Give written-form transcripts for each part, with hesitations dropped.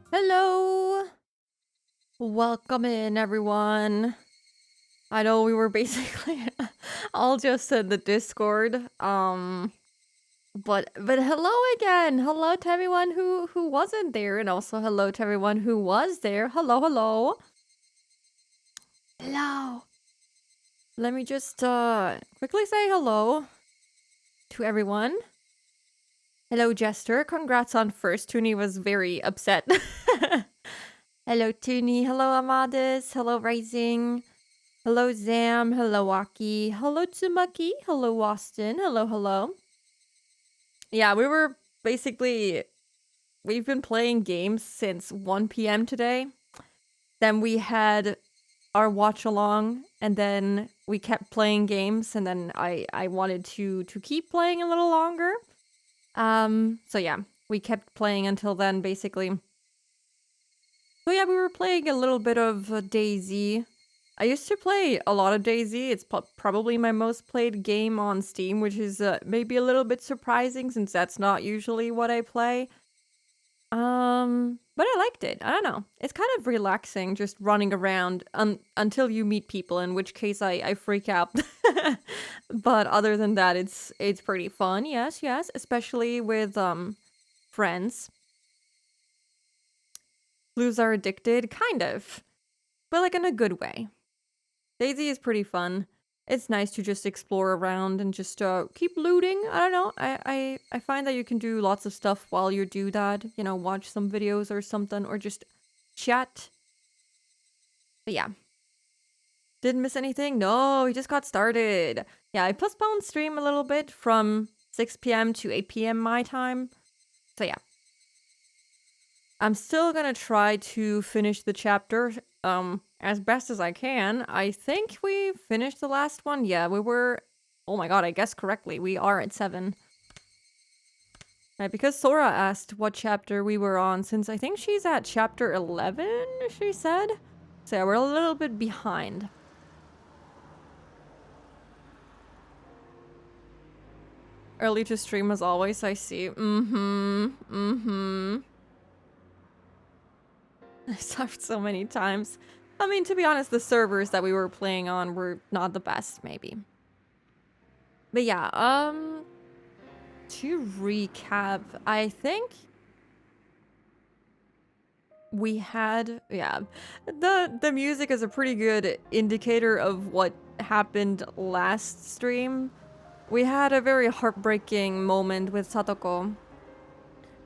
Hello! Welcome in, everyone. I know we were basically all just in the Discord. But hello again. Hello to everyone who wasn't there, and also hello to everyone who was there. Hello, hello. Hello. Let me just quickly say hello to everyone. Hello, Jester. Congrats on first. Toonie was very upset. Hello, Toonie. Hello, Amadis. Hello, Rising. Hello, Zam. Hello, Aki. Hello, Tsumaki. Hello, Austin. Hello, hello. Yeah, we've been playing games since 1 p.m. today. Then we had our watch along, and then we kept playing games, and then I wanted to keep playing a little longer. So yeah, we kept playing until then, basically. So yeah, we were playing a little bit of DayZ. I used to play a lot of DayZ. It's probably my most played game on Steam, which is maybe a little bit surprising since that's not usually what I play. But I liked it. I don't know. It's kind of relaxing just running around until you meet people, in which case I freak out. But other than that, it's pretty fun. Yes, yes, especially with friends. Blues are addicted, kind of, but like in a good way. DayZ is pretty fun. It's nice to just explore around and just keep looting. I don't know. I find that you can do lots of stuff while you do that. You know, watch some videos or something, or just chat. But yeah. Didn't miss anything? No, we just got started. Yeah, I postponed stream a little bit from 6 p.m. to 8 p.m. my time. So yeah. I'm still gonna try to finish the chapter as best as I can. I think we finished the last one. Yeah, we were... Oh my god, I guessed correctly. We are at 7. Right, because Sora asked what chapter we were on, since I think she's at chapter 11, she said. So yeah, we're a little bit behind. Early to stream as always, I see. I suffered so many times. I mean, to be honest, the servers that we were playing on were not the best, maybe. But yeah, to recap, I think we had, yeah, the music is a pretty good indicator of what happened last stream. We had a very heartbreaking moment with Satoko.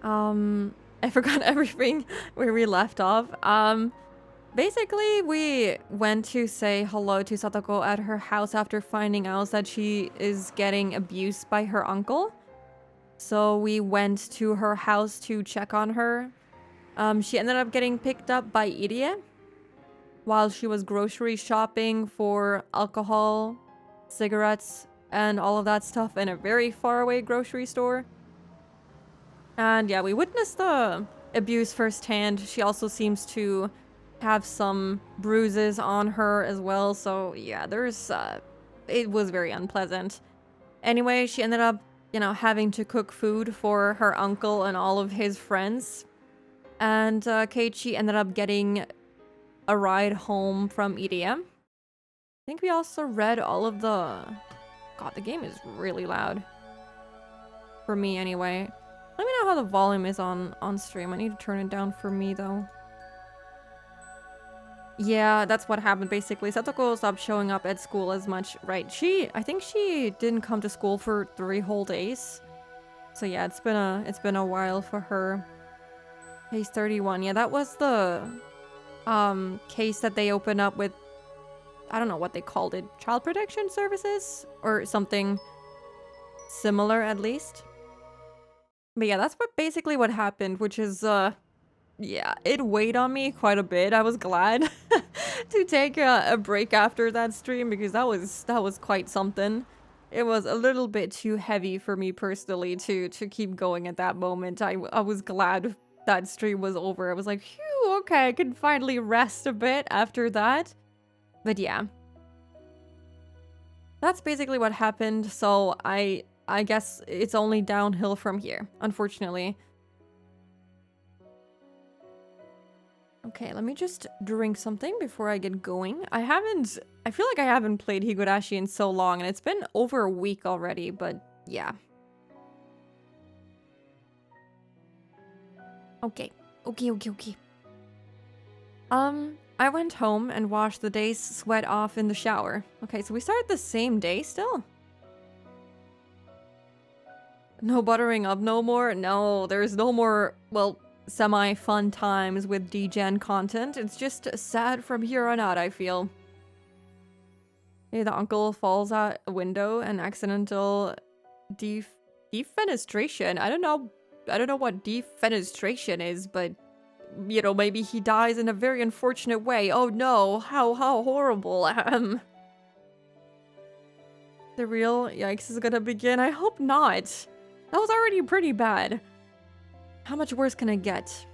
I forgot everything where we left off. Basically, we went to say hello to Satoko at her house after finding out that she is getting abused by her uncle. So we went to her house to check on her. She ended up getting picked up by Irie while she was grocery shopping for alcohol, cigarettes, and all of that stuff in a very faraway grocery store. And yeah, we witnessed the abuse firsthand. She also seems to have some bruises on her as well. So yeah, it was very unpleasant. Anyway, she ended up, having to cook food for her uncle and all of his friends. And Keiichi ended up getting a ride home from EDM. I think we also read all of the... God, the game is really loud. For me, anyway. Let me know how the volume is on stream. I need to turn it down for me, though. Yeah, that's what happened, basically. Satoko stopped showing up at school as much, right? I think she didn't come to school for 3 whole days. So yeah, it's been a while for her. Case 31. Yeah, that was the case that they opened up with, I don't know what they called it, child protection services or something similar, at least. But yeah, that's basically what happened, which is yeah, it weighed on me quite a bit. I was glad to take a break after that stream because that was quite something. It was a little bit too heavy for me personally to keep going at that moment. I was glad that stream was over. I was like, phew, okay, I can finally rest a bit after that. But yeah. That's basically what happened, so I guess it's only downhill from here, unfortunately. Okay, let me just drink something before I get going. I feel like I haven't played Higurashi in so long, and it's been over a week already, but yeah. Okay. Okay. I went home and washed the day's sweat off in the shower. Okay, so we started the same day still? No buttering up no more? No, there's no more, well, semi-fun times with degen content. It's just sad from here on out, I feel. Yeah, the uncle falls out a window and accidental defenestration. I don't know what defenestration is, but you know, maybe he dies in a very unfortunate way. Oh no, how horrible. The real yikes is gonna begin. I hope not. That was already pretty bad. How much worse can it get?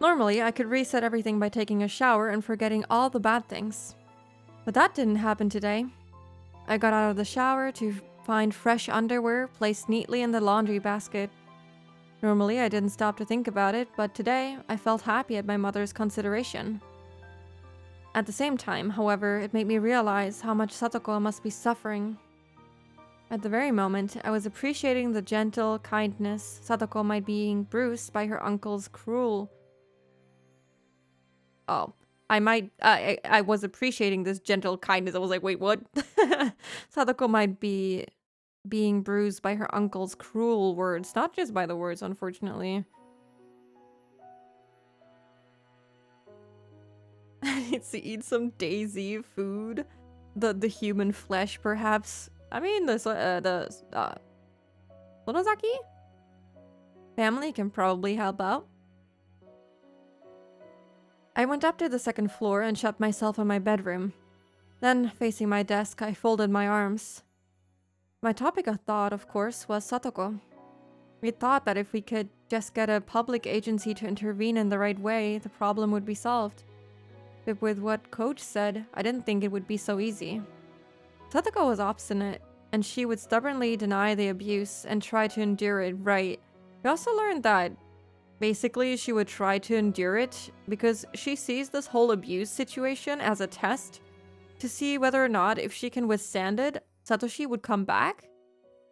Normally, I could reset everything by taking a shower and forgetting all the bad things. But that didn't happen today. I got out of the shower to find fresh underwear placed neatly in the laundry basket. Normally, I didn't stop to think about it, but today, I felt happy at my mother's consideration. At the same time, however, it made me realize how much Satoko must be suffering. At the very moment, I was appreciating the gentle kindness Satoko might be being bruised by her uncle's cruel... Oh. I was appreciating this gentle kindness. I was like, wait, what? Sadako might be being bruised by her uncle's cruel words. Not just by the words, unfortunately. Needs to eat some Daisy food. The human flesh, perhaps. I mean, the Sonozaki family can probably help out. I went up to the second floor and shut myself in my bedroom. Then, facing my desk, I folded my arms. My topic of thought, of course, was Satoko. We thought that if we could just get a public agency to intervene in the right way, the problem would be solved. But with what Coach said, I didn't think it would be so easy. Satoko was obstinate, and she would stubbornly deny the abuse and try to endure it, right? We also learned that basically, she would try to endure it because she sees this whole abuse situation as a test to see whether or not, if she can withstand it, Satoshi would come back.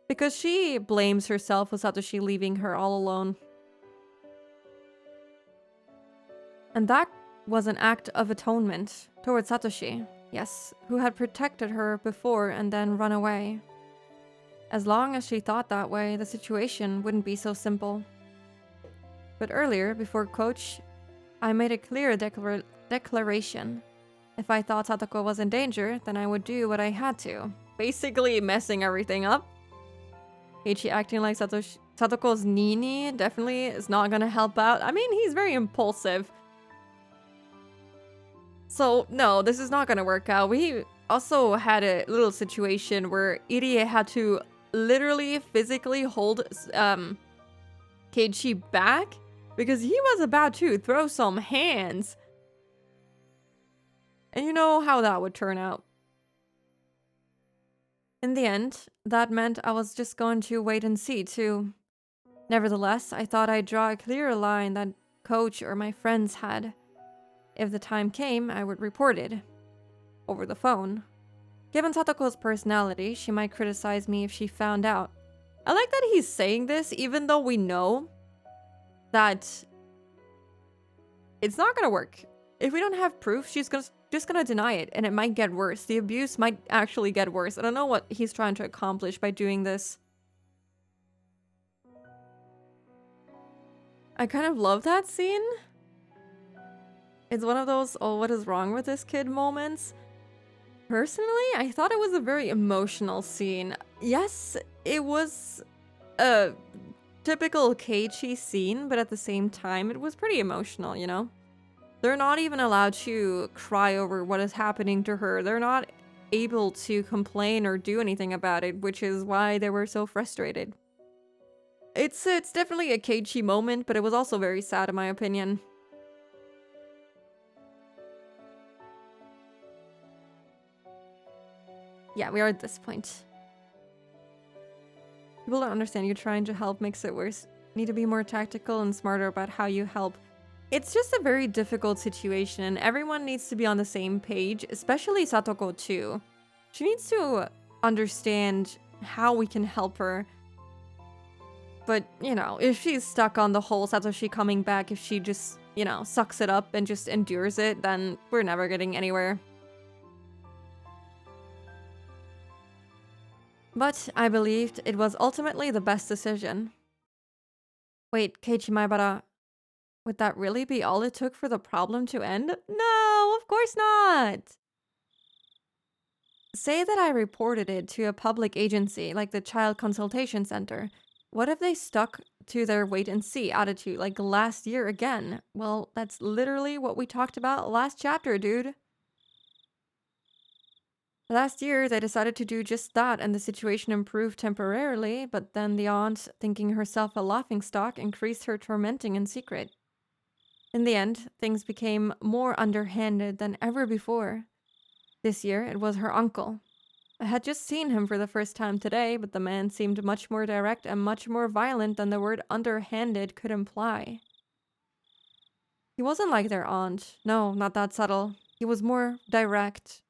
Because she blames herself for Satoshi leaving her all alone. And that was an act of atonement towards Satoshi, yes, who had protected her before and then run away. As long as she thought that way, the situation wouldn't be so simple. But earlier, before Coach, I made a clear declaration. If I thought Satoko was in danger, then I would do what I had to. Basically messing everything up. Heiichi acting like Satoko's Nini definitely is not gonna help out. I mean, he's very impulsive. So, no, this is not gonna work out. We also had a little situation where Irie had to literally physically hold Keiichi back because he was about to throw some hands. And you know how that would turn out. In the end, that meant I was just going to wait and see too. Nevertheless, I thought I'd draw a clearer line than Coach or my friends had. If the time came, I would report it. Over the phone. Given Satoko's personality, she might criticize me if she found out. I like that he's saying this even though we know that it's not gonna work. If we don't have proof, she's just gonna deny it, and it might get worse. The abuse might actually get worse. I don't know what he's trying to accomplish by doing this. I kind of love that scene. It's one of those, oh, what is wrong with this kid moments. Personally, I thought it was a very emotional scene. Yes, it was a typical Keiichi scene, but at the same time, it was pretty emotional, you know? They're not even allowed to cry over what is happening to her. They're not able to complain or do anything about it, which is why they were so frustrated. It's definitely a Keiichi moment, but it was also very sad in my opinion. Yeah, we are at this point. People don't understand you trying to help makes it worse. You need to be more tactical and smarter about how you help. It's just a very difficult situation, and everyone needs to be on the same page, especially Satoko too. She needs to understand how we can help her. But, you know, if she's stuck on the whole Satoshi coming back, if she just, you know, sucks it up and just endures it, then we're never getting anywhere. But I believed it was ultimately the best decision. Wait, Keiichi Maebara, would that really be all it took for the problem to end? No, of course not! Say that I reported it to a public agency like the Child Consultation Center. What if they stuck to their wait-and-see attitude like last year again? Well, that's literally what we talked about last chapter, dude. Last year, they decided to do just that, and the situation improved temporarily, but then the aunt, thinking herself a laughingstock, increased her tormenting in secret. In the end, things became more underhanded than ever before. This year, it was her uncle. I had just seen him for the first time today, but the man seemed much more direct and much more violent than the word underhanded could imply. He wasn't like their aunt. No, not that subtle. He was more direct.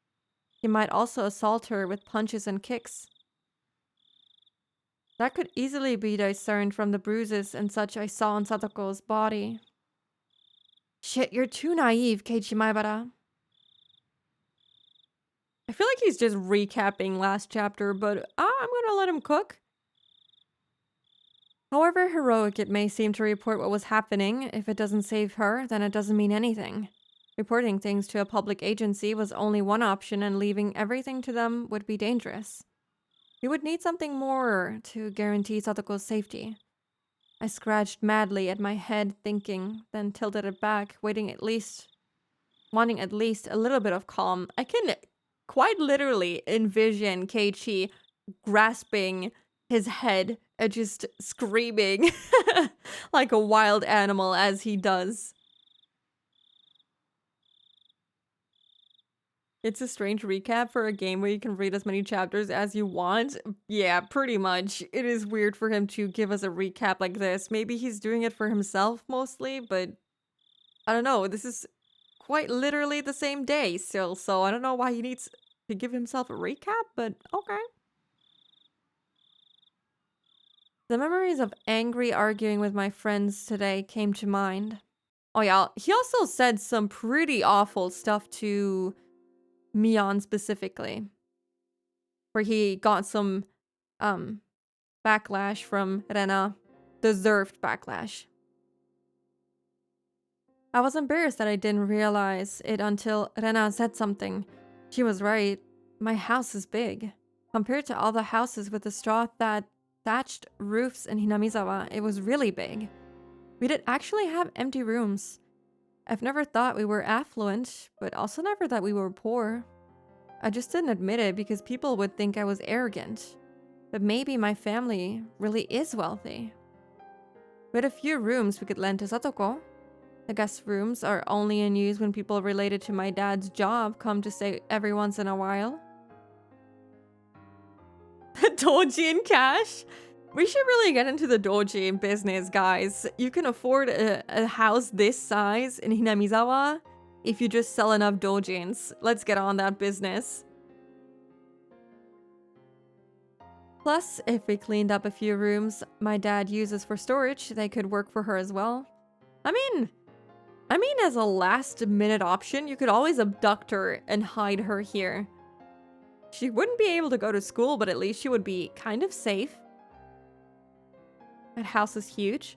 He might also assault her with punches and kicks. That could easily be discerned from the bruises and such I saw on Satoko's body. Shit, you're too naive, Keiichi Maebara. I feel like he's just recapping last chapter, but I'm gonna let him cook. However heroic it may seem to report what was happening, if it doesn't save her, then it doesn't mean anything. Reporting things to a public agency was only one option, and leaving everything to them would be dangerous. We would need something more to guarantee Satoko's safety. I scratched madly at my head, thinking, then tilted it back, wanting at least a little bit of calm. I can quite literally envision Keiichi grasping his head and just screaming like a wild animal as he does. It's a strange recap for a game where you can read as many chapters as you want. Yeah, pretty much. It is weird for him to give us a recap like this. Maybe he's doing it for himself mostly, but I don't know. This is quite literally the same day still, so I don't know why he needs to give himself a recap, but okay. The memories of angry arguing with my friends today came to mind. Oh yeah, he also said some pretty awful stuff to Mion specifically, where he got some backlash from Rena. Deserved backlash. I was embarrassed that I didn't realize it until Rena said something. She was right. My house is big. Compared to all the houses with the straw thatched roofs in Hinamizawa, it was really big. We did actually have empty rooms. I've never thought we were affluent, but also never that we were poor. I just didn't admit it because people would think I was arrogant. But maybe my family really is wealthy. We had a few rooms we could lend to Satoko. The guest rooms are only in use when people related to my dad's job come to stay every once in a while. Doji in cash? We should really get into the doji business, guys. You can afford a house this size in Hinamizawa if you just sell enough dojins. Let's get on that business. Plus, if we cleaned up a few rooms my dad uses for storage, they could work for her as well. I mean, as a last-minute option, you could always abduct her and hide her here. She wouldn't be able to go to school, but at least she would be kind of safe. That house is huge.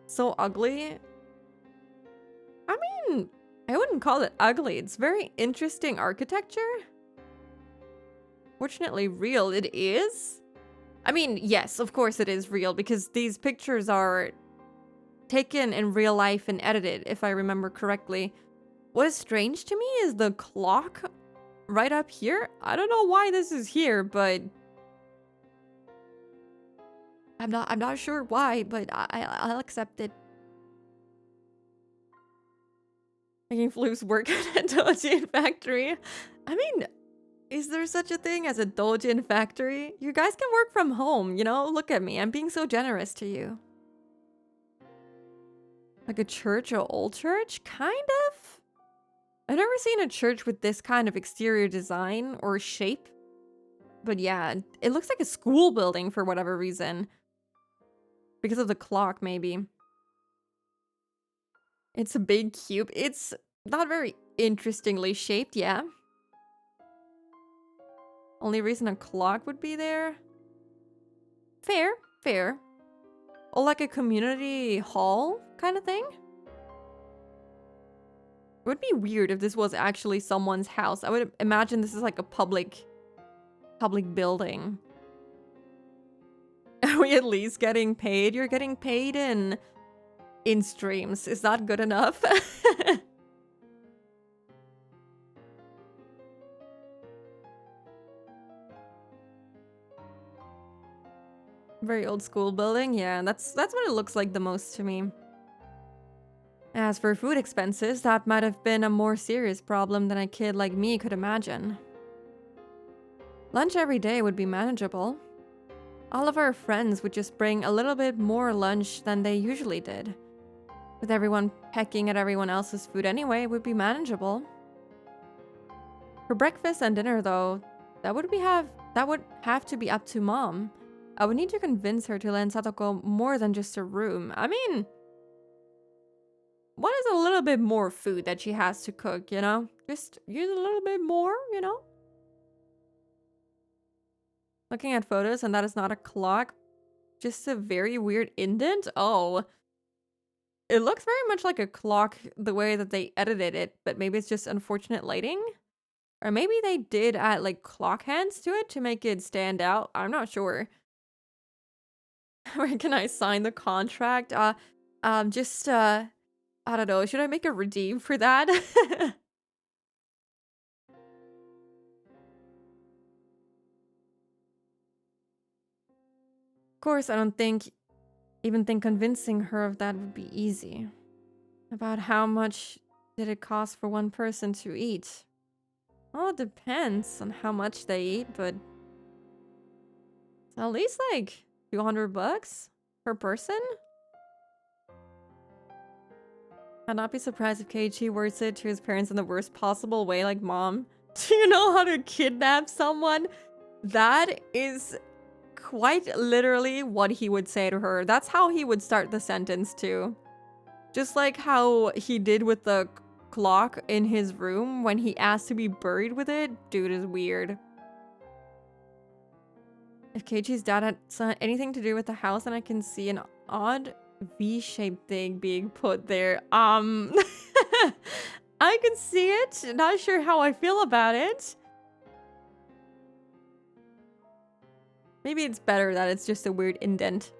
So ugly. I mean, I wouldn't call it ugly. It's very interesting architecture. Fortunately real it is. I mean, yes, of course it is real because these pictures are taken in real life and edited, if I remember correctly. What is strange to me is the clock right up here. I don't know why this is here, but I'm not sure why, but I'll accept it. Making Floof's work at a Dojin factory. I mean, is there such a thing as a Dojin factory? You guys can work from home, you know? Look at me, I'm being so generous to you. Like a church or old church? Kind of? I've never seen a church with this kind of exterior design or shape. But yeah, it looks like a school building for whatever reason. Because of the clock, maybe. It's a big cube. It's not very interestingly shaped, yeah. Only reason a clock would be there? Fair, fair. Or like a community hall kind of thing? It would be weird if this was actually someone's house. I would imagine this is like a public building. Are we at least getting paid? You're getting paid in streams. Is that good enough? Very old school building. Yeah, that's what it looks like the most to me. As for food expenses, that might have been a more serious problem than a kid like me could imagine. Lunch every day would be manageable. All of our friends would just bring a little bit more lunch than they usually did. With everyone pecking at everyone else's food anyway, it would be manageable. For breakfast and dinner, though, that would have to be up to Mom. I would need to convince her to lend Satoko more than just a room. I mean, what is a little bit more food that she has to cook, you know? Just use a little bit more, you know? Looking at photos, and that is not a clock. Just a very weird indent. Oh. It looks very much like a clock the way that they edited it, but maybe it's just unfortunate lighting? Or maybe they did add like clock hands to it to make it stand out. I'm not sure. Where can I sign the contract? I don't know. Should I make a redeem for that? Of course, I don't even think convincing her of that would be easy. About how much did it cost for one person to eat? Well, it depends on how much they eat, but it's at least like 200 bucks per person? I'd not be surprised if Keiichi words it to his parents in the worst possible way, like, Mom, do you know how to kidnap someone? That is quite literally what he would say to her. That's how he would start the sentence too. Just like how he did with the clock in his room when he asked to be buried with it. Dude is weird. If Keiichi's dad had anything to do with the house, then I can see an odd V-shaped thing being put there. I can see it. Not sure how I feel about it. Maybe it's better that it's just a weird indent.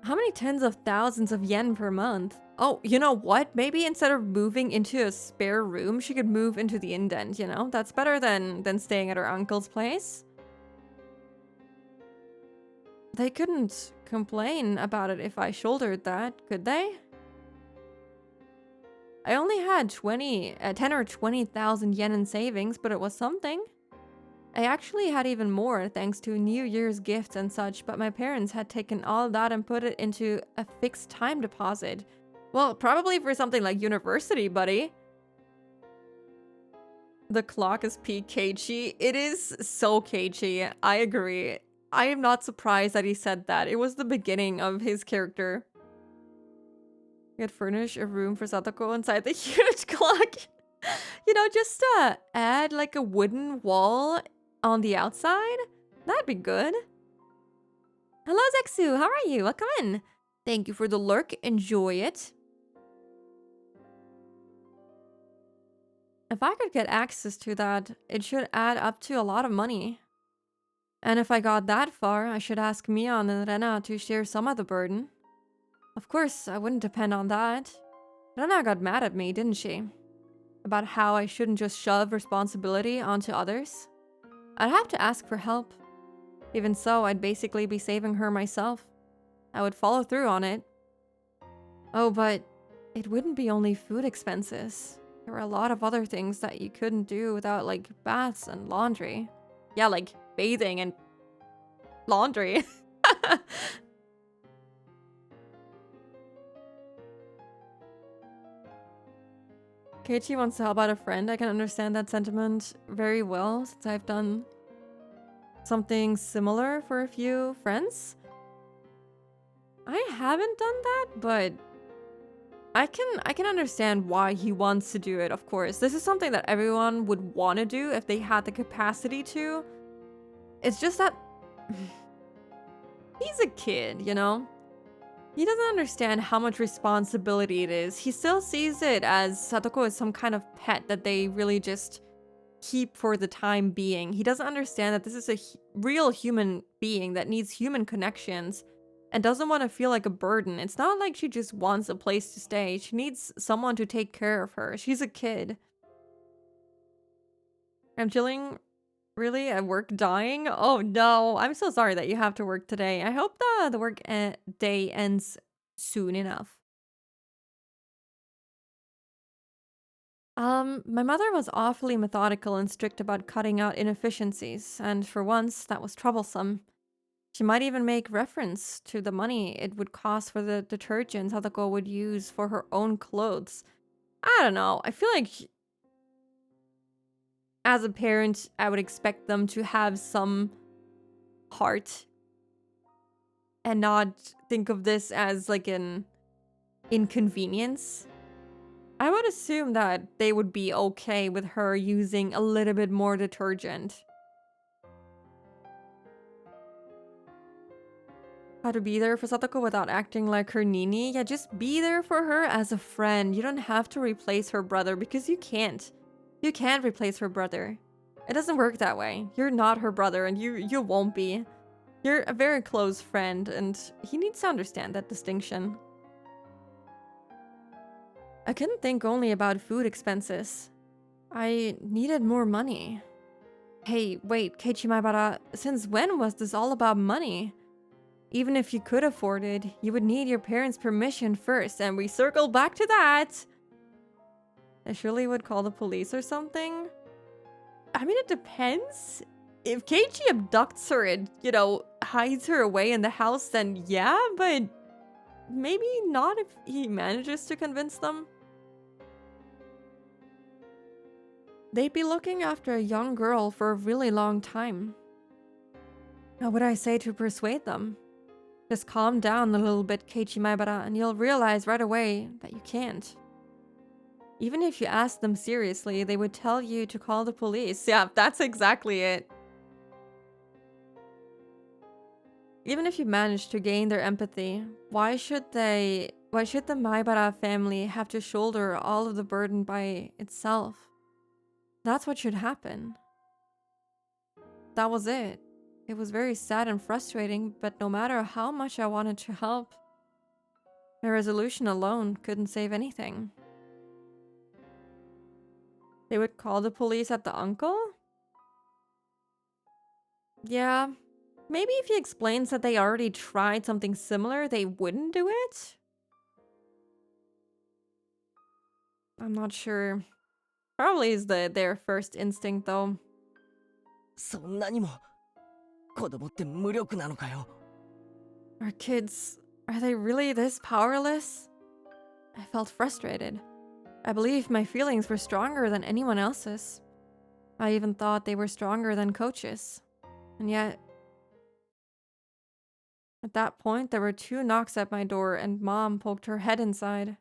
How many tens of thousands of yen per month? Oh, you know what? Maybe instead of moving into a spare room, she could move into the indent, you know? That's better than staying at her uncle's place. They couldn't complain about it if I shouldered that, could they? I only had 10 or 20,000 yen in savings, but it was something. I actually had even more thanks to New Year's gifts and such, but my parents had taken all that and put it into a fixed time deposit. Well, probably for something like university, buddy. The clock is peak Keiichi. It is so Keiichi. I agree. I am not surprised that he said that. It was the beginning of his character. We had furnished a room for Satoko inside the huge clock. You know, just add like a wooden wall on the outside? That'd be good. Hello, Zexu. How are you? Welcome in. Thank you for the lurk. Enjoy it. If I could get access to that, it should add up to a lot of money. And if I got that far, I should ask Mion and Rena to share some of the burden. Of course, I wouldn't depend on that. Rena got mad at me, didn't she? About how I shouldn't just shove responsibility onto others. I'd have to ask for help. Even so, I'd basically be saving her myself. I would follow through on it. Oh, but it wouldn't be only food expenses. There were a lot of other things that you couldn't do without, like, baths and laundry. Yeah, like bathing and laundry. Keiichi wants to help out a friend. I can understand that sentiment very well since I've done something similar for a few friends. I haven't done that, but I can understand why he wants to do it, of course. This is something that everyone would want to do if they had the capacity to. It's just that he's a kid, you know? He doesn't understand how much responsibility it is. He still sees it as Satoko is some kind of pet that they really just keep for the time being. He doesn't understand that this is a real human being that needs human connections and doesn't want to feel like a burden. It's not like she just wants a place to stay. She needs someone to take care of her. She's a kid. I'm chilling really at work dying? Oh no, I'm so sorry that you have to work today. I hope the work day ends soon enough. My mother was awfully methodical and strict about cutting out inefficiencies, and for once, that was troublesome. She might even make reference to the money it would cost for the detergent Sadako would use for her own clothes. I don't know. I feel like as a parent, I would expect them to have some heart and not think of this as like an inconvenience. I would assume that they would be okay with her using a little bit more detergent. How to be there for Satoko without acting like her nini? Yeah, just be there for her as a friend. You don't have to replace her brother because you can't. You can't replace her brother. It doesn't work that way. You're not her brother and you won't be. You're a very close friend and he needs to understand that distinction. I couldn't think only about food expenses. I needed more money. Hey, wait, Keiichi Maibara, since when was this all about money? Even if you could afford it, you would need your parents' permission first, and we circle back to that. I surely would call the police or something. I mean, it depends. If Keiichi abducts her and, you know, hides her away in the house, then yeah, but maybe not if he manages to convince them. They'd be looking after a young girl for a really long time. What would I say to persuade them? Just calm down a little bit, Keiichi Maibara, and you'll realize right away that you can't. Even if you ask them seriously, they would tell you to call the police. Yeah, that's exactly it. Even if you manage to gain their empathy, why should the Maibara family have to shoulder all of the burden by itself? That's what should happen. That was it. It was very sad and frustrating, but no matter how much I wanted to help, my resolution alone couldn't save anything. They would call the police at the uncle? Yeah, maybe if he explains that they already tried something similar, they wouldn't do it? I'm not sure. Probably is their first instinct though. そんなにも子供って無力なのかよ。 Our kids, are they really this powerless? I felt frustrated. I believe my feelings were stronger than anyone else's. I even thought they were stronger than Coach's. And yet, at that point, there were 2 knocks at my door and Mom poked her head inside.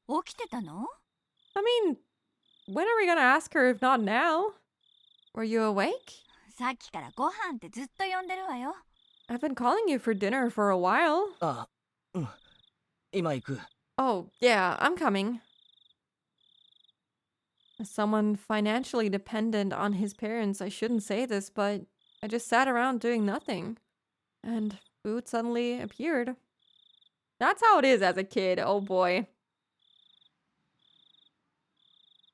起きてたの？ I mean, when are we gonna ask her if not now? Were you awake? さっきからご飯ってずっと呼んでるわよ。I've been calling you for dinner for a while. あ、うん。今行く。 Oh, yeah, I'm coming. As someone financially dependent on his parents, I shouldn't say this, but I just sat around doing nothing. And food suddenly appeared. That's how it is as a kid, oh boy.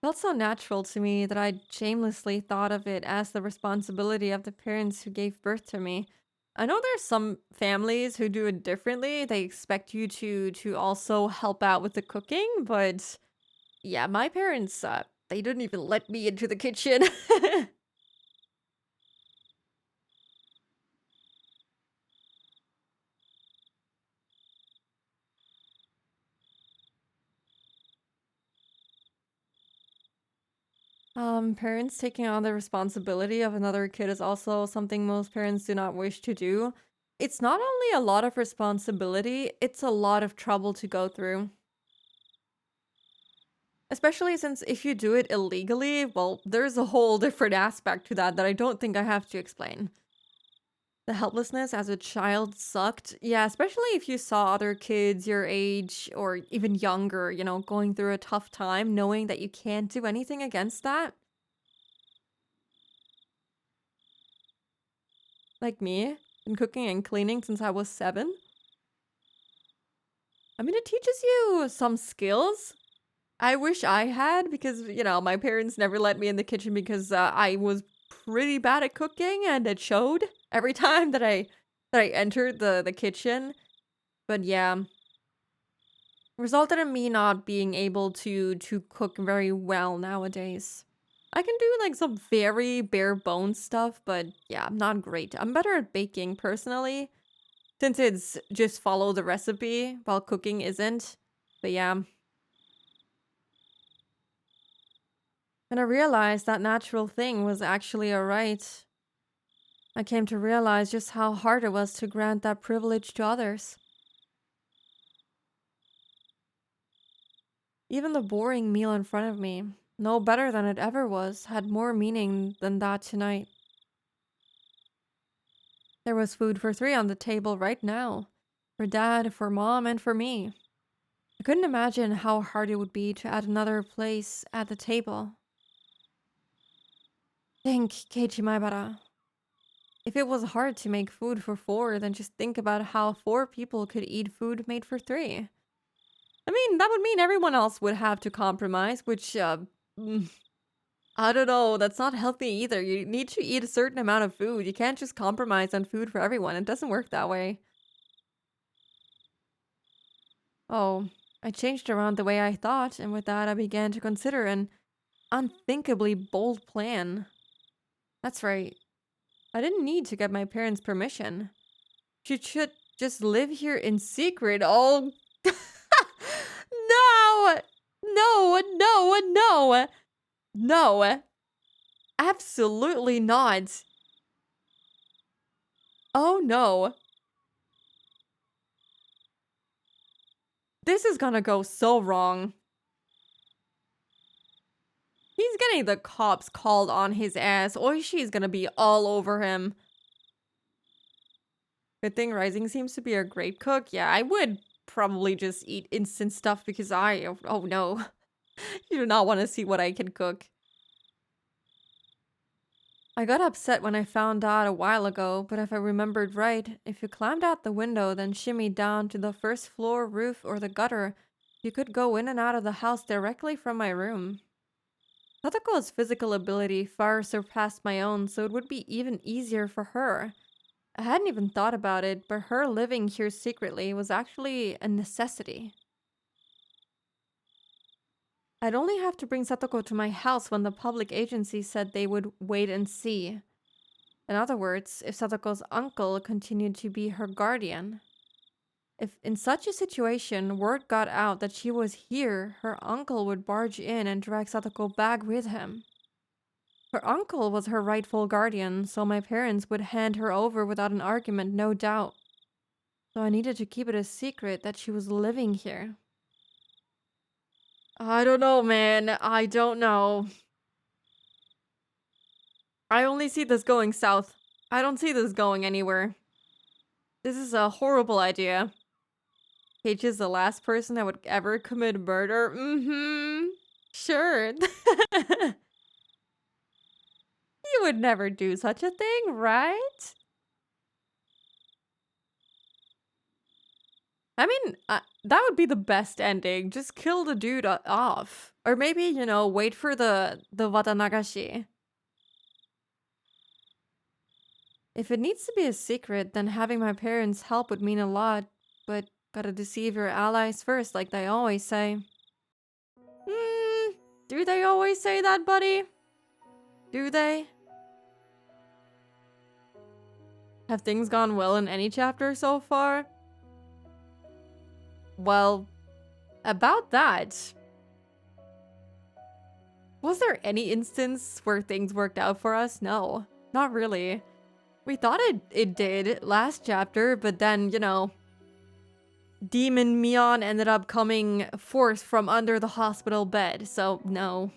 Felt so natural to me that I shamelessly thought of it as the responsibility of the parents who gave birth to me. I know there's some families who do it differently. They expect you to also help out with the cooking, but yeah, my parents, they didn't even let me into the kitchen. Parents taking on the responsibility of another kid is also something most parents do not wish to do. It's not only a lot of responsibility, it's a lot of trouble to go through. Especially since if you do it illegally, well, there's a whole different aspect to that I don't think I have to explain. The helplessness as a child sucked. Yeah, especially if you saw other kids your age or even younger, going through a tough time, knowing that you can't do anything against that. Like me, been cooking and cleaning since I was 7. I mean, it teaches you some skills. I wish I had because, my parents never let me in the kitchen because I was pretty bad at cooking and it showed every time that I entered the kitchen. But yeah, resulted in me not being able to cook very well nowadays. I can do like some very bare bones stuff, but yeah, I'm not great. I'm better at baking personally, since it's just follow the recipe while cooking isn't. But yeah. And I realized that natural thing was actually alright. I came to realize just how hard it was to grant that privilege to others. Even the boring meal in front of me, no better than it ever was, had more meaning than that tonight. There was food for 3 on the table right now. For Dad, for Mom, and for me. I couldn't imagine how hard it would be to add another place at the table. Think, Keiichi Maebara. If it was hard to make food for 4, then just think about how 4 people could eat food made for 3. I mean, that would mean everyone else would have to compromise, which, I don't know, that's not healthy either. You need to eat a certain amount of food. You can't just compromise on food for everyone. It doesn't work that way. Oh, I changed around the way I thought, and with that I began to consider an unthinkably bold plan. That's right. I didn't need to get my parents' permission. She should just live here in secret. Oh, no! No, no, no! No! Absolutely not! Oh no. This is gonna go so wrong. He's getting the cops called on his ass. Oishi's gonna be all over him. Good thing Rising seems to be a great cook. Yeah, I would probably just eat instant stuff because oh no. You do not want to see what I can cook. I got upset when I found out a while ago, but if I remembered right, if you climbed out the window then shimmied down to the first floor roof or the gutter, you could go in and out of the house directly from my room. Satoko's physical ability far surpassed my own, so it would be even easier for her. I hadn't even thought about it, but her living here secretly was actually a necessity. I'd only have to bring Satoko to my house when the public agency said they would wait and see. In other words, if Satoko's uncle continued to be her guardian. If in such a situation word got out that she was here, her uncle would barge in and drag Satoko back with him. Her uncle was her rightful guardian, so my parents would hand her over without an argument, no doubt. So I needed to keep it a secret that she was living here. I don't know, man. I don't know. I only see this going south. I don't see this going anywhere. This is a horrible idea. Paige is the last person that would ever commit murder. Mm-hmm. Sure. You would never do such a thing, right? I mean, that would be the best ending. Just kill the dude off. Or maybe, wait for the Watanagashi. If it needs to be a secret, then having my parents' help would mean a lot. But gotta deceive your allies first, like they always say. Do they always say that, buddy? Do they? Have things gone well in any chapter so far? Well, about that. Was there any instance where things worked out for us? No, not really. We thought it did last chapter, but then, you know, Demon Mion ended up coming forth from under the hospital bed, so no.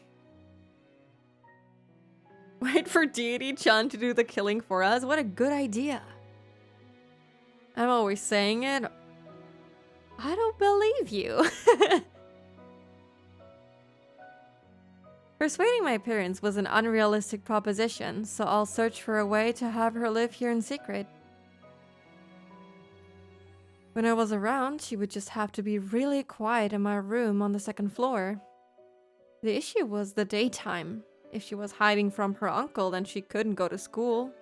Wait for Deity-chan to do the killing for us? What a good idea. I'm always saying it. I don't believe you. Persuading my parents was an unrealistic proposition, so I'll search for a way to have her live here in secret. When I was around, she would just have to be really quiet in my room on the second floor. The issue was the daytime. If she was hiding from her uncle, then she couldn't go to school.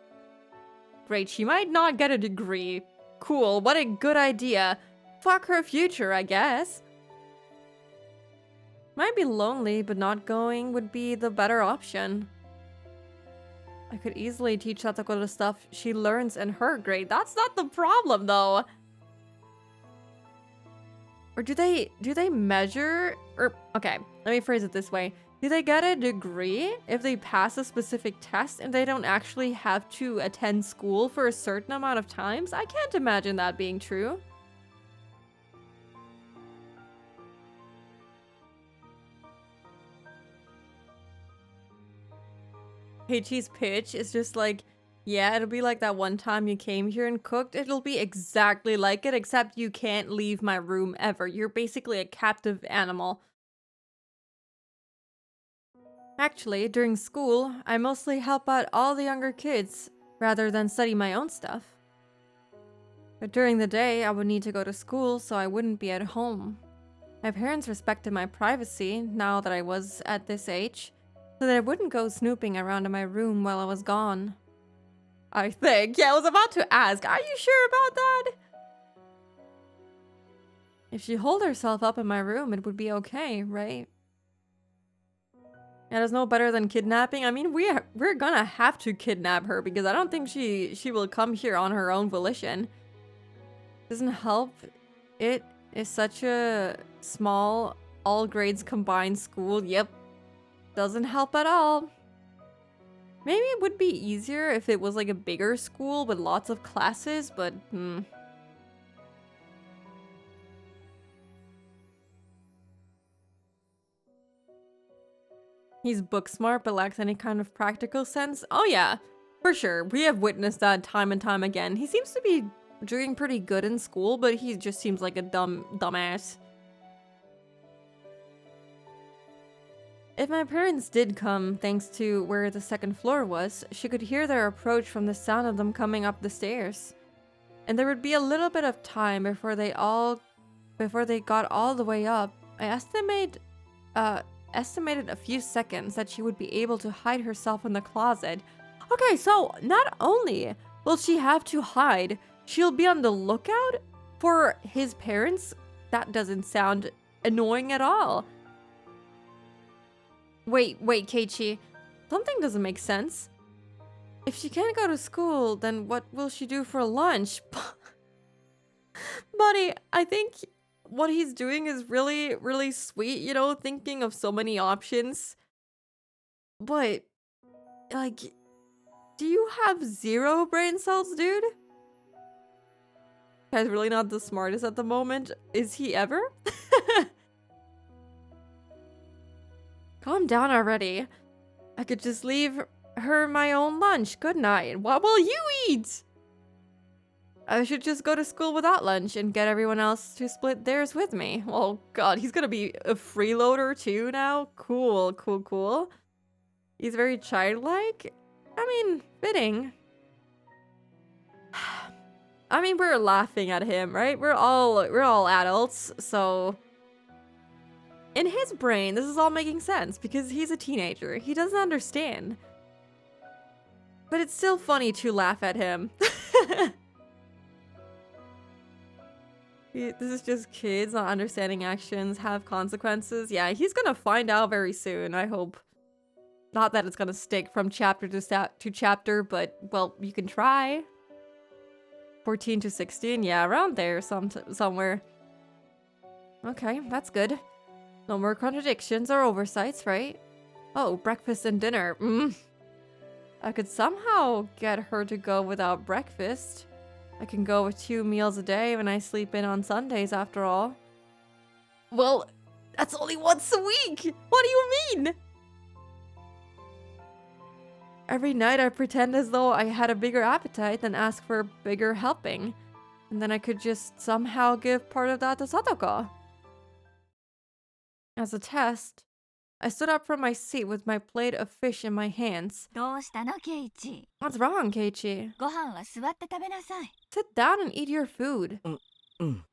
Great, she might not get a degree. Cool, what a good idea. Fuck her future, I guess. Might be lonely, but not going would be the better option. I could easily teach Satoko the stuff she learns in her grade. That's not the problem, though. Or do they measure? Or, okay, let me phrase it this way. Do they get a degree if they pass a specific test and they don't actually have to attend school for a certain amount of times? I can't imagine that being true. Heichi's pitch is just like, yeah, it'll be like that one time you came here and cooked. It'll be exactly like it, except you can't leave my room ever. You're basically a captive animal. Actually, during school, I mostly help out all the younger kids, rather than study my own stuff. But during the day, I would need to go to school, so I wouldn't be at home. My parents respected my privacy, now that I was at this age, so that I wouldn't go snooping around in my room while I was gone. I think. Yeah, I was about to ask, are you sure about that? If she holed herself up in my room, it would be okay, right? Yeah, there's no better than kidnapping. I mean, we're gonna have to kidnap her because I don't think she will come here on her own volition. Doesn't help. It is such a small, all grades combined school. Yep. Doesn't help at all. Maybe it would be easier if it was like a bigger school with lots of classes, but He's book smart but lacks any kind of practical sense. Oh yeah, for sure. We have witnessed that time and time again. He seems to be doing pretty good in school, but he just seems like a dumbass. If my parents did come, thanks to where the second floor was, she could hear their approach from the sound of them coming up the stairs. And there would be a little bit of time before they got all the way up. I estimated a few seconds that she would be able to hide herself in the closet. Okay, so not only will she have to hide, she'll be on the lookout for his parents? That doesn't sound annoying at all. Wait, Keiichi. Something doesn't make sense. If she can't go to school, then what will she do for lunch? Buddy, I think what he's doing is really, really sweet, you know, thinking of so many options. But, like, do you have 0 brain cells, dude? Guy's really not the smartest at the moment. Is he ever? Calm down already. I could just leave her my own lunch, couldn't I? What will you eat? I should just go to school without lunch and get everyone else to split theirs with me. Oh god, he's gonna be a freeloader too now? Cool. He's very childlike. I mean, fitting. I mean, we're laughing at him, right? We're all adults, so in his brain, this is all making sense because he's a teenager. He doesn't understand. But it's still funny to laugh at him. This is just kids not understanding actions have consequences. Yeah, he's gonna find out very soon, I hope. Not that it's gonna stick from chapter to chapter, but, well, you can try. 14 to 16, yeah, around there somewhere. Okay, that's good. No more contradictions or oversights, right? Oh, breakfast and dinner. I could somehow get her to go without breakfast. I can go with 2 meals a day when I sleep in on Sundays, after all. Well, that's only once a week! What do you mean? Every night I pretend as though I had a bigger appetite and ask for a bigger helping. And then I could just somehow give part of that to Satoko. As a test, I stood up from my seat with my plate of fish in my hands. どうしたのケイチ？ What's wrong, Keiichi? ご飯は座って食べなさい。 Sit down and eat your food. うん。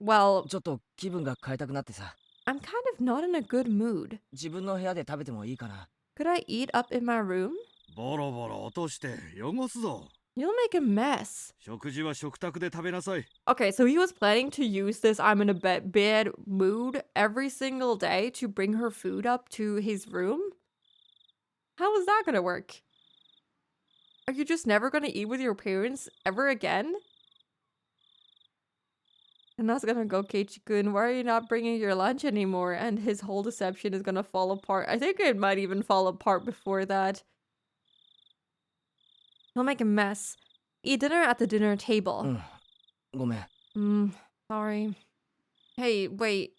Well, ちょっと気分が変えたくなってさ。 I'm kind of not in a good mood. 自分の部屋で食べてもいいかな。 Could I eat up in my room? ボロボロ落として汚すぞ。 You'll make a mess. 食事は食卓で食べなさい。 Okay, so he was planning to use this I'm in a bad mood every single day to bring her food up to his room? How is that gonna work? Are you just never gonna eat with your parents ever again? And that's gonna go, Keiichi-kun. Why are you not bringing your lunch anymore? And his whole deception is gonna fall apart. I think it might even fall apart before that. He'll make a mess. Eat dinner at the dinner table. ごめん。 Sorry. Hey, wait.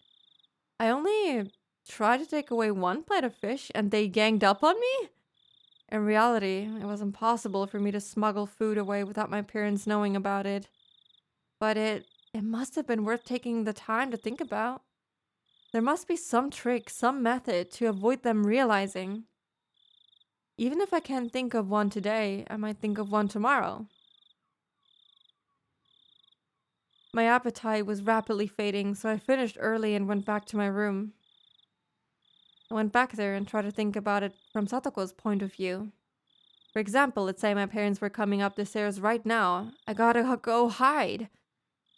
I only tried to take away 1 plate of fish and they ganged up on me? In reality, it was impossible for me to smuggle food away without my parents knowing about it. But it must have been worth taking the time to think about. There must be some trick, some method to avoid them realizing. Even if I can't think of one today, I might think of one tomorrow. My appetite was rapidly fading, so I finished early and went back to my room. I went back there and tried to think about it from Satoko's point of view. For example, let's say my parents were coming up the stairs right now. I gotta go hide.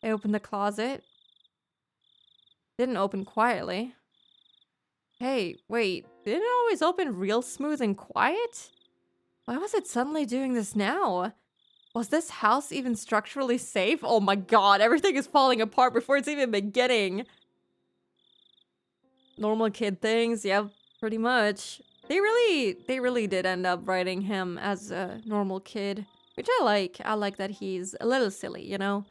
I opened the closet. Didn't open quietly. Hey, wait, didn't it always open real smooth and quiet? Why was it suddenly doing this now? Was this house even structurally safe? Oh my god, everything is falling apart before it's even beginning. Normal kid things, yeah, pretty much. They really did end up writing him as a normal kid, which I like. I like that he's a little silly, you know?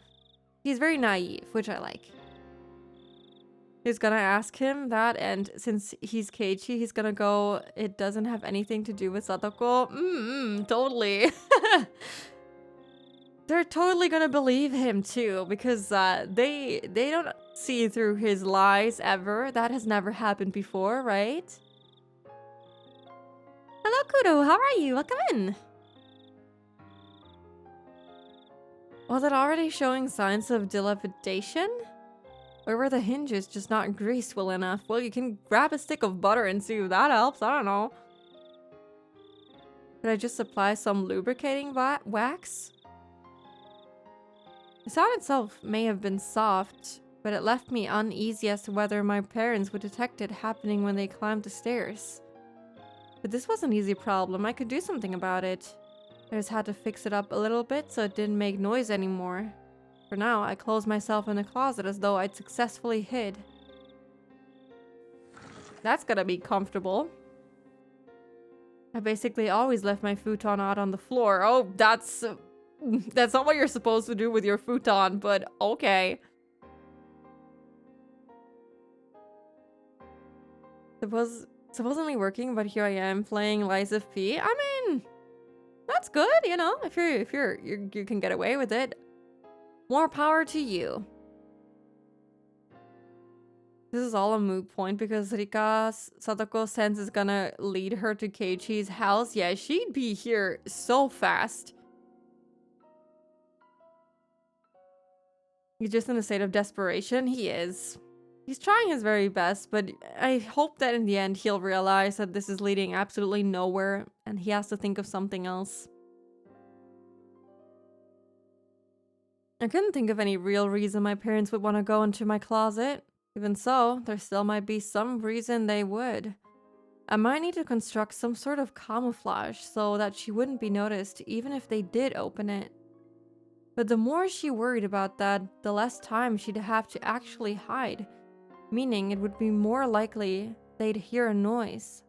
He's very naive, which I like. He's gonna ask him that, and since he's Keiichi, he's gonna go, it doesn't have anything to do with Satoko. Totally. They're totally gonna believe him too, because they don't see through his lies ever. That has never happened before, right? Hello, Kudo. How are you? Welcome in. Was it already showing signs of dilapidation? Or were the hinges just not greased well enough? Well, you can grab a stick of butter and see if that helps. I don't know. Did I just apply some lubricating wax? The sound itself may have been soft, but it left me uneasy as to whether my parents would detect it happening when they climbed the stairs. But this was an easy problem. I could do something about it. I just had to fix it up a little bit so it didn't make noise anymore. For now, I closed myself in a closet as though I'd successfully hid. That's gonna be comfortable. I basically always left my futon out on the floor. Oh, that's not what you're supposed to do with your futon, but okay. Supposedly working, but here I am playing Lies of P. I mean, that's good, you know. If you can get away with it, more power to you. This is all a moot point because Satoko sense is gonna lead her to Keiichi's house. Yeah, she'd be here so fast. He's just in a state of desperation. He is. He's trying his very best, but I hope that in the end he'll realize that this is leading absolutely nowhere and he has to think of something else. I couldn't think of any real reason my parents would want to go into my closet. Even so, there still might be some reason they would. I might need to construct some sort of camouflage so that she wouldn't be noticed even if they did open it. But the more she worried about that, the less time she'd have to actually hide, meaning it would be more likely they'd hear a noise.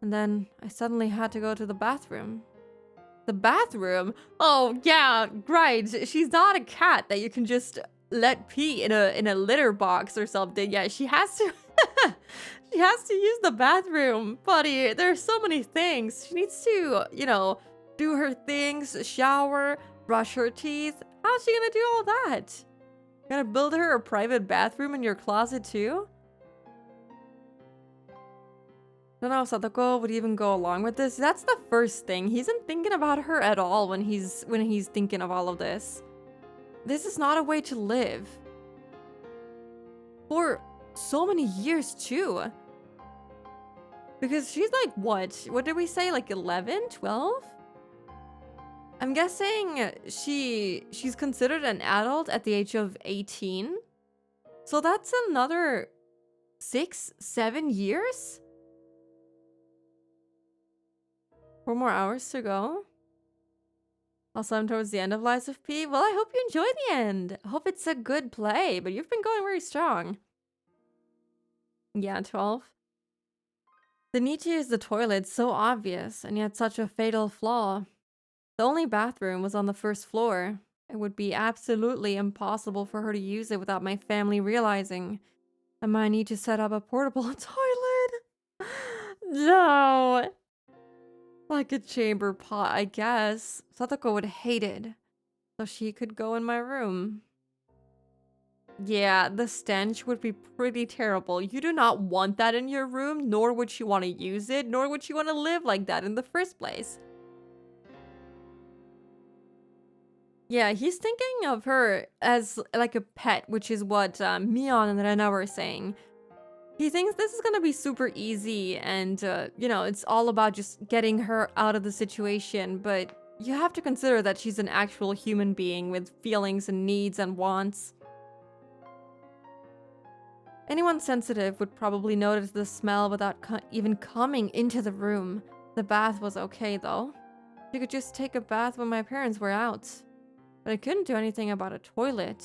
And then I suddenly had to go to the bathroom. The bathroom? Oh, yeah, right. She's not a cat that you can just let pee in a litter box or something. Yeah, she has to she has to use the bathroom. Buddy, there's so many things. She needs to, do her things, shower, brush her teeth. How's she gonna do all that? Gonna build her a private bathroom in your closet too? I don't know if Sadako would even go along with this. That's the first thing. He isn't thinking about her at all when he's thinking of all of this. This is not a way to live. For so many years too. Because she's like, what? What did we say? Like 11? 12? I'm guessing she's considered an adult at the age of 18. So that's another 6, 7 years? 4 more hours to go. Also, I'm towards the end of Lies of P. Well, I hope you enjoy the end. I hope it's a good play, but you've been going very strong. Yeah, 12. The need to use the toilet, so obvious, and yet such a fatal flaw. The only bathroom was on the first floor. It would be absolutely impossible for her to use it without my family realizing. I might need to set up a portable toilet. No. Like a chamber pot, I guess. Satoko would hate it. So she could go in my room. Yeah, the stench would be pretty terrible. You do not want that in your room, nor would you want to use it, nor would you want to live like that in the first place. Yeah, he's thinking of her as like a pet, which is what Mion and Rena were saying. He thinks this is gonna be super easy and, it's all about just getting her out of the situation, but you have to consider that she's an actual human being with feelings and needs and wants. Anyone sensitive would probably notice the smell without even coming into the room. The bath was okay, though. She could just take a bath when my parents were out. But I couldn't do anything about a toilet.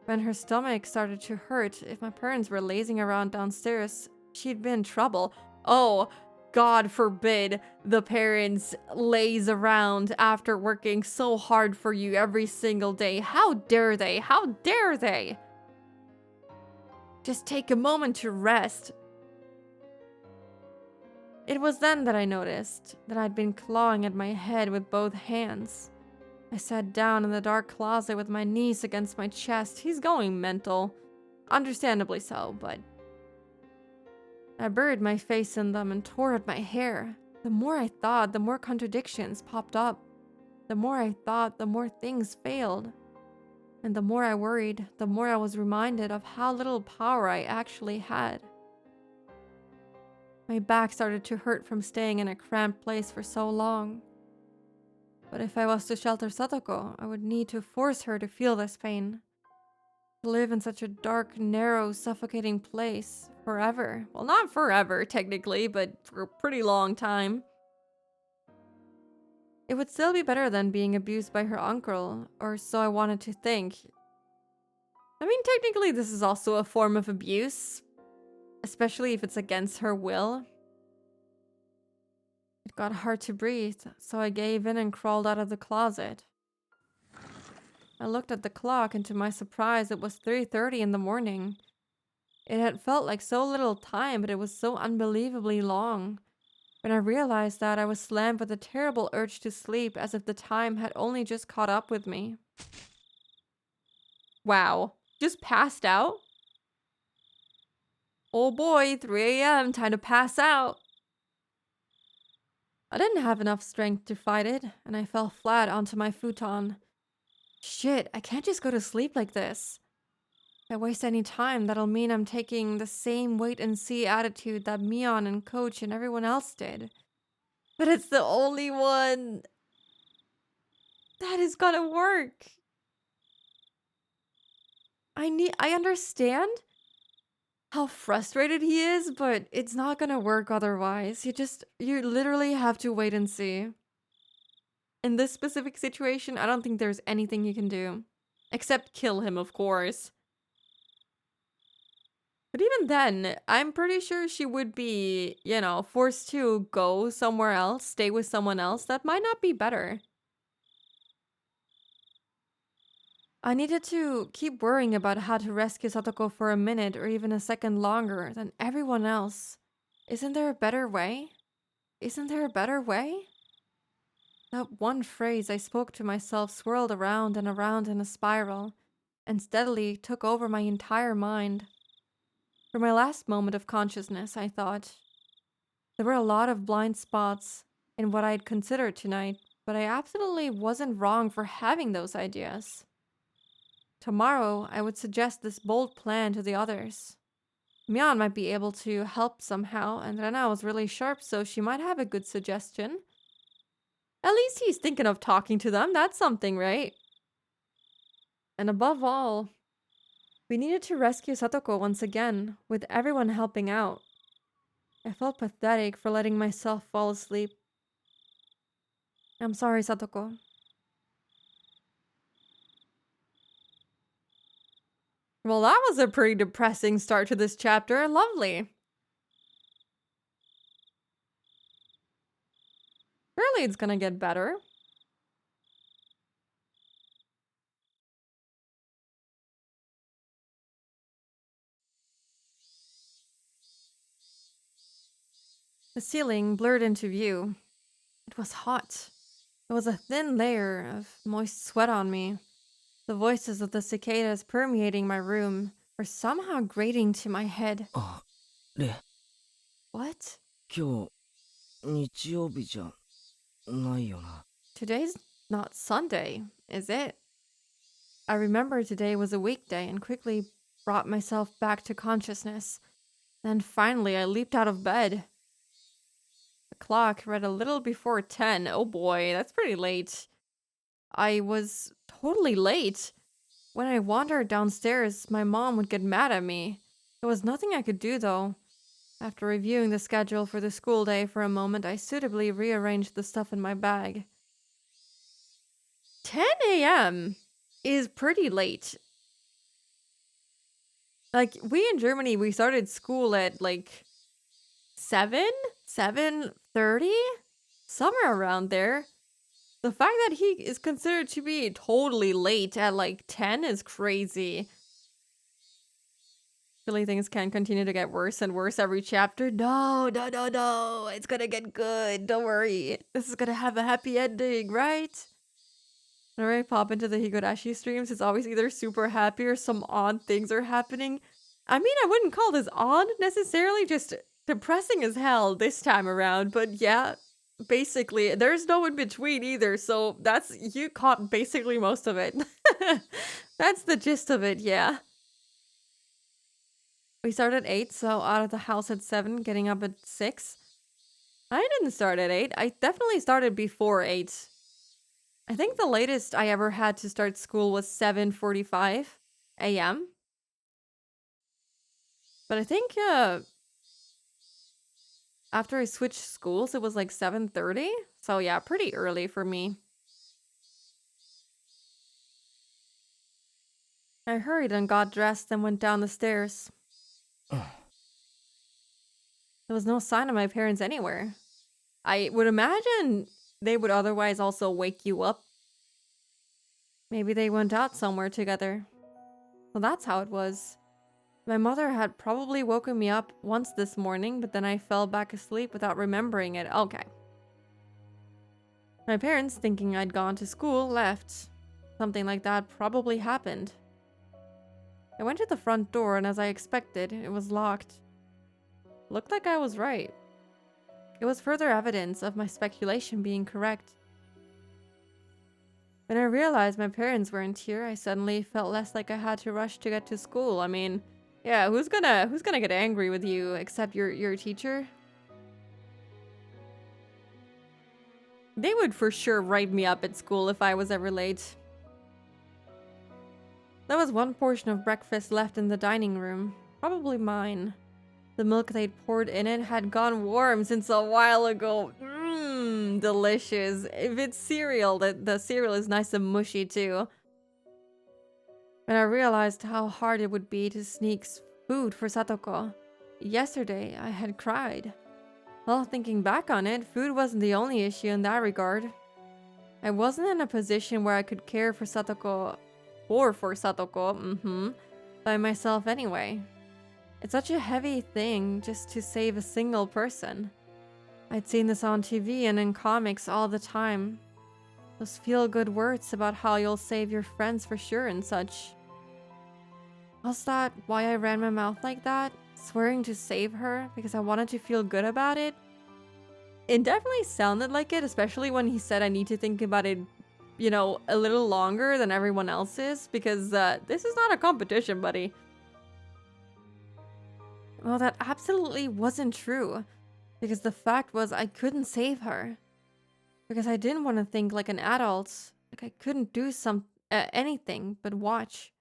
When her stomach started to hurt, if my parents were lazing around downstairs, she'd be in trouble. Oh, God forbid the parents laze around after working so hard for you every single day. How dare they? How dare they? Just take a moment to rest. It was then that I noticed that I'd been clawing at my head with both hands. I sat down in the dark closet with my knees against my chest. He's going mental. Understandably so, but I buried my face in them and tore at my hair. The more I thought, the more contradictions popped up. The more I thought, the more things failed. And the more I worried, the more I was reminded of how little power I actually had. My back started to hurt from staying in a cramped place for so long. But if I was to shelter Satoko, I would need to force her to feel this pain. To live in such a dark, narrow, suffocating place forever. Well, not forever, technically, but for a pretty long time. It would still be better than being abused by her uncle, or so I wanted to think. I mean, technically this is also a form of abuse, especially if it's against her will. It got hard to breathe, so I gave in and crawled out of the closet. I looked at the clock, and to my surprise, it was 3:30 in the morning. It had felt like so little time, but it was so unbelievably long. When I realized that, I was slammed with a terrible urge to sleep, as if the time had only just caught up with me. Wow. Just passed out? Oh boy, 3 a.m., time to pass out. I didn't have enough strength to fight it, and I fell flat onto my futon. Shit, I can't just go to sleep like this. If I waste any time, that'll mean I'm taking the same wait-and-see attitude that Mion and Coach and everyone else did. But it's the only one that is gonna work. I understand how frustrated he is, but it's not gonna work otherwise. You literally have to wait and see. In this specific situation, I don't think there's anything you can do. Except kill him, of course. But even then, I'm pretty sure she would be, forced to go somewhere else, stay with someone else. That might not be better. I needed to keep worrying about how to rescue Satoko for a minute or even a second longer than everyone else. Isn't there a better way? Isn't there a better way? That one phrase I spoke to myself swirled around and around in a spiral and steadily took over my entire mind. For my last moment of consciousness, I thought, there were a lot of blind spots in what I'd considered tonight, but I absolutely wasn't wrong for having those ideas. Tomorrow, I would suggest this bold plan to the others. Mian might be able to help somehow, and Rena was really sharp, so she might have a good suggestion. At least he's thinking of talking to them. That's something, right? And above all, we needed to rescue Satoko once again, with everyone helping out. I felt pathetic for letting myself fall asleep. I'm sorry, Satoko. Well, that was a pretty depressing start to this chapter. Lovely. Surely it's gonna get better. The ceiling blurred into view. It was hot. There was a thin layer of moist sweat on me. The voices of the cicadas permeating my room were somehow grating to my head. あれ What? 今日日曜日じゃないよな。 Today's not Sunday, is it? I remembered today was a weekday and quickly brought myself back to consciousness. Then finally I leaped out of bed. The clock read a little before 10. Oh boy, that's pretty late. I was totally late. When I wandered downstairs, my mom would get mad at me. There was nothing I could do, though. After reviewing the schedule for the school day for a moment, I suitably rearranged the stuff in my bag. 10 a.m. is pretty late. Like, we in Germany, we started school at, 7? 7:30? Somewhere around there. The fact that he is considered to be totally late at, 10 is crazy. Really, things can continue to get worse and worse every chapter. No. It's gonna get good. Don't worry. This is gonna have a happy ending, right? Whenever I pop into the Higurashi streams, it's always either super happy or some odd things are happening. I mean, I wouldn't call this odd necessarily, just depressing as hell this time around. But yeah, basically, there's no in between either. So you caught basically most of it. That's the gist of it, yeah. We started at 8, so out of the house at 7, getting up at 6. I didn't start at 8. I definitely started before 8. I think the latest I ever had to start school was 7:45 a.m. But I think after I switched schools, it was like 7:30. So yeah, pretty early for me. I hurried and got dressed and went down the stairs. There was no sign of my parents anywhere. I would imagine they would otherwise also wake you up. Maybe they went out somewhere together. Well, that's how it was. My mother had probably woken me up once this morning, but then I fell back asleep without remembering it. Okay. My parents, thinking I'd gone to school, left. Something like that probably happened. I went to the front door, and as I expected, it was locked. Looked like I was right. It was further evidence of my speculation being correct. When I realized my parents weren't here, I suddenly felt less like I had to rush to get to school. I mean, yeah, who's gonna get angry with you except your teacher? They would for sure write me up at school if I was ever late. There was one portion of breakfast left in the dining room, probably mine. The milk they'd poured in it had gone warm since a while ago. Mmm, delicious. If it's cereal, the cereal is nice and mushy too. When I realized how hard it would be to sneak food for Satoko. Yesterday, I had cried. Well, thinking back on it, food wasn't the only issue in that regard. I wasn't in a position where I could care for Satoko, or for Satoko, by myself anyway. It's such a heavy thing just to save a single person. I'd seen this on TV and in comics all the time. Those feel-good words about how you'll save your friends for sure and such. Was that why I ran my mouth like that? Swearing to save her because I wanted to feel good about it? It definitely sounded like it, especially when he said I need to think about it, a little longer than everyone else is, because this is not a competition, buddy. Well, that absolutely wasn't true, because the fact was I couldn't save her. Because I didn't want to think like an adult, like I couldn't do anything but watch.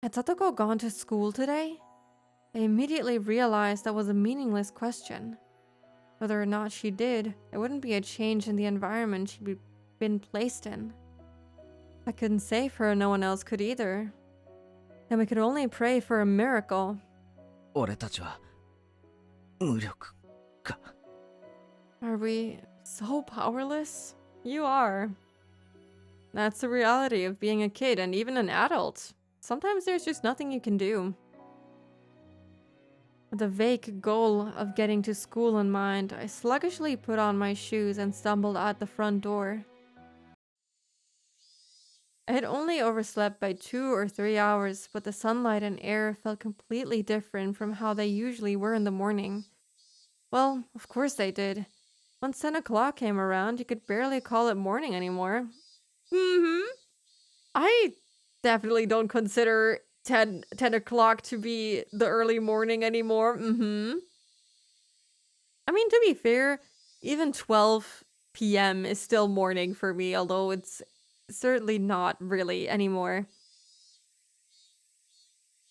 Had Satoko gone to school today? I immediately realized that was a meaningless question. Whether or not she did, there wouldn't be a change in the environment she'd been placed in. I couldn't save her, no one else could either. And we could only pray for a miracle. 俺たちは無力か。 Are we so powerless? You are. That's the reality of being a kid and even an adult. Sometimes there's just nothing you can do. With the vague goal of getting to school in mind, I sluggishly put on my shoes and stumbled out the front door. I had only overslept by 2 or 3 hours, but the sunlight and air felt completely different from how they usually were in the morning. Well, of course they did. Once 10 o'clock came around, you could barely call it morning anymore. I definitely don't consider 10 o'clock to be the early morning anymore. I mean, to be fair, even 12 p.m. is still morning for me, although it's certainly not really anymore.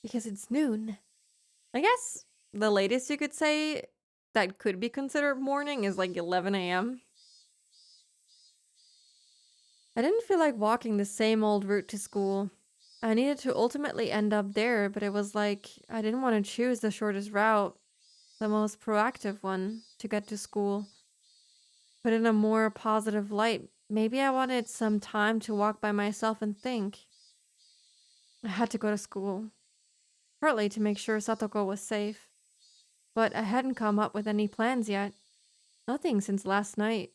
Because it's noon. I guess the latest you could say that could be considered morning is like 11 a.m. I didn't feel like walking the same old route to school. I needed to ultimately end up there, but it was like I didn't want to choose the shortest route, the most proactive one, to get to school. But in a more positive light, maybe I wanted some time to walk by myself and think. I had to go to school, partly to make sure Satoko was safe. But I hadn't come up with any plans yet. Nothing since last night.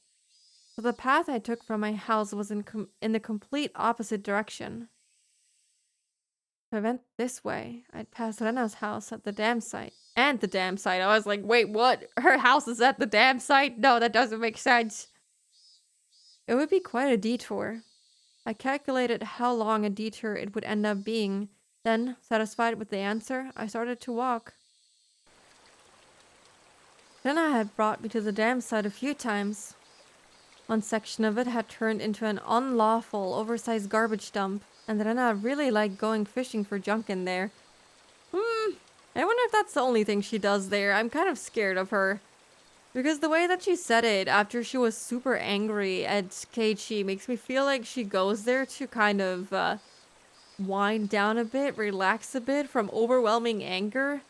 So the path I took from my house was in the complete opposite direction. If I went this way, I'd pass Rena's house at the dam site. And the dam site. I was like, wait, what? Her house is at the dam site? No, that doesn't make sense. It would be quite a detour. I calculated how long a detour it would end up being. Then, satisfied with the answer, I started to walk. Rena had brought me to the dam site a few times. One section of it had turned into an unlawful, oversized garbage dump, and Rena really liked going fishing for junk in there. I wonder if that's the only thing she does there. I'm kind of scared of her. Because the way that she said it after she was super angry at Keiichi makes me feel like she goes there to kind of wind down a bit, relax a bit from overwhelming anger.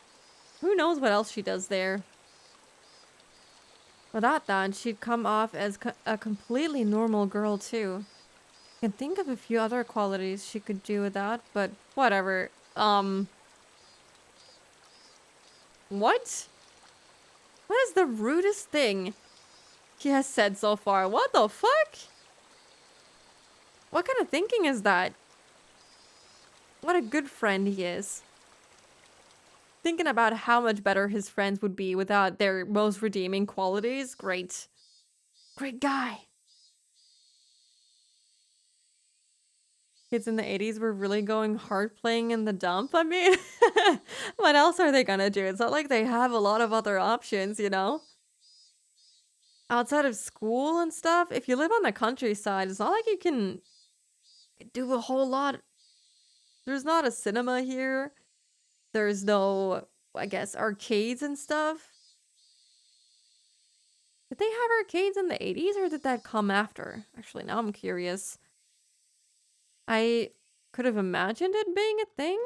Who knows what else she does there. Without that, she'd come off as a completely normal girl too. I can think of a few other qualities she could do without, but whatever. What? What is the rudest thing he has said so far? What the fuck? What kind of thinking is that? What a good friend he is. Thinking about how much better his friends would be without their most redeeming qualities. Great. Great guy. Kids in the 80s were really going hard playing in the dump. I mean, what else are they gonna do? It's not like they have a lot of other options, you know? Outside of school and stuff, if you live on the countryside, it's not like you can do a whole lot. There's not a cinema here. There's no, I guess, arcades and stuff. Did they have arcades in the 80s or did that come after? Actually, now I'm curious. I could have imagined it being a thing.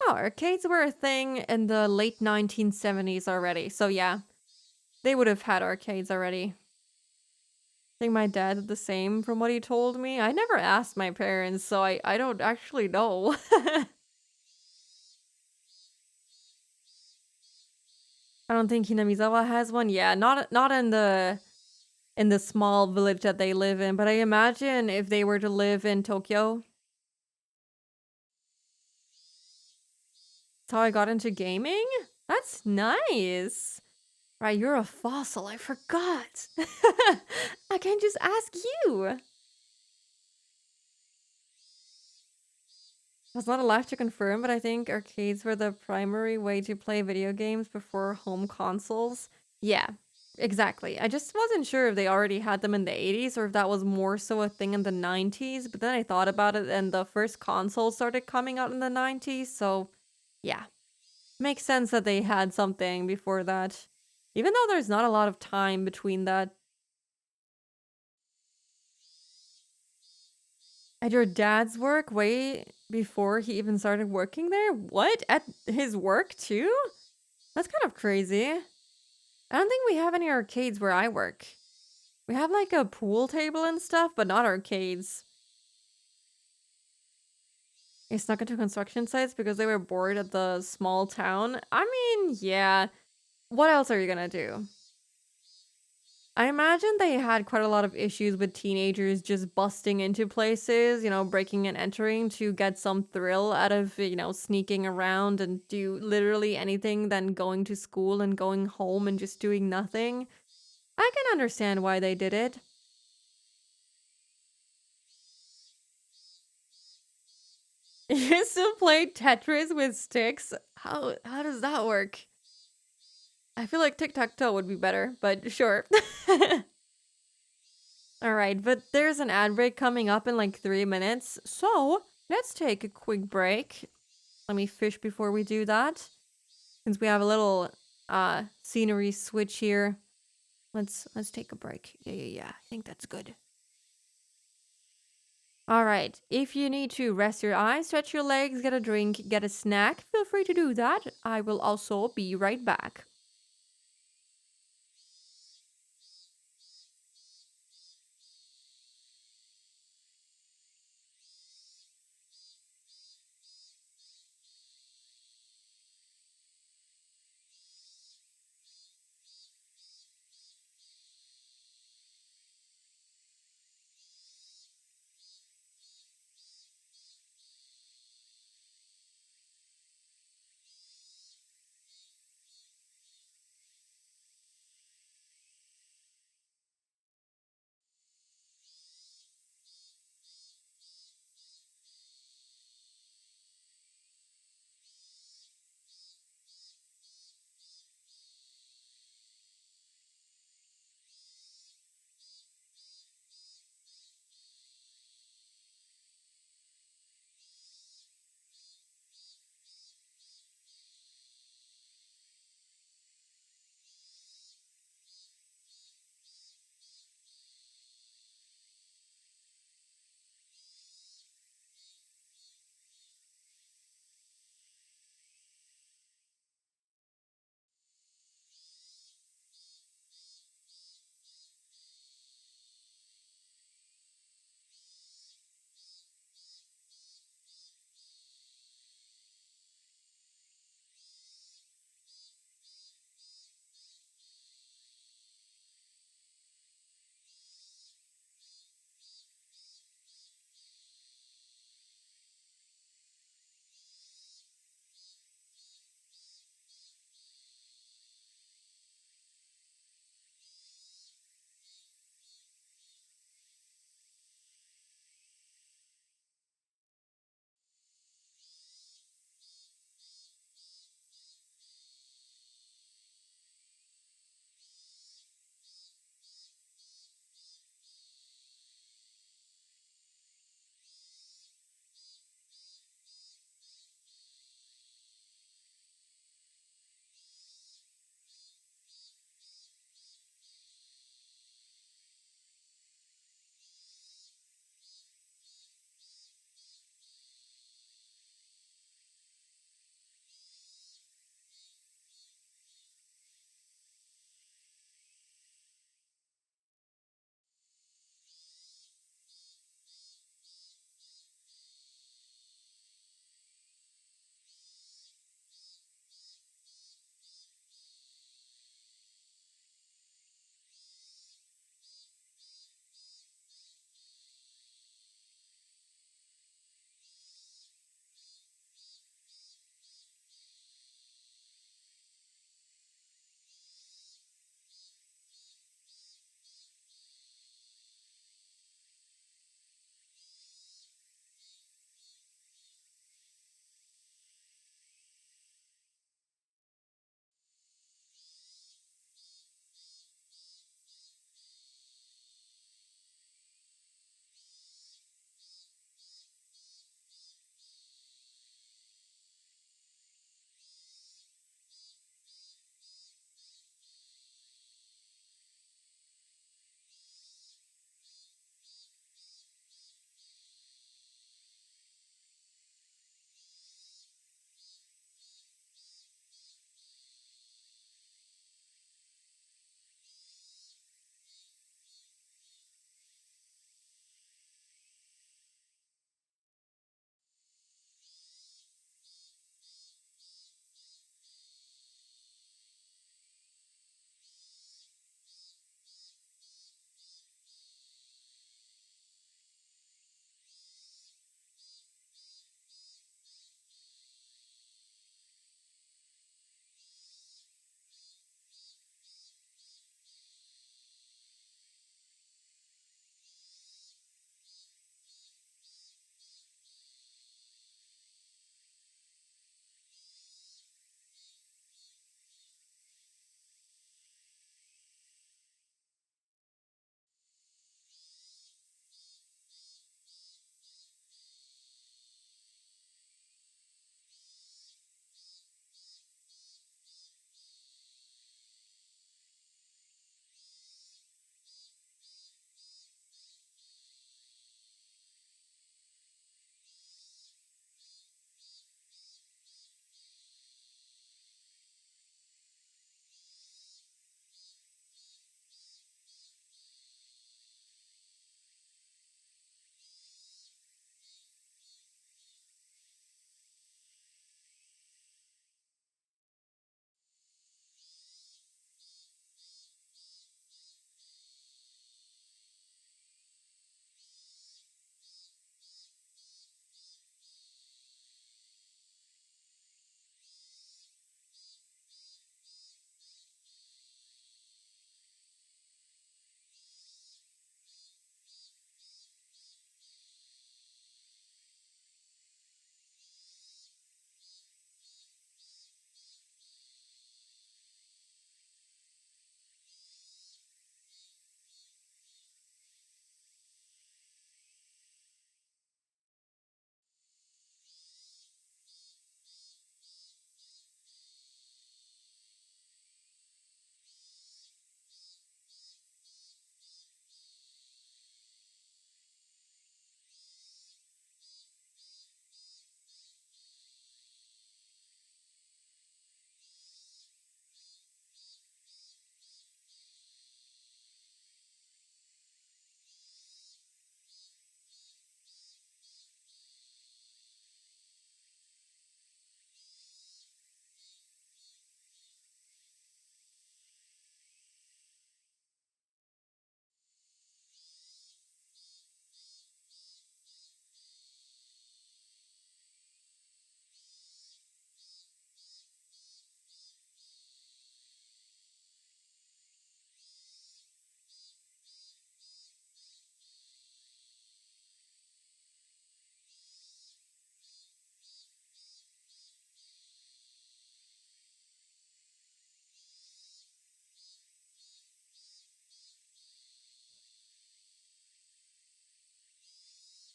Yeah, arcades were a thing in the late 1970s already. So yeah, they would have had arcades already. I think my dad did the same from what he told me. I never asked my parents, so I don't actually know. I don't think Hinamizawa has one. Yeah, not in the small village that they live in, but I imagine if they were to live in Tokyo. That's how I got into gaming? That's nice. Right, you're a fossil. I forgot. I can just ask you. I was not allowed to confirm, but I think arcades were the primary way to play video games before home consoles. Yeah, exactly. I just wasn't sure if they already had them in the 80s or if that was more so a thing in the 90s. But then I thought about it and the first console started coming out in the 90s. So yeah, makes sense that they had something before that. Even though there's not a lot of time between that. At your dad's work way before he even started working there? What? At his work too? That's kind of crazy. I don't think we have any arcades where I work. We have like a pool table and stuff, but not arcades. They snuck into construction sites because they were bored at the small town. I mean, yeah. What else are you gonna do? I imagine they had quite a lot of issues with teenagers just busting into places, breaking and entering to get some thrill out of, sneaking around and do literally anything than going to school and going home and just doing nothing. I can understand why they did it. You still play Tetris with sticks? How does that work? I feel like tic-tac-toe would be better, but sure. All right, but there's an ad break coming up in like 3 minutes, so let's take a quick break. Let me fish before we do that. Since we have a little scenery switch here, let's take a break. Yeah. I think that's good. All right, if you need to rest your eyes, stretch your legs, get a drink, get a snack, feel free to do that. I will also be right back.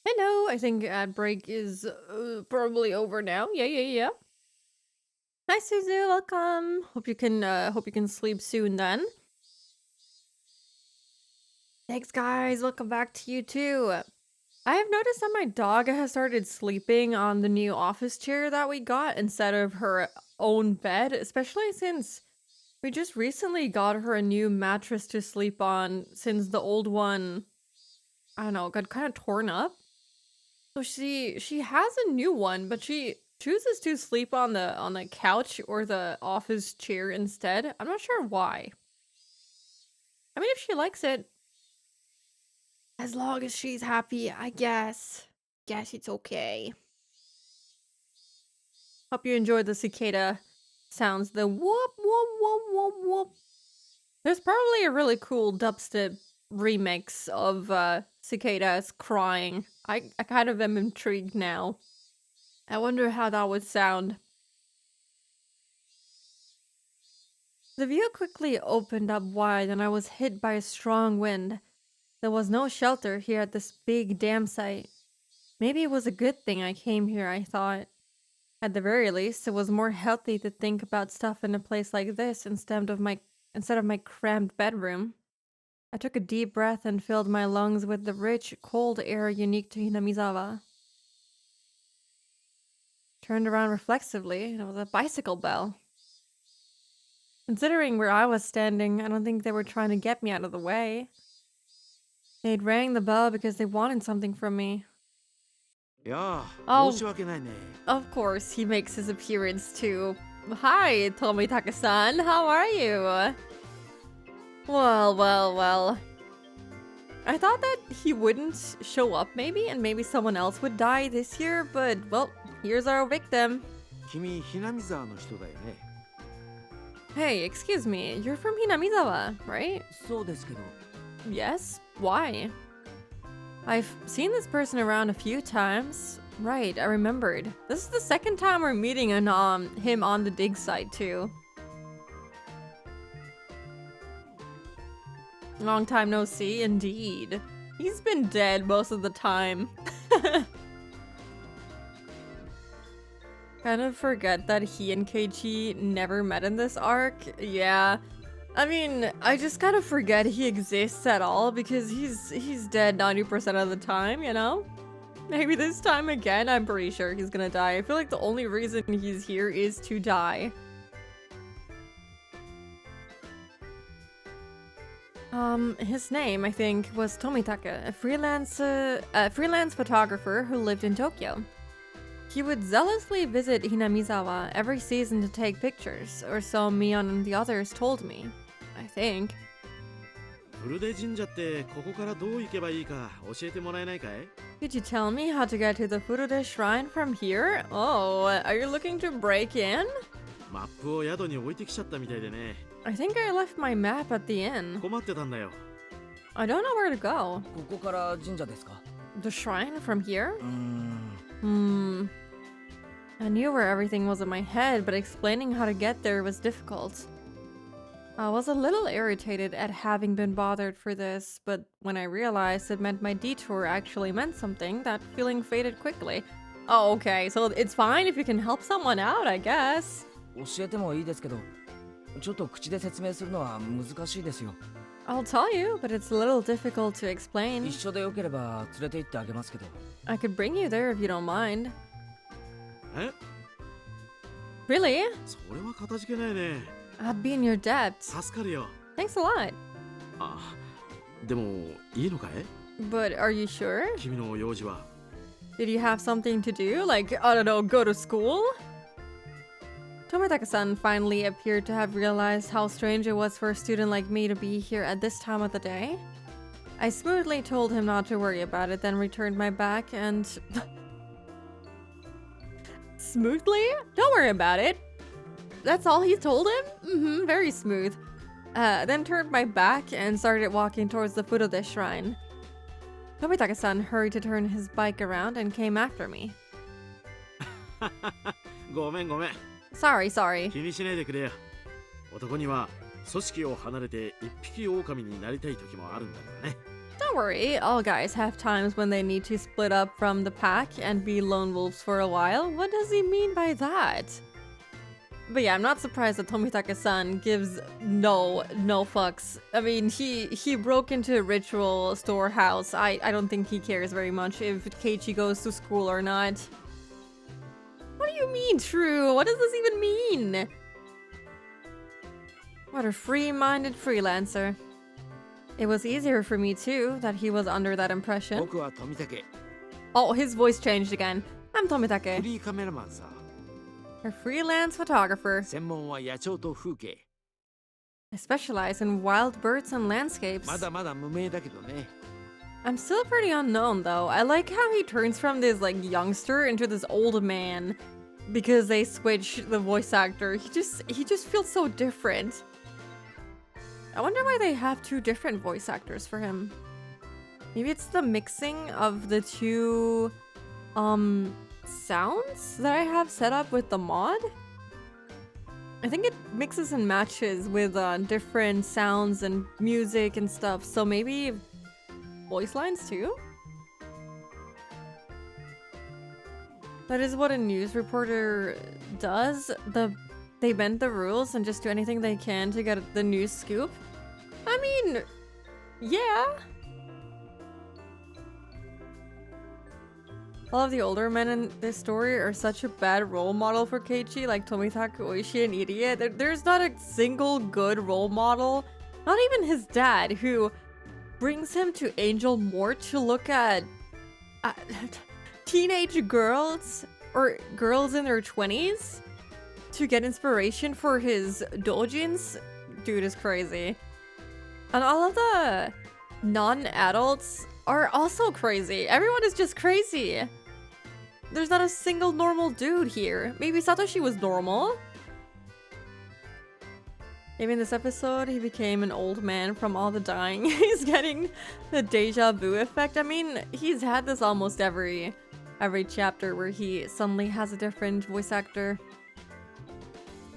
Hello, I think ad break is probably over now. Yeah. Hi, Suzu. Welcome. Hope you can sleep soon then. Thanks, guys. Welcome back to you too. I have noticed that my dog has started sleeping on the new office chair that we got instead of her own bed, especially since we just recently got her a new mattress to sleep on since the old one, I don't know, got kind of torn up. So she has a new one, but she chooses to sleep on the couch or the office chair instead. I'm not sure why. I mean, if she likes it, as long as she's happy, I guess. Guess it's okay. Hope you enjoyed the cicada sounds. The whoop, whoop, whoop, whoop, whoop. There's probably a really cool dubstep remix of cicadas crying. I kind of am intrigued now. I wonder how that would sound. The view quickly opened up wide and I was hit by a strong wind. There was no shelter here at this big dam site. Maybe it was a good thing I came here, I thought. At the very least, it was more healthy to think about stuff in a place like this instead of my cramped bedroom. I took a deep breath and filled my lungs with the rich, cold air unique to Hinamizawa. Turned around reflexively, and it was a bicycle bell. Considering where I was standing, I don't think they were trying to get me out of the way. They'd rang the bell because they wanted something from me. Yeah, Oh. 申し訳ないね。 Of course, he makes his appearance too. Hi, Tomitaka-san. How are you? Well. I thought that he wouldn't show up maybe, and maybe someone else would die this year, but, well, here's our victim. 君、ひなみ沢の人だよね。 Hey, excuse me, you're from Hinamizawa, right? そうですけど。 Yes? Why? I've seen this person around a few times. Right, I remembered. This is the second time we're meeting him on the dig site too. Long time no see, indeed. He's been dead most of the time. Kind of forget that he and Keiichi never met in this arc. Yeah. I mean, I just kind of forget he exists at all because he's dead 90% of the time, you know? Maybe this time again, I'm pretty sure he's gonna die. I feel like the only reason he's here is to die. His name, I think, was Tomitaka, a freelance photographer who lived in Tokyo. He would zealously visit Hinamizawa every season to take pictures, or so Mion and the others told me. I think. フルデ神社ってここからどう行けばいいか教えてもらえないかい？ Could you tell me how to get to the Furude Shrine from here? Oh, are you looking to break in? マップを宿に置いてきちゃったみたいでね。 I think I left my map at the inn. 困ってたんだよ。 I don't know where to go. ここから神社ですか？ The shrine from here? うーん。 I knew where everything was in my head, but explaining how to get there was difficult. I was a little irritated at having been bothered for this, but when I realized it meant my detour actually meant something, that feeling faded quickly. Oh, okay, so it's fine if you can help someone out, I guess. 教えてもいいですけど、ちょっと口で説明するのは難しいですよ。 I'll tell you, but it's a little difficult to explain. 一緒でよければ連れて行ってあげますけど。 I could bring you there if you don't mind. え？ Really? それはかたじけないね。 I'd be in your debt. 助かるよ。 Thanks a lot. あ、でもいいのかい？ But are you sure? 君の用事は。 Did you have something to do? Like, I don't know, go to school? Tomitaka-san finally appeared to have realized how strange it was for a student like me to be here at this time of the day. I smoothly told him not to worry about it, then returned my back and... Smoothly? Don't worry about it. That's all he told him? Very smooth. Then turned my back and started walking towards the Furude Shrine. Tomitaka-san hurried to turn his bike around and came after me. ごめん。 Sorry. 気にしないでくれよ。男には組織を離れて一匹狼になりたい時もあるんだからね。Don't don't worry, all guys have times when they need to split up from the pack and be lone wolves for a while. What does he mean by that? But yeah, I'm not surprised that Tomitake-san gives no fucks. I mean, he broke into a ritual storehouse. I don't think he cares very much if Keiichi goes to school or not. What do you mean, true? What does this even mean? What a free-minded freelancer. It was easier for me too, that he was under that impression. 僕は富武 Oh, his voice changed again. I'm フ Tomitake, リーカメラマンさ a freelance photographer. 専門は野鳥と風景 I specialize in wild birds and landscapes. まだまだ無名だけどね I'm still pretty unknown though. I like how he turns from this like youngster into this old man because they switch the voice actor. He just feels so different. I wonder why they have two different voice actors for him. Maybe it's the mixing of the two sounds that I have set up with the mod. I think it mixes and matches with different sounds and music and stuff. So maybe voice lines too? That is what a news reporter does. They bend the rules and just do anything they can to get the news scoop. I mean, yeah. All of the older men in this story are such a bad role model for Keiichi, like Tomitake Oishi, an idiot. There's not a single good role model. Not even his dad, who brings him to Angel Mort to look at teenage girls or girls in their 20s to get inspiration for his doujins. Dude is crazy. And all of the non-adults are also crazy. Everyone is just crazy. There's not a single normal dude here. Maybe Satoshi was normal. Maybe in this episode he became an old man from all the dying. He's getting the deja vu effect. I mean, he's had this almost every chapter where he suddenly has a different voice actor.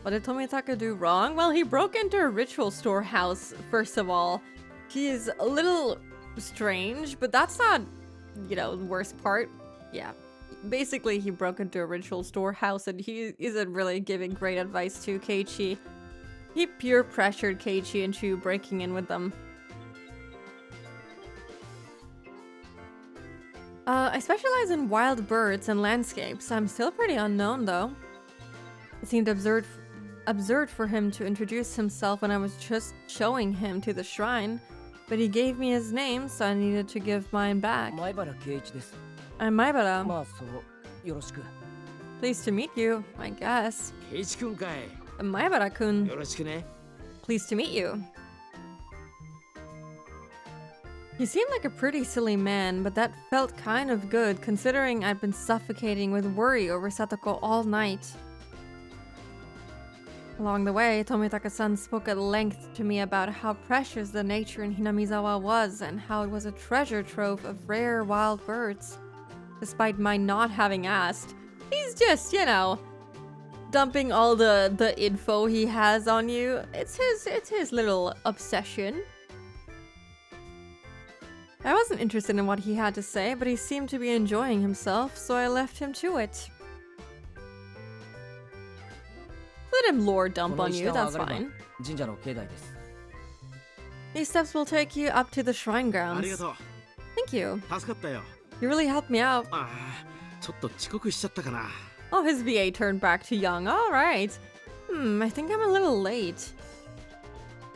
What did Tomitake do wrong? Well, he broke into a ritual storehouse, first of all. He is a little strange, but that's not, you know, the worst part. Yeah. Basically, he broke into a ritual storehouse and he isn't really giving great advice to Keiichi. He peer pressured Keiichi into breaking in with them. I specialize in wild birds and landscapes. I'm still pretty unknown though. It seemed absurd for him to introduce himself when I was just showing him to the shrine, but he gave me his name, so I needed to give mine back. 前原圭一です I'm Maibara. まあそうよろしく Pleased to meet you, I guess. 圭一くんかい Maibara-kun. よろしくね Pleased to meet you. He seemed like a pretty silly man, but that felt kind of good considering I'd been suffocating with worry over Satoko all night. Along the way, Tomitake-san spoke at length to me about how precious the nature in Hinamizawa was and how it was a treasure trove of rare wild birds. Despite my not having asked, he's just, you know, dumping all the info he has on you. It's his little obsession. I wasn't interested in what he had to say, but he seemed to be enjoying himself, so I left him to it. Let him lore dump on you, that's fine. 神社の境内です These steps will take you up to the shrine あり grounds. がとう Thank you. 助かったよ You really helped me out. ああちょっと遅刻しちゃったかな Oh, his VA turned back to young. Alright. I think I'm a little late.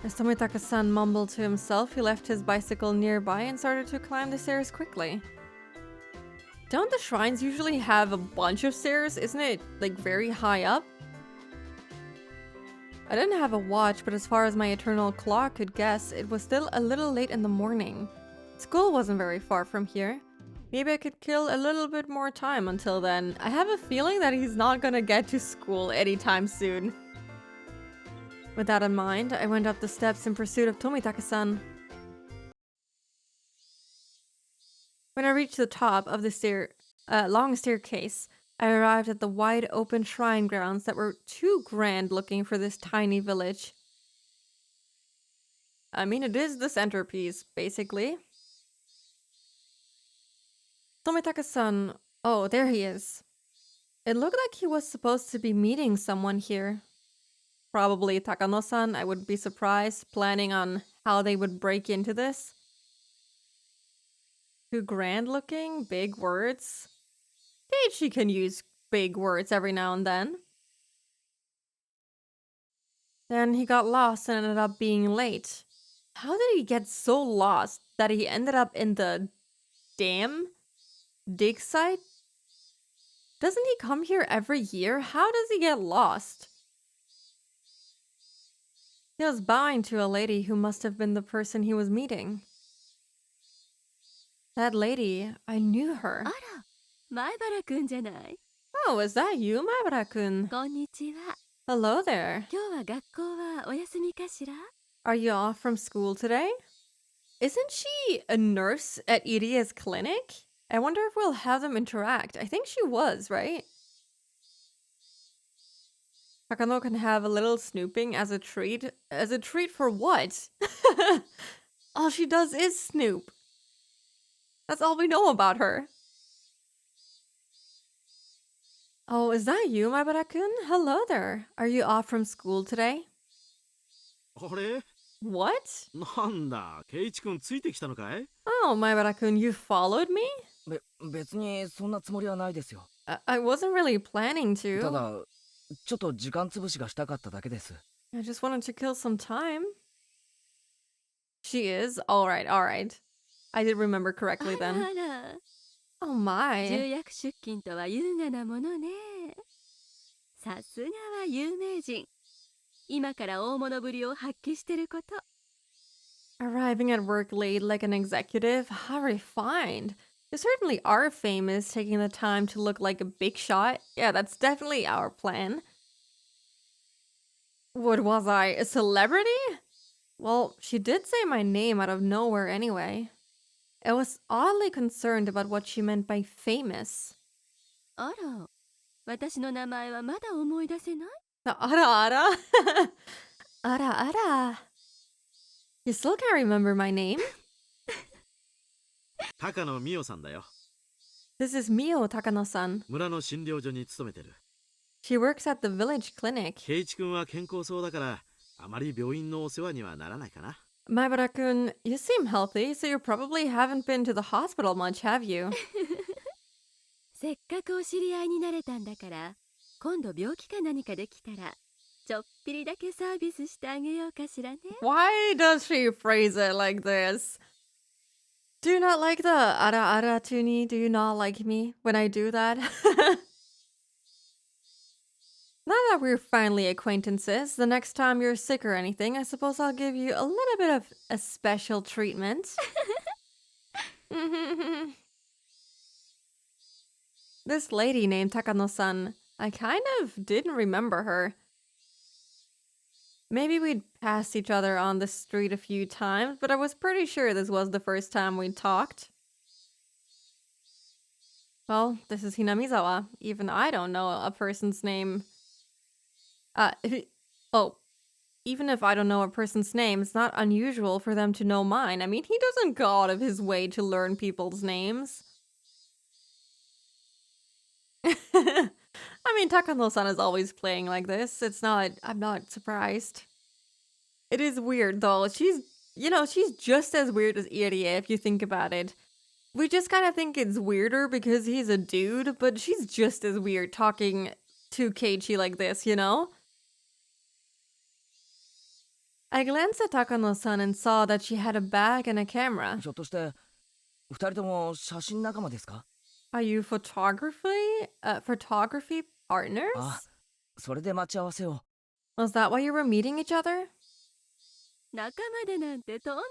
As Tomitake-san mumbled to himself, he left his bicycle nearby and started to climb the stairs quickly. Don't the shrines usually have a bunch of stairs? Isn't it, like, very high up? I didn't have a watch, but as far as my eternal clock could guess, it was still a little late in the morning. School wasn't very far from here. Maybe I could kill a little bit more time until then. I have a feeling that he's not gonna get to school anytime soon. With that in mind, I went up the steps in pursuit of Tomitake-san. When I reached the top of the long staircase, I arrived at the wide open shrine grounds that were too grand looking for this tiny village. I mean, it is the centerpiece, basically. Tomitaka-san. Oh, there he is. It looked like he was supposed to be meeting someone here. Probably Takano-san, I wouldn't be surprised, planning on how they would break into this. Too grand looking, big words. Keiichi can use big words every now and then. Then he got lost and ended up being late. How did he get so lost that he ended up in the dig site? Doesn't he come here every year? How does he get lost? He was bowing to a lady who must have been the person he was meeting. That lady, I knew her. あら、前原くんじゃない。Oh, is that you, Maibara-kun? こんにちは。 Hello there. 今日は学校はお休みかしら？ Are you off from school today? Isn't she a nurse at Iria's clinic? I wonder if we'll have them interact. I think she was, right? Takano can have a little snooping as a treat. As a treat for what? All she does is snoop. That's all we know about her. Oh, is that you, Maibara-kun? Hello there. Are you off from school today? あれ What? なんだ、ケイチ君ついてきたのかい？ Oh, Maibara-kun, you followed me? 別にそんなつもりはないですよ。I wasn't really planning た to. だ、ちょっと時間つぶしがしたかっただけです。I just wanted to kill some time. She is? Alright, alright. I did remember あ correctly ら then. あら、 Oh 重 my. 役出勤とは優雅なものね。さすがは有名人。今から大物ぶりを発揮してること。 Arriving at work late like an executive? How refined. You certainly are famous, taking the time to look like a big shot. Yeah, that's definitely our plan. What was I, a celebrity? Well, she did say my name out of nowhere anyway. I was oddly concerned about what she meant by famous. あら、私の名前はまだ思い出せない？ Ara ara. Ara ara. You still can't remember my name? 高野美代さんだよ。 This is Mio Takano-san. 村の診療所に勤めてる。 She works at the village clinic. ケイチ君は健康そうだから、あまり病院のお世話にはならないかな。 Maibara-kun, you seem healthy, so you probably haven't been to the hospital much, have you? せっかくお知り合いになれたんだから、今度病気か何かできたら、ちょっぴりだけサービスしてあげようかしらね。 Why does she phrase it like this? Do you not like the ara ara tuni? Do you not like me when I do that? Now that we're finally acquaintances, the next time you're sick or anything, I suppose I'll give you a little bit of a special treatment. This lady named Takano-san, I kind of didn't remember her. Maybe we'd passed each other on the street a few times, but I was pretty sure this was the first time we'd talked. Well, this is Hinamizawa. Even I don't know a person's name. Even if I don't know a person's name, it's not unusual for them to know mine. I mean, he doesn't go out of his way to learn people's names. I mean, Takano-san is always playing like this. I'm not surprised. It is weird, though. She's just as weird as Irie, if you think about it. We just kind of think it's weirder because he's a dude, but she's just as weird talking to Keiichi like this, you know? I glanced at Takano-san and saw that she had a bag and a camera. ひょっとして二人とも写真仲間ですか？ Are you photography partners? あ、それで待ち合わせを。 Was that why you were meeting each other? 仲間でなんてとんで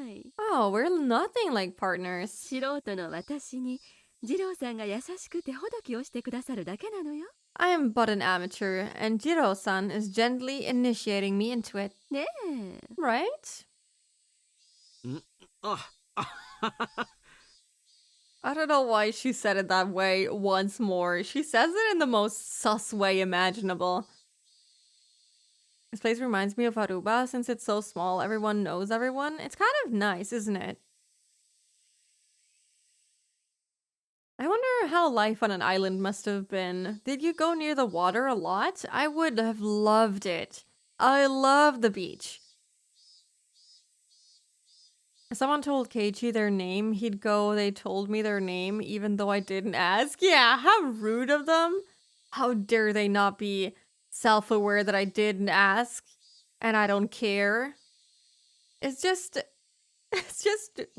もない。 Oh, we're nothing like partners. 素人の私に二郎さんが優しく手ほどきをしてくださるだけなのよ。 I am but an amateur, and Jiro-san is gently initiating me into it. ねえ。 Right? あ、I don't know why she said it that way once more. She says it in the most sus way imaginable. This place reminds me of Aruba since it's so small. Everyone knows everyone. It's kind of nice, isn't it? how life on an island must have been. Did you go near the water a lot? I would have loved it. I love the beach. If someone told Keiichi their name, he'd go, they told me their name even though I didn't ask. Yeah, how rude of them. How dare they not be self-aware that I didn't ask and I don't care. It's just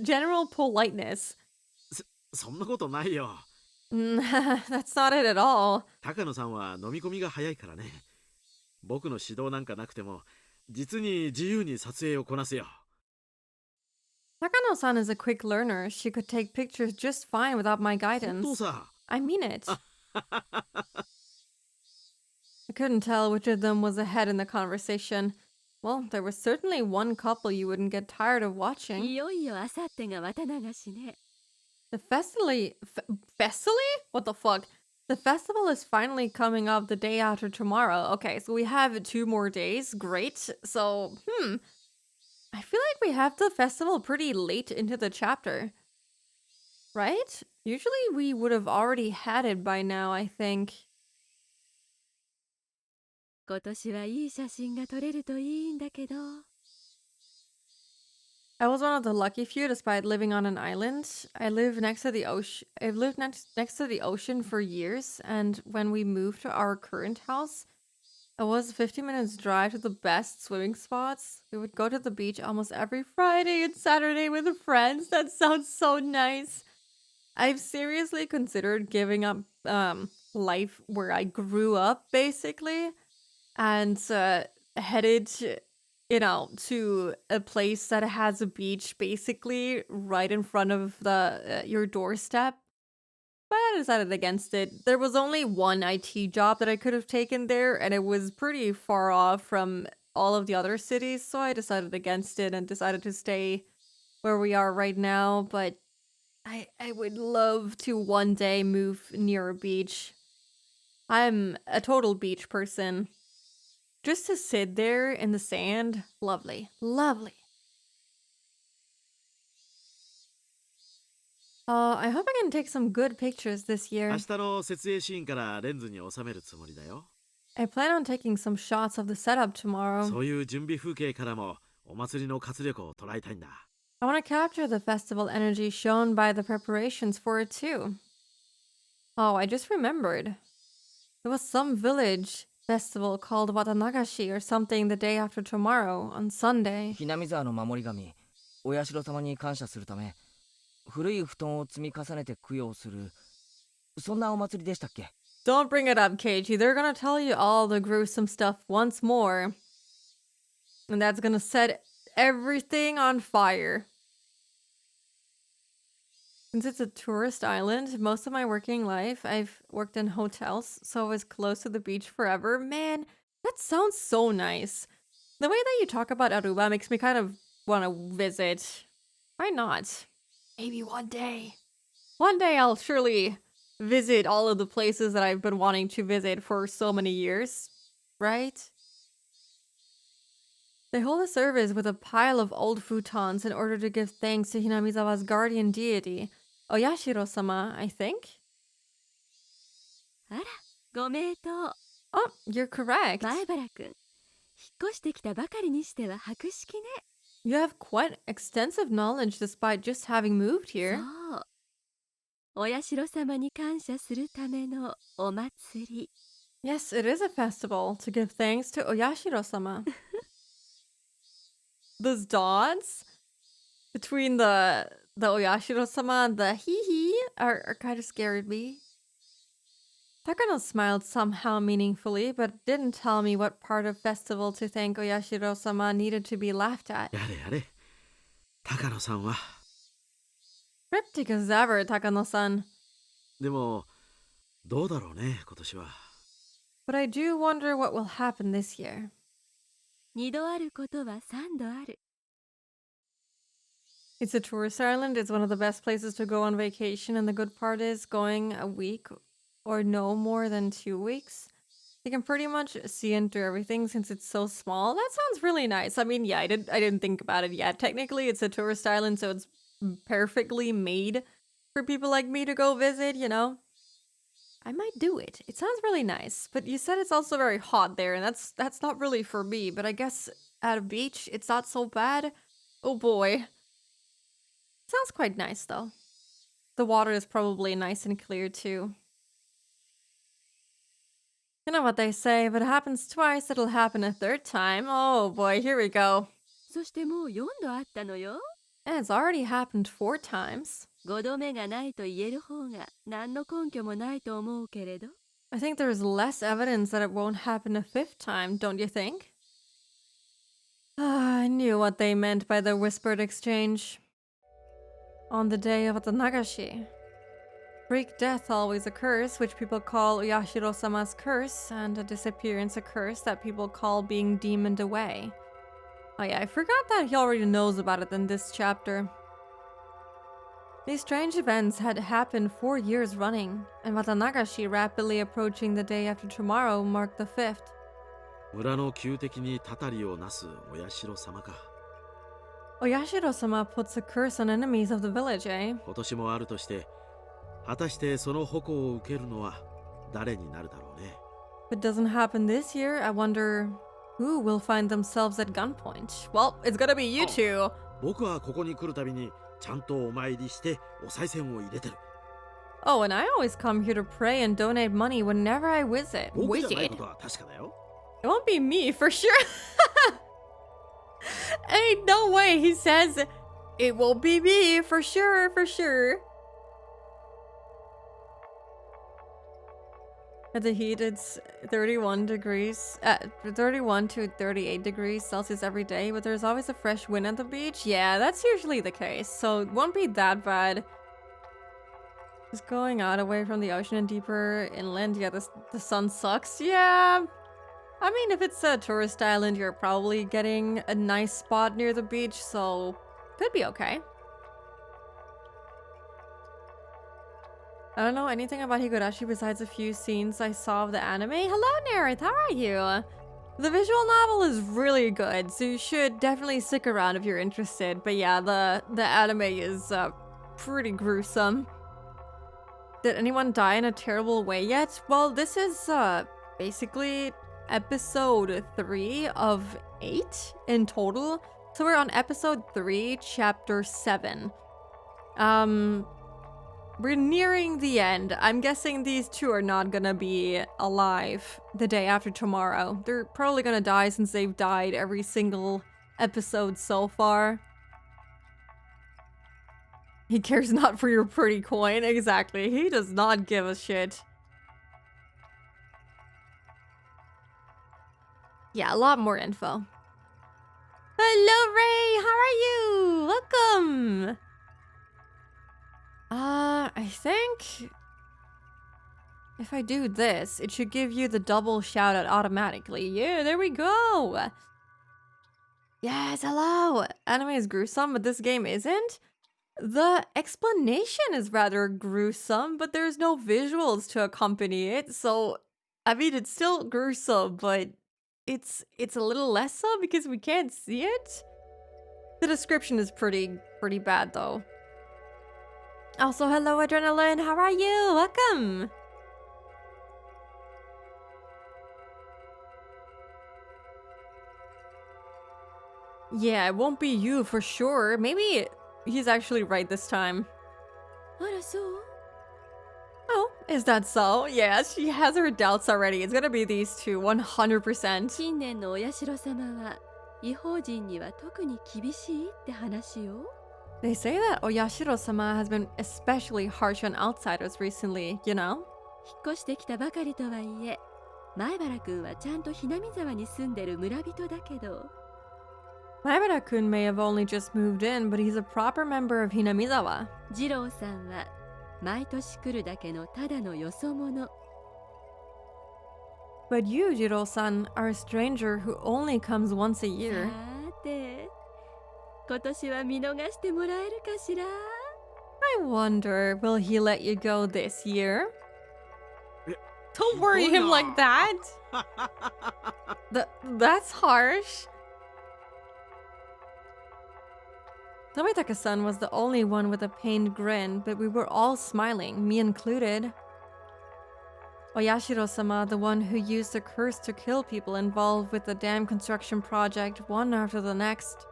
general politeness. そんなことないよ。That's not it at all. 高野さんは飲み込みが早いからね。僕の指導なんかなくても、実に自由に撮影をこなすよ。Takano-san is a quick learner. She could take pictures just fine without my 本当 guidance. さ。I mean it. I couldn't tell which of them was ahead in the conversation. Well, there was certainly one couple you wouldn't get tired of い watching. よいよあさってが綿流しね。 The festival? What the fuck? The festival is finally coming up the day after tomorrow. Okay, so we have 2 more days. Great. So, I feel like we have the festival pretty late into the chapter. Right? Usually we would have already had it by now, I think. 今年はいい写真が撮れるといいんだけど。 I was one of the lucky few despite living on an island. I live next to the ocean. I've lived next to the ocean for years, and when we moved to our current house, it was a 15 minutes drive to the best swimming spots. We would go to the beach almost every Friday and Saturday with friends. That sounds so nice. I've seriously considered giving up life where I grew up, basically, and headed, to a place that has a beach basically right in front of your doorstep. But I decided against it. There was only one IT job that I could have taken there, and it was pretty far off from all of the other cities, so I decided against it and decided to stay where we are right now. But I would love to one day move near a beach. I'm a total beach person. Just to sit there in the sand, lovely, lovely. I hope I can take some good pictures this 明 year. 日の設営シーンからレンズに収めるつもりだよ。 I plan on taking some shots of the setup tomorrow. そういう準備風景からもお祭りの活力を捉えたいんだ。 I want to capture the festival energy shown by the preparations for it too. Oh, I just remembered. There was some village festival called Watanagashi or something the day after tomorrow, on Sunday. ひなみ沢の守り神お社様に感謝するため古い布団を積み重ねて供養するそんなお祭りでしたっけ？ Don't bring it up, Keiji. They're gonna tell you all the gruesome stuff once more. And that's gonna set everything on fire. Since it's a tourist island, most of my working life, I've worked in hotels, so I was close to the beach forever. Man, that sounds so nice. The way that you talk about Aruba makes me kind of want to visit. Why not? Maybe one day. One day I'll surely visit all of the places that I've been wanting to visit for so many years. Right? They hold a service with a pile of old futons in order to give thanks to Hinamizawa's guardian deity, Oyashiro-sama, I think? あら、ご名答。 Oh, you're correct. 前原くん、引っ越してきたばかりにしては博識ね。 You have quite extensive knowledge despite just having moved そ here. う。お社様に感謝するためのお祭り。 Yes, it is a festival to give thanks to Oyashiro-sama. Those dots between the Oyashiro-sama and the hee-hee are kind of scared me. Takano smiled somehow meaningfully, but didn't tell me what part of festival to thank Oyashiro-sama needed to be laughed at. やれやれ。高野さんは。 Cryptic as ever, Takano-san. でも、どうだろうね、今年は。 But I do wonder what will happen this year. 二度あることは三度ある。 It's a tourist island. It's one of the best places to go on vacation, and the good part is going a week or no more than 2 weeks. You can pretty much see and do everything since it's so small. That sounds really nice. I mean, yeah, I didn't think about it yet. Technically, it's a tourist island, so it's perfectly made for people like me to go visit, you know? I might do it. It sounds really nice, but you said it's also very hot there, and that's not really for me, but I guess at a beach, it's not so bad. Oh boy. Sounds quite nice, though. The water is probably nice and clear, too. You know what they say, if it happens twice, it'll happen a third time. Oh boy, here we go. そしてもう4度あったのよ。 And it's already happened 4 times. 5度目がないと言える方が何の根拠もないと思うけれど。 I think there's less evidence that it won't happen a 5th time, don't you think? I knew what they meant by the whispered exchange. On the day of Tatarigoroshi, freak death always occurs, which people call Oyashiro-sama's curse, and a disappearance occurs that people call being demoned away. Oh yeah, I forgot that he already knows about it in this chapter. These strange events had happened 4 years running, and Watanagashi rapidly approaching the day after tomorrow marked the 5th. 村の旧敵にたたりをなすお社様か。 Oyashiro-sama puts a curse on enemies of the village, eh? 今年もあるとして、果たしてその矛を受けるのは誰になるだろうね。 If it doesn't happen this year, I wonder who will find themselves at gunpoint. Well, it's gonna be you two. 僕はここに来るたびにちゃんとお参りしてお賽銭を入れてる。 Oh, and I always come here to pray and donate money whenever I visit. 僕じゃないことは確かだよ。 It won't be me, for sure. Ain't no way he says it won't be me, for sure, for sure. At the heat, it's 31 degrees, 31 to 38 degrees Celsius every day, but there's always a fresh wind at the beach. Yeah, that's usually the case, so it won't be that bad. Just going out away from the ocean and deeper inland, yeah, the sun sucks. Yeah, I mean, if it's a tourist island, you're probably getting a nice spot near the beach, so could be okay. I don't know anything about Higurashi besides a few scenes I saw of the anime. Hello, Nerith, how are you? The visual novel is really good, so you should definitely stick around if you're interested. But yeah, the anime is pretty gruesome. Did anyone die in a terrible way yet? Well, this is basically episode 3 of 8 in total. So we're on episode 3, chapter 7. We're nearing the end. I'm guessing these two are not gonna be alive the day after tomorrow. They're probably gonna die since they've died every single episode so far. He cares not for your pretty coin. Exactly. He does not give a shit. Yeah, a lot more info. Hello, Ray! How are you? Welcome! I think if I do this, it should give you the double shout out automatically. Yeah, there we go! Yes, hello! Anime is gruesome, but this game isn't. The explanation is rather gruesome, but there's no visuals to accompany it, so I mean, it's still gruesome, but it's a little less so because we can't see it. The description is pretty bad though. Also, hello Adrenaline, how are you? Welcome! Yeah, it won't be you for sure. Maybe he's actually right this time. あらそう Oh, is that so? Yeah, she has her doubts already. It's gonna be these two, 100%. 近年のお社様は違法人には特に厳しいって話よ They say that Oyashiro-sama has been especially harsh on outsiders recently, you know? 引っ越してきたばかりとはいえ前原くんはちゃんとひなみ沢に住んでる村人だけど Maibara-kun may have only just moved in, but he's a proper member of Hinamizawa. 二郎さんは毎年来るだけのただのよそ者 But you, Jiro-san, are a stranger who only comes once a さ year. ーて今年は見逃してもらえるかしら I wonder, will he let you go this year? Eh, Don't worry him Higurashi. like that! That's harsh. Tomitaka-san was the only one with a pained grin, but we were all smiling, me included. Oyashiro-sama, the one who used the curse to kill people involved with the dam construction project one after the next.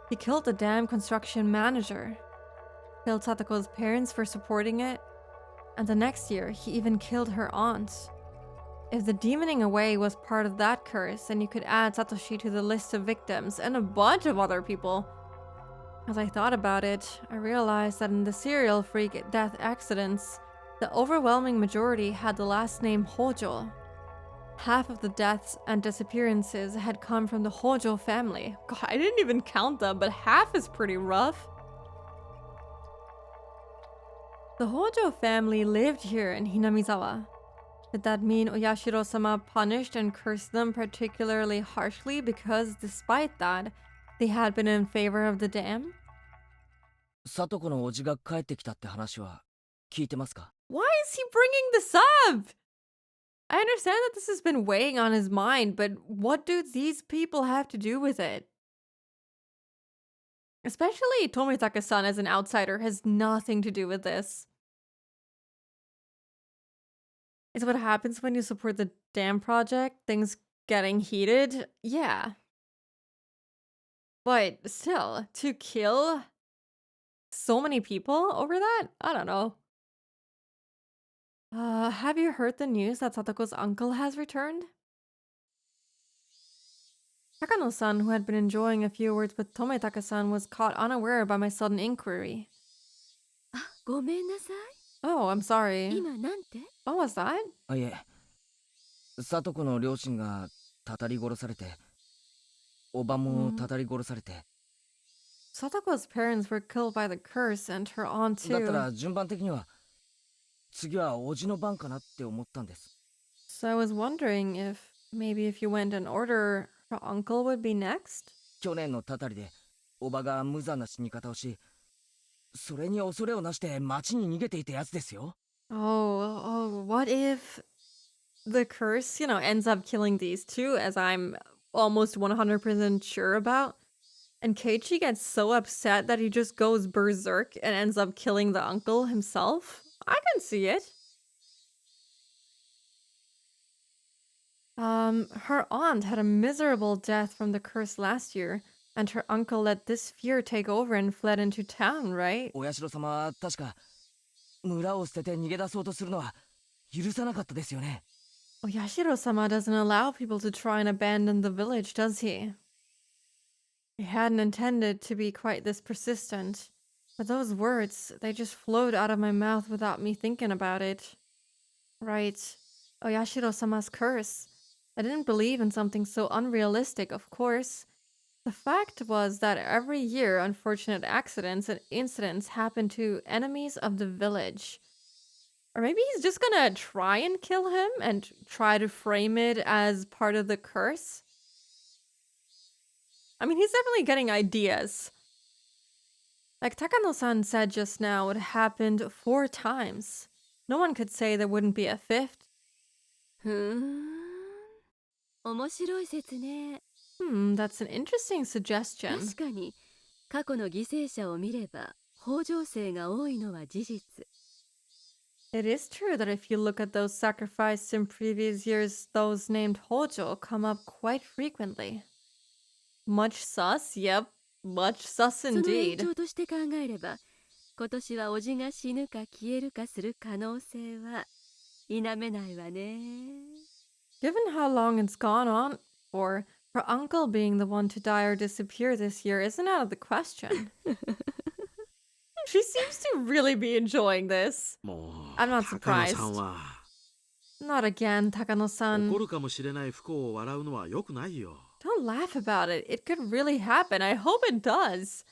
He killed the dam construction manager, killed Satoko's parents for supporting it, and the next year he even killed her aunt. If the demoning away was part of that curse, then you could add Satoshi to the list of victims and a bunch of other people. As I thought about it, I realized that in the serial freak death accidents, the overwhelming majority had the last name Hojo. Half of the deaths and disappearances had come from the Hojo family. God, I didn't even count them, but half is pretty rough. The Hojo family lived here in Hinamizawa. Did that mean Oyashiro-sama punished and cursed them particularly harshly because, despite that, they had been in favor of the dam? サトコのおじが帰ってきたって話は聞いてますか？ Why is he bringing this up? I understand that this has been weighing on his mind, but what do these people have to do with it? Especially Tomitaka-san as an outsider has nothing to do with this. Is what happens when you support the dam project, things getting heated? Yeah. But still, to kill so many people over that? I don't know. Have you heard the news that Satoko's uncle has returned? Takano-san, who had been enjoying a few words with Tomitaka-san, was caught unaware by my sudden inquiry. ごめんなさ Oh, I'm い。 sorry. 今なんて What was that? あ、いえ、サトコの両親がたたり殺されて、おばもたたり殺されて。Satoko's parents were killed by the curse and her aunt だった too. ら順番的には次はおじの番かなって思ったんです。 So I was wondering if maybe if you went in order, her uncle would be next? 去年のたたりでおばが無残な死に方をし、それに恐れをなして町に逃げていたやつですよ。 Oh, what if the curse, ends up killing these two, as I'm almost 100% sure about? And Keiichi gets so upset that he just goes berserk and ends up killing the uncle himself? I can see it. Her aunt had a miserable death from the curse last year, and her uncle let this fear take over and fled into town, right? お社様は確か村を捨てて逃げ出そうとするのは許さなかったですよね。 Oyashiro-sama doesn't allow people to try and abandon the village, does he? He hadn't intended to be quite this persistent, but those words, they just flowed out of my mouth without me thinking about it. Right. Oyashiro-sama's curse. I didn't believe in something so unrealistic, of course. The fact was that every year unfortunate accidents and incidents happen to enemies of the village. Or maybe he's just gonna try and kill him and try to frame it as part of the curse. I mean, he's definitely getting ideas. Like Takano-san said just now, it happened 4 times. No one could say there wouldn't be a 5th. ふーん。面白い説ね。 That's an interesting suggestion. 確かに過去の犠牲者を見れば北条姓が多いのは事実。 It is true that if you look at those sacrificed in previous years, those named Hojo come up quite frequently. Much sus? Yep, much sus その延 indeed. 長として考えれば今年はおじが死ぬか消えるかする可能性は否めないわね。 Given how long it's gone on for, her uncle being the one to die or disappear this year isn't out of the question. She seems to really be enjoying this. もう I'm not 高野 surprised. さんは Not again, Takano-san. 起こるかもしれない不幸を笑うのは良くないよ。 Don't laugh about it. It could really happen. I hope it does.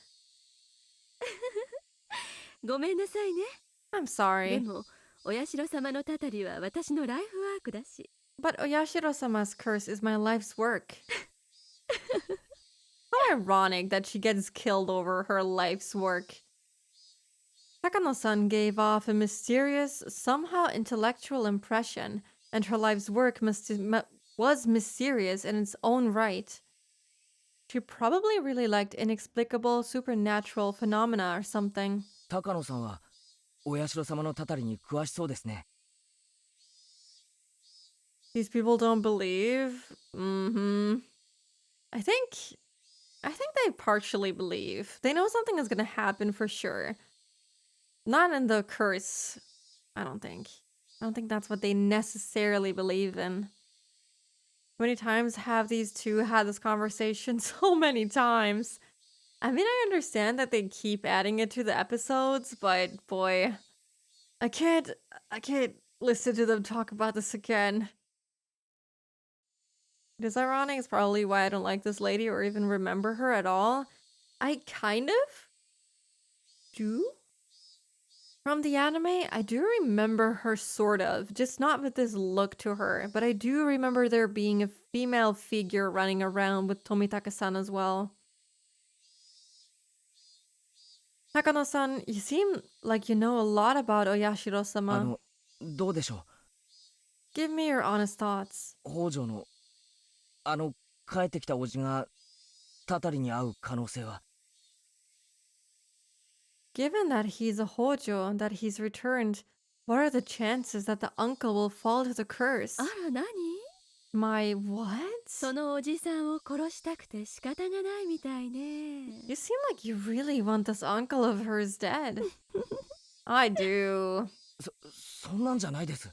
ごめんなさいね。 I'm で sorry. もお社様のたたりは私のライフワークだし。 But Oyashiro-sama's curse is my life's work. How ironic that she gets killed over her life's work. Takano-san gave off a mysterious, somehow intellectual impression, and her life's work was mysterious in its own right. She probably really liked inexplicable supernatural phenomena or something. 高野さんはお社様のたたりに詳しそうですね。These people don't believe. I think they partially believe. They know something is gonna happen for sure. Not in the curse, I don't think. I don't think that's what they necessarily believe in. How many times have these two had this conversation? So many times. I mean, I understand that they keep adding it to the episodes, but boy, I can't listen to them talk about this again. It is ironic. It's probably why I don't like this lady or even remember her at all. I kind of do. From the anime, I do remember her sort of, just not with this look to her, but I do remember there being a female figure running around with Tomitaka-san as well. Takano-san, you seem like you know a lot about あ Oyashiro-sama. のどうでしょ Give me your honest thoughts. う北条の帰ってきた叔父がタタリに会う可能性は Given that he's a Hojo and that he's returned, what are the chances that the uncle will fall to the curse? あら何？ My what? そのおじさんを殺したくて仕方がないみたいね。 You seem like you really want this uncle of hers dead. I do. そんなんじゃないです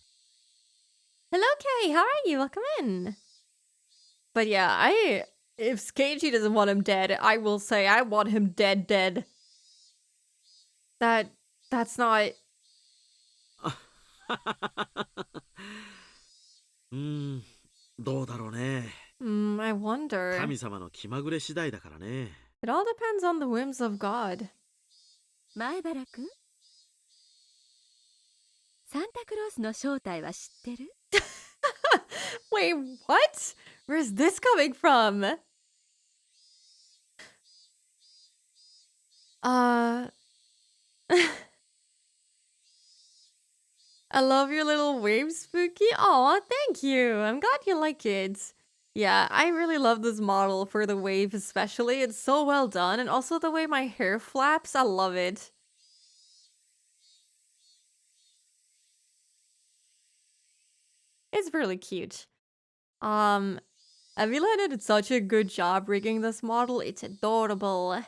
Hello, Kay. How are you? Welcome in. But yeah, if Keiji doesn't want him dead, I will say I want him dead. That's not. どうだろうね。 I wonder. 神様の気まぐれ次第だからね。 It all depends on the whims of God. 前原くん、サンタクロースの正体は知ってる？ Wait, what? Where's this coming from? I love your little wave, Spooky. Aw, thank you. I'm glad you like it. Yeah, I really love this model for the wave especially. It's so well done. And also the way my hair flaps, I love it. It's really cute. Avila did such a good job rigging this model. It's adorable.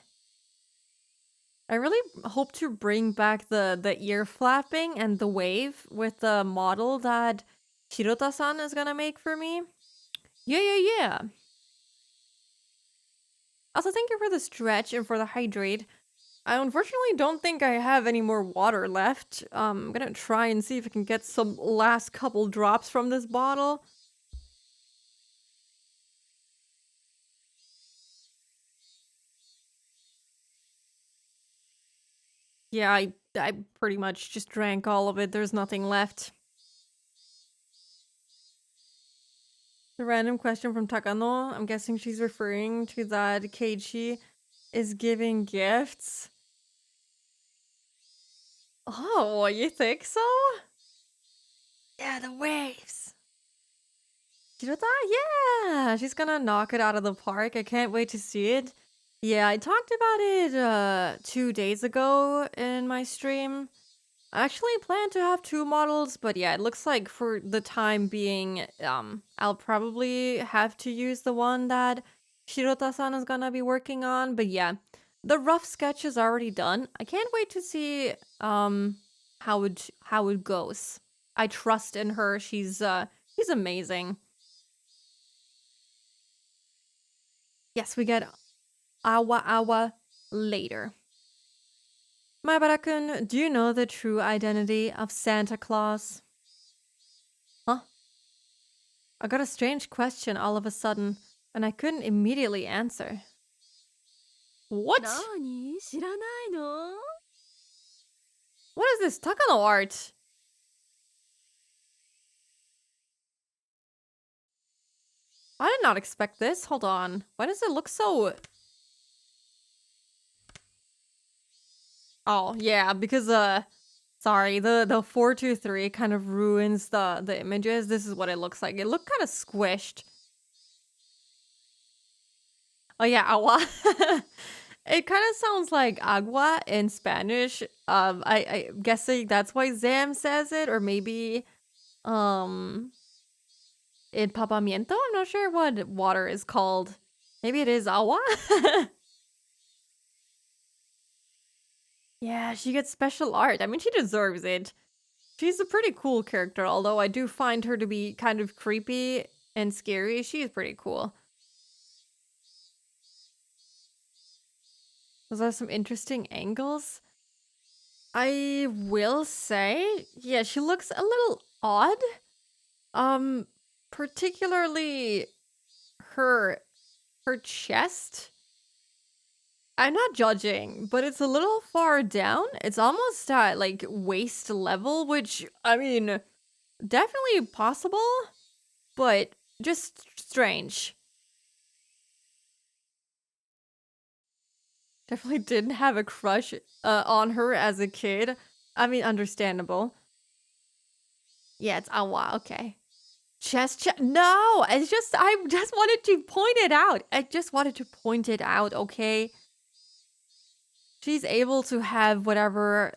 I really hope to bring back the ear flapping and the wave with the model that Shirota-san is gonna make for me. Yeah. Also, thank you for the stretch and for the hydrate. I unfortunately don't think I have any more water left. I'm gonna try and see if I can get some last couple drops from this bottle. Yeah, I pretty much just drank all of it. There's nothing left. The random question from Takano. I'm guessing she's referring to that Keiichi is giving gifts. Oh, you think so? Yeah, the waves. Shirota? Yeah, she's gonna knock it out of the park. I can't wait to see it. Yeah, I talked about it 2 days ago in my stream. I actually plan to have 2 models, but yeah, it looks like for the time being, I'll probably have to use the one that Shirota-san is gonna be working on. But yeah, the rough sketch is already done. I can't wait to see how it goes. I trust in her. She's amazing. Yes, we get Awa later. Maibara-kun, do you know the true identity of Santa Claus? Huh? I got a strange question all of a sudden, and I couldn't immediately answer. What? 何？知らないの？ What is this Takano art? I did not expect this. Hold on. Why does it look so... Oh, yeah, because, sorry, the 423 kind of ruins the images. This is what it looks like. It looked kind of squished. Oh, yeah, agua. It kind of sounds like agua in Spanish. I'm guessing that's why Zam says it, or maybe, Empapamiento? I'm not sure what water is called. Maybe it is agua? Yeah, she gets special art. I mean, she deserves it. She's a pretty cool character, although I do find her to be kind of creepy and scary. She's pretty cool. Those are some interesting angles. I will say, yeah, she looks a little odd. Particularly her chest. I'm not judging, but it's a little far down. It's almost at like waist level, which I mean, definitely possible, but just strange. Definitely didn't have a crush on her as a kid. I mean, understandable. Yeah, it's Awa, okay. Chest. No, I just wanted to point it out. I just wanted to point it out, okay? She's able to have whatever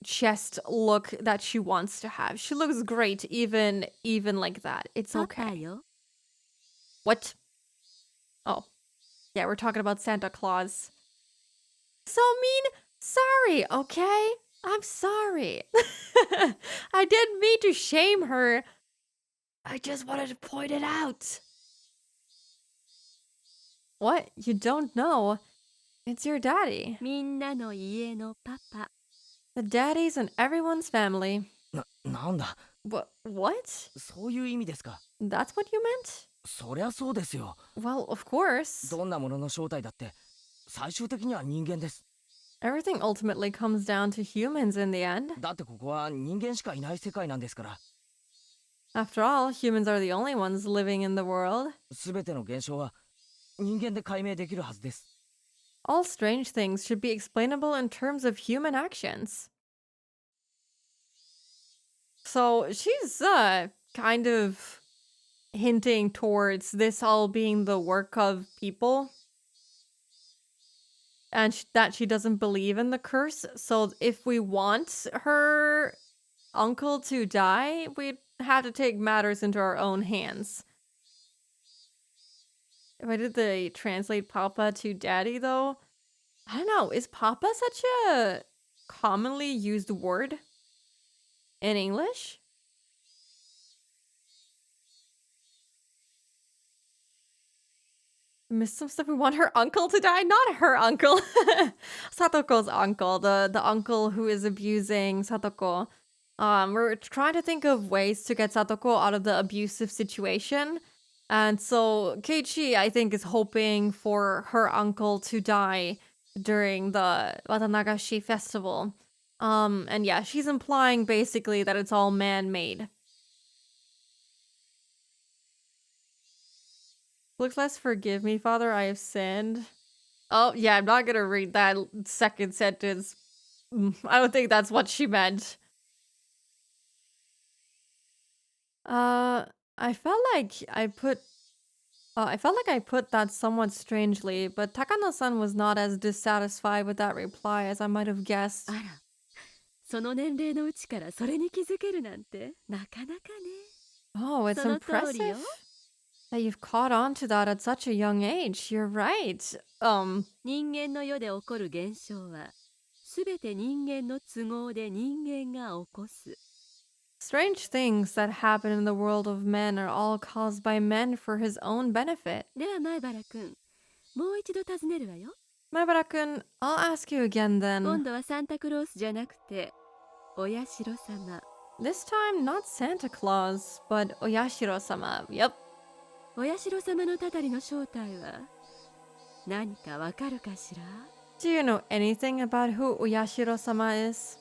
chest look that she wants to have. She looks great even like that. It's パパ okay. よ。 What? Oh. Yeah, we're talking about Santa Claus. So mean. Sorry, okay? I'm sorry. I didn't mean to shame her. I just wanted to point it out. What? You don't know? It's your daddy. みんなの家のパパ。 The daddy's in everyone's family. なんだ What? そういう意味ですか That's what you meant? そりゃそうですよ Well, of course. どんなものの正体だって最終的には人間です Everything ultimately comes down to humans in the end. だってここは人間しかいない世界なんですから After all, humans are the only ones living in the world. 全ての現象は人間で解明できるはずです All strange things should be explainable in terms of human actions. So she's kind of hinting towards this all being the work of people. And that she doesn't believe in the curse. So if we want her uncle to die, we'd have to take matters into our own hands. If I did the translate Papa to Daddy, though, I don't know. Is Papa such a commonly used word in English? Missed some stuff. We want her uncle to die? Not her uncle. Satoko's uncle. The uncle who is abusing Satoko. We're trying to think of ways to get Satoko out of the abusive situation. And so Keiichi, I think, is hoping for her uncle to die during the Watanagashi festival. And yeah, she's implying basically that it's all man-made. Looks less forgive me, Father, I have sinned. Oh, yeah, I'm not gonna read that second sentence. I don't think that's what she meant. I felt like I put that somewhat strangely, but Takano-san was not as dissatisfied with that reply as I might have guessed. あら、その年齢のうちからそれに気づけるなんてなかなかね。 Oh, it's その通りよ。 impressive that you've caught on to that at such a young age. You're right. 人間の世で起こる現象は、すべて人間の都合で人間が起こす。 Strange things that happen in the world of men are all caused by men for his own benefit. では前原くん、もう一度尋ねるわよ。 Maibara-kun, I'll ask you again 今 then. 度はサンタクロースじゃなくて、お社様。 This time, not Santa Claus, but Oyashiro-sama. Yep. お社様のたたりの正体は何かわかるかしら？ Do you know anything about who Oyashiro-sama is?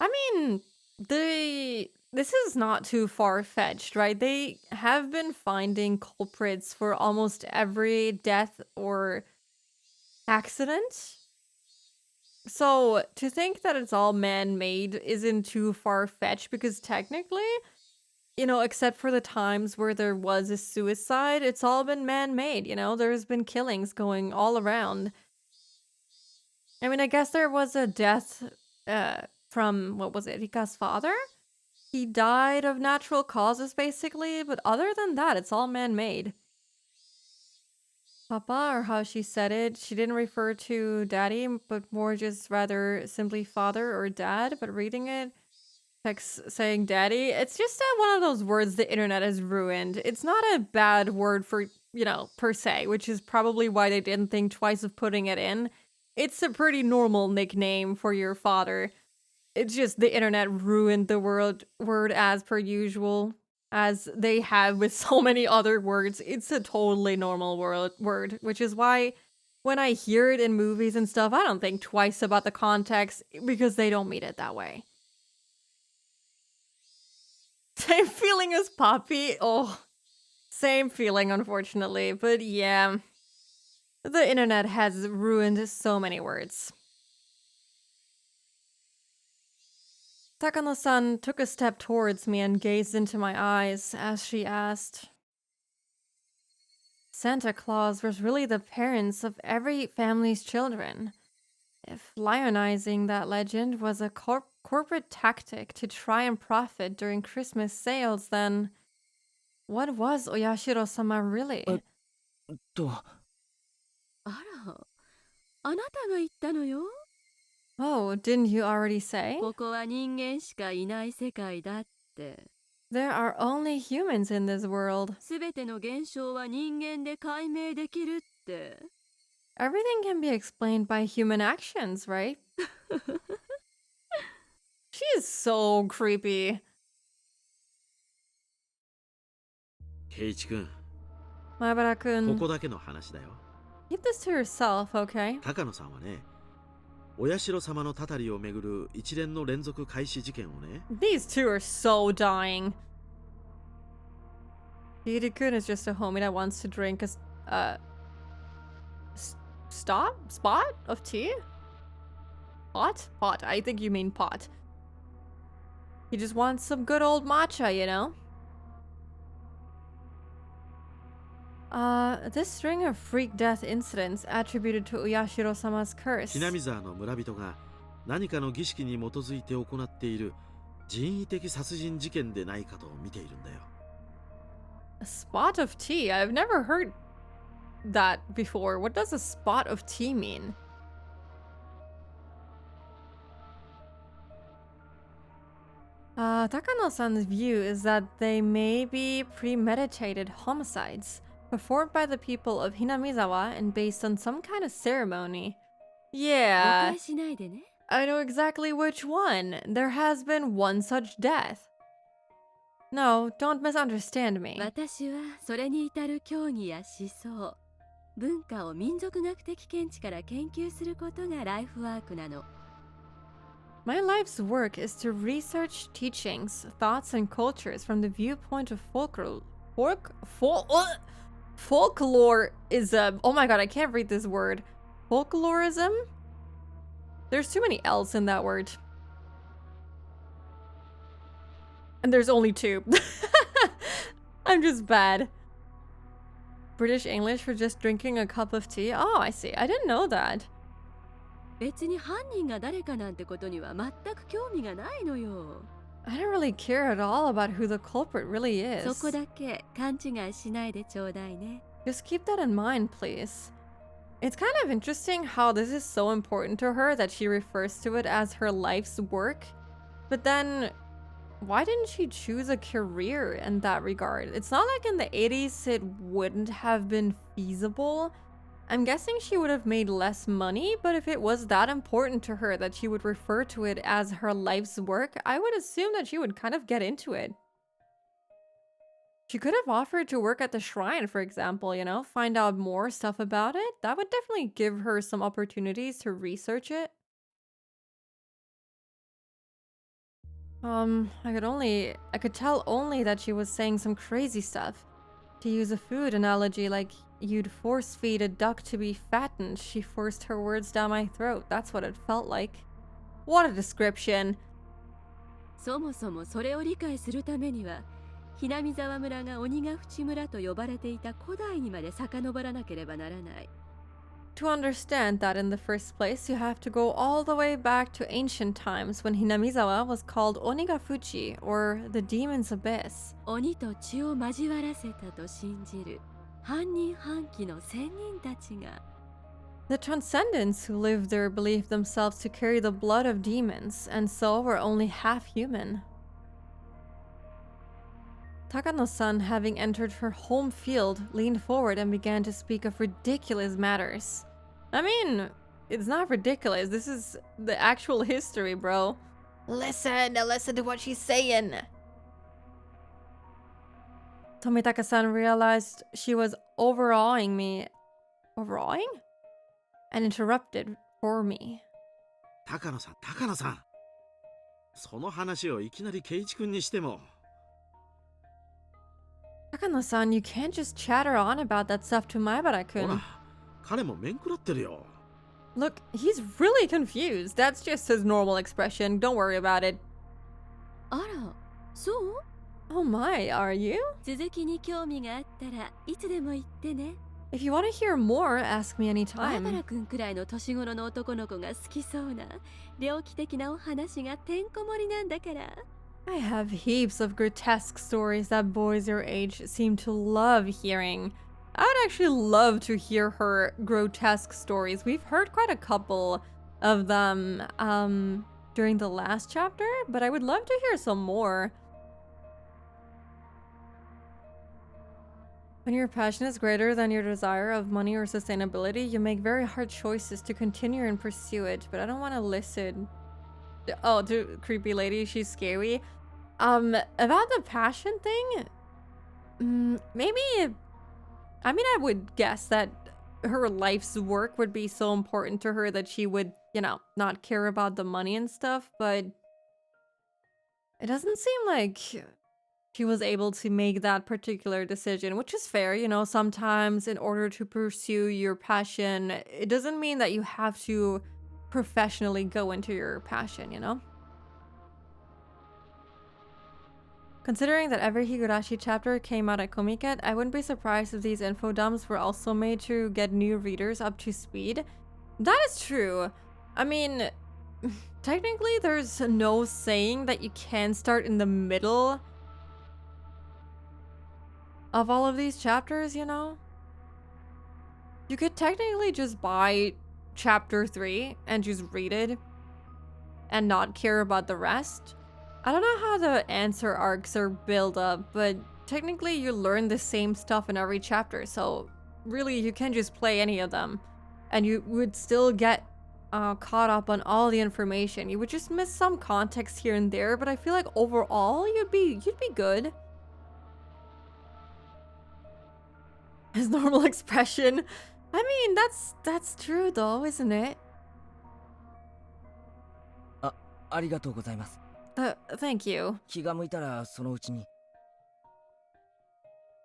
I mean, this is not too far-fetched, right? They have been finding culprits for almost every death or accident. So to think that it's all man-made isn't too far-fetched because technically, you know, except for the times where there was a suicide, it's all been man-made, you know? There's been killings going all around. I mean, I guess there was a death from, what was it, Rika's father? he died of natural causes, basically, but other than that, it's all man-made. Papa, or how she said it, she didn't refer to daddy, but more just rather simply father or dad, but reading it, text saying daddy, it's just one of those words the internet has ruined. It's not a bad word for, per se, which is probably why they didn't think twice of putting it in. It's a pretty normal nickname for your father. It's just the internet ruined the word as per usual, as they have with so many other words. It's a totally normal word, which is why when I hear it in movies and stuff, I don't think twice about the context because they don't mean it that way. Same feeling as Poppy. Oh, same feeling, unfortunately. But yeah, the internet has ruined so many words. Takano-san took a step towards me and gazed into my eyes as she asked, Santa Claus was really the parents of every family's children. If lionizing that legend was a corporate tactic to try and profit during Christmas sales, then what was Oyashiro-sama really? と、あら、あなたが言ったのよ。 Oh, didn't you already say? ここは人間しかいない世界だって。 There are only humans in this world. すべての現象は人間で解明できるって。 Everything can be explained by human actions, right? She is so creepy. ケイチ君、こ Maebara-kun, こだけの話だよ。 keep this to yourself, okay? 高野さんはね、お社様のたたりをめぐる一連の連続開始事件をね、 These two are so dying. Yuri-kun is just a homie that wants to drink a spot of tea? Pot? Pot. I think you mean pot. He just wants some good old matcha, you know? This string of freak death incidents attributed to Uyashiro-sama's curse. ひなみ沢の村人が何かの儀式に基づいて行っている人為的殺人事件でないかと見ているんだよ。 A spot of tea? I've never heard that before. What does a spot of tea mean? Takano-san's view is that they may be premeditated homicides performed by the people of Hinamizawa and based on some kind of ceremony. 誤 Yeah, 解しないでね。 I know exactly which one. There has been one such death. No, don't misunderstand me. 私はそれに至る教義や思想、文化を民族学的見地から研究することがライフワークなの。 My life's work is to research teachings, thoughts, and cultures from the viewpoint of folklorism. Oh my god, I can't read this word. Folklorism? There's too many L's in that word. And there's only two. I'm just bad. British English for just drinking a cup of tea? Oh, I see. I didn't know that. 別に犯人が誰かなんてことには全く興味がないのよ。 I don't really care at all about who the culprit really そ is. こだけ勘違いしないでちょうだいね。 Just keep that in mind, please. It's kind of interesting how this is so important to her that she refers to it as her life's work. But then, why didn't she choose a career in that regard? It's not like in the 80s it wouldn't have been feasible. I'm guessing she would have made less money, but if it was that important to her that she would refer to it as her life's work, I would assume that she would kind of get into it. She could have offered to work at the shrine, for example, find out more stuff about it. That would definitely give her some opportunities to research it. I could tell only that she was saying some crazy stuff. To use a food analogy, like you'd force feed a duck to be fattened, she forced her words down my throat. That's what it felt like. What a description. そもそもそれを理解するためには、ひなみ沢村が鬼ヶ淵村と呼ばれていた古代にまで遡らなければならない。to understand that in the first place, you have to go all the way back to ancient times when Hinamizawa was called Onigafuchi, or the Demon's Abyss. 鬼と血を交わらせたと信じる半人半鬼の仙人たちが The Transcendents who lived there believed themselves to carry the blood of demons, and so were only half human. Takano-san, having entered her home field, leaned forward and began to speak of ridiculous matters. I mean, it's not ridiculous. This is the actual history, bro. Listen to what she's saying. Tomitaka-san realized she was overawing me. Overawing? And interrupted for me. 高野さん。その話をいきなり圭一君にしても。Takano-san, you can't just chatter on about that stuff to ほ Maebara-kun. ら、彼も面食らってるよ。Look, he's really confused. That's just his normal expression. Don't worry about it. あらそう Oh my, are you? 続きに興味があったらいつでも言ってね If you want to hear more, ask me 前原 anytime. くんくらいの年頃の男の子が好きそうな猟奇的なお話がてんこ盛りなんだから I have heaps of grotesque stories that boys your age seem to love hearing. I would actually love to hear her grotesque stories. We've heard quite a couple of them during the last chapter, but I would love to hear some more. When your passion is greater than your desire of money or sustainability, you make very hard choices to continue and pursue it, but I don't want to listen. Oh, to creepy lady, she's scary. About the passion thing, maybe, I mean, I would guess that her life's work would be so important to her that she would, you know, not care about the money and stuff, but it doesn't seem like she was able to make that particular decision, which is fair. You know, sometimes in order to pursue your passion, it doesn't mean that you have to professionally go into your passion, you know? Considering that every Higurashi chapter came out at Komiket, I wouldn't be surprised if these info dumps were also made to get new readers up to speed. That is true. I mean, technically there's no saying that you can start in the middle of all of these chapters, you know? You could technically just buy chapter 3 and just read it and not care about the rest. I don't know how the answer arcs are built up, but technically you learn the same stuff in every chapter, so really you can just play any of them and you would still get caught up on all the information. You would just miss some context here and there, but I feel like overall you'd be good. His normal expression. I mean, that's true though, isn't it? ありがとうございます。 Thank you. 気が向いたらそのうちに。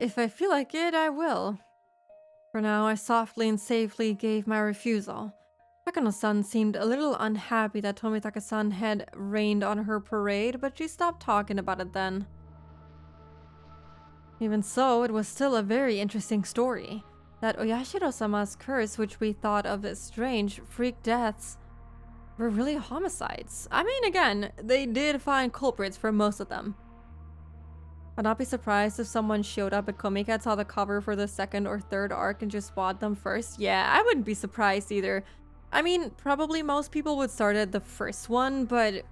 If I feel like it, I will. For now, I softly and safely gave my refusal. Takano-san seemed a little unhappy that Tomitaka-san had rained on her parade, but she stopped talking about it then. Even so, it was still a very interesting story. That Oyashiro-sama's curse, which we thought of as strange freak deaths, were really homicides. I mean, again, they did find culprits for most of them. I'd not be surprised if someone showed up at Komiket, saw the cover for the second or third arc and just bought them first. Yeah, I wouldn't be surprised either. I mean, probably most people would start at the first one, but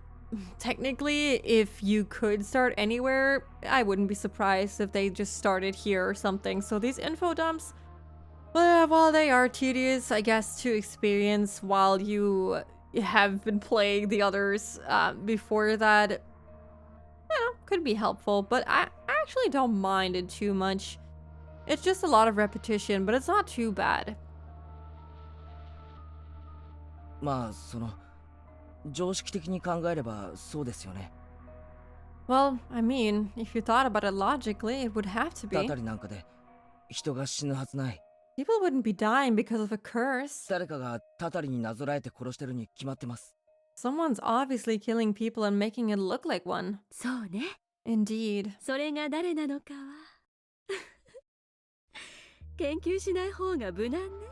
technically, if you could start anywhere, I wouldn't be surprised if they just started here or something. So these info dumps, well, while they are tedious, I guess, to experience while you have been playing the others before that, you know, could be helpful, but I actually don't mind it too much. It's just a lot of repetition, but it's not too bad. まあその常識的に考えればそうですよね。 Well, I mean, if you thought about it logically, it would have to た be. たりなんかで人が死ぬはずない。 People wouldn't be dying because of a curse. 誰かがたたりになぞらえて殺してるに決まってます。 Someone's obviously killing people and making it look like one. そうね Indeed. それが誰なのかは研究しない方が無難ね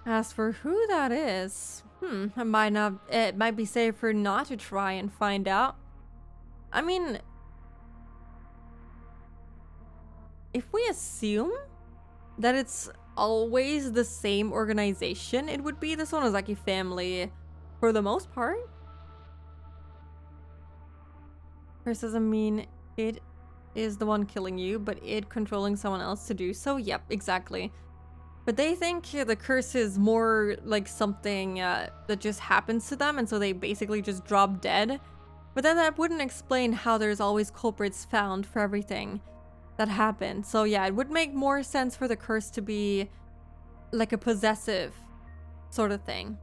As for who that is, it might be safer not to try and find out. I mean, if we assume that it's always the same organization, it would be the Sonozaki family for the most part. Curse doesn't mean it is the one killing you, but it controlling someone else to do so. Yep, exactly. But they think the curse is more like something that just happens to them, and so they basically just drop dead. But then that wouldn't explain how there's always culprits found for everything that happened. So yeah, it would make more sense for the curse to be like a possessive sort of thing.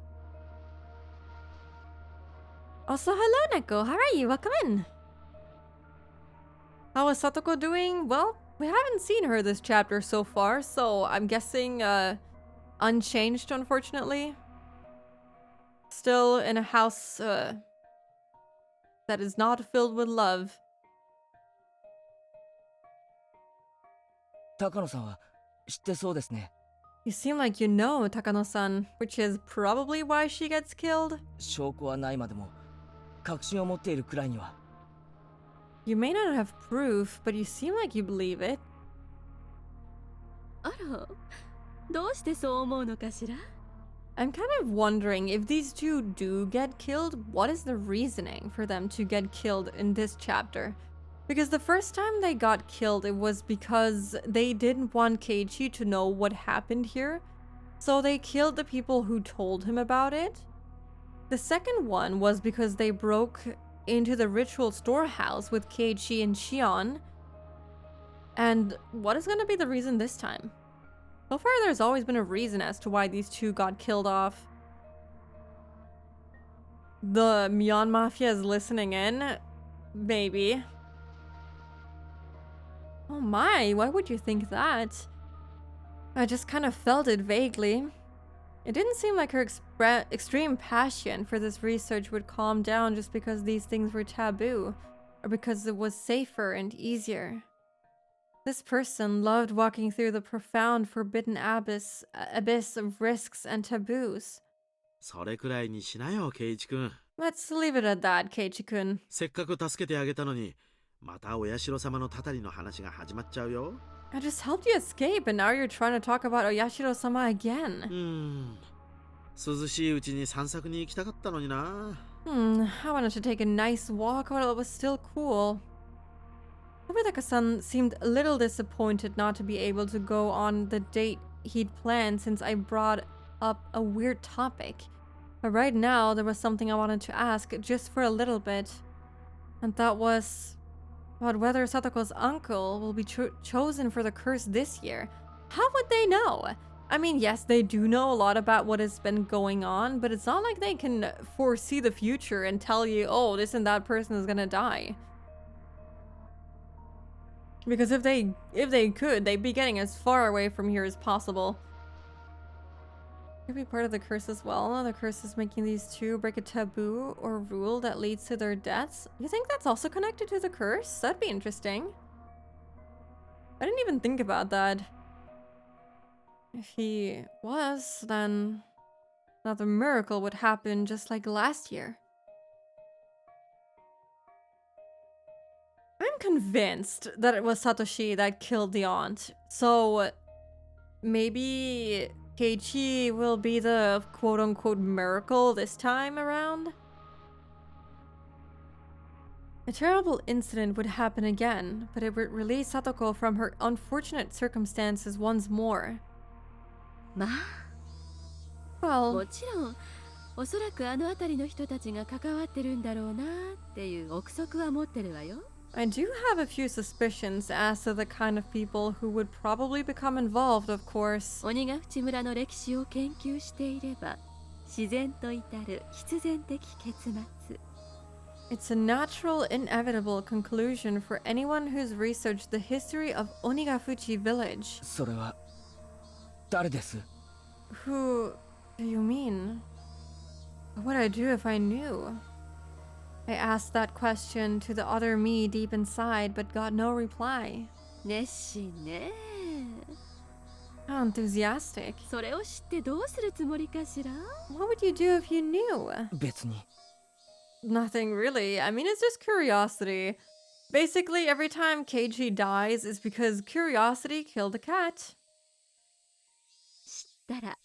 Also, hello Neko, how are you? Welcome in. How is Satoko doing? Well, we haven't seen her this chapter so far, so I'm guessing unchanged, unfortunately. Still in a house that is not filled with love. 高野さんは知ってそうですね。 You seem like you know Takano-san, which is probably why she gets killed. 証拠はないまでも確信を持っているくらいには。 You may not have proof, but you seem like you believe it. あら、どうしてそう思うのかしら？ I'm kind of wondering if these two do get killed, what is the reasoning for them to get killed in this chapter? Because the first time they got killed, it was because they didn't want Keiichi to know what happened here, so they killed the people who told him about it. The second one was because they broke into the ritual storehouse with Keiichi and Shion. And what is going to be the reason this time? So far, there's always been a reason as to why these two got killed off. The Mion Mafia is listening in? Maybe. Oh my, why would you think that? I just kind of felt it vaguely. It didn't seem like her extreme passion for this research would calm down just because these things were taboo, or because it was safer and easier. This person loved walking through the profound forbidden abyss of risks and taboos. それくらいにしなよ、ケイイチ君。 Let's leave it at that, Keiichi-kun. せっかく助けてあげたのに、またお社様のたたりの話が始まっちゃうよ。 I just helped you escape, and now you're trying to talk about Oyashiro-sama again. 涼しいうちに散策に行きたかったのにな。 I wanted to take a nice walk while it was still cool. Tobitaka-san seemed a little disappointed not to be able to go on the date he'd planned since I brought up a weird topic. But right now, there was something I wanted to ask just for a little bit. And that was about whether Satoko's uncle will be chosen for the curse this year. How would they know? I mean, yes, they do know a lot about what has been going on, but it's not like they can foresee the future and tell you, oh, this and that person is gonna die. Because if they could, they'd be getting as far away from here as possible. Could be part of the curse as well. The curse is making these two break a taboo or rule that leads to their deaths. You think that's also connected to the curse? That'd be interesting. I didn't even think about that. If he was, then another miracle would happen just like last year. I'm convinced that it was Satoshi that killed the aunt. So maybe Keiichi will be the quote-unquote miracle this time around? A terrible incident would happen again, but it would release Satoko from her unfortunate circumstances once more. まあ、 Well, もちろんおそらくあの辺りの人たちが関わってるんだろうなっていう憶測は持ってるわよ。 I do have a few suspicions as to the kind of people who would probably become involved, of course. 鬼ヶ淵村の歴史を研究していれば自然と至る必然的結末。 It's a natural, inevitable conclusion for anyone who's researched the history of Onigafuchi village. それは誰です？ Who do you mean? What would I do if I knew? I asked that question to the other me deep inside, but got no reply. 熱心ね。How enthusiastic. それを知ってどうするつもりかしら？ What would you do if you knew? 別に。 Nothing really. I mean, it's just curiosity. Basically, every time Keiichi dies is because curiosity killed a cat. 知ったら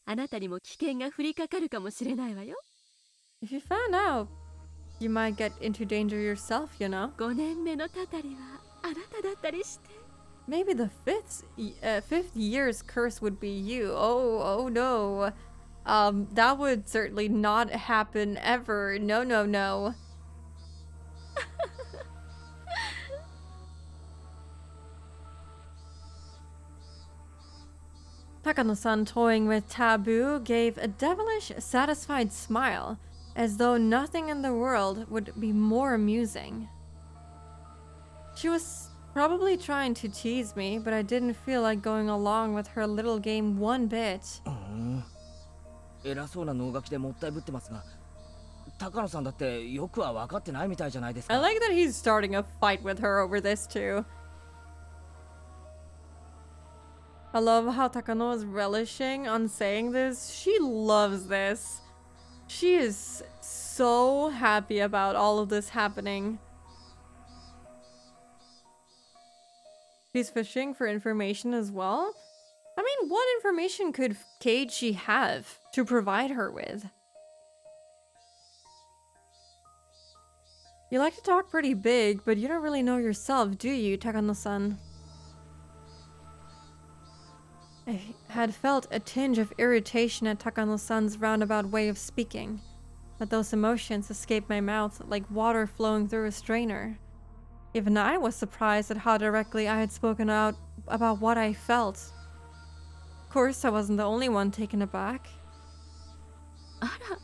あなたにも危険が降りかかるかもしれないわよ。 If you found out, you might get into danger yourself, you know? 5年目のたたりはあなただったりして。 Maybe the fifth year's curse would be you. Oh no. That would certainly not happen ever. No, no, no. Takano-san, toying with Taboo, gave a devilish, satisfied smile, as though nothing in the world would be more amusing. She was probably trying to tease me, but I didn't feel like going along with her little game one bit. 偉そうな能書きでもったいぶってますが、高野さんだってよくは分かってないみたいじゃないですか。 I like that he's starting a fight with her over this too. I love how Takano is relishing on saying this. She loves this. She is so happy about all of this happening. She's fishing for information as well. I mean, what information could Keiichi have to provide her with? You like to talk pretty big, but you don't really know yourself, do you, Takano-san? I had felt a tinge of irritation at Takano-san's roundabout way of speaking, but those emotions escaped my mouth like water flowing through a strainer. Even I was surprised at how directly I had spoken out about what I felt. Of course, I wasn't the only one taken aback. あら、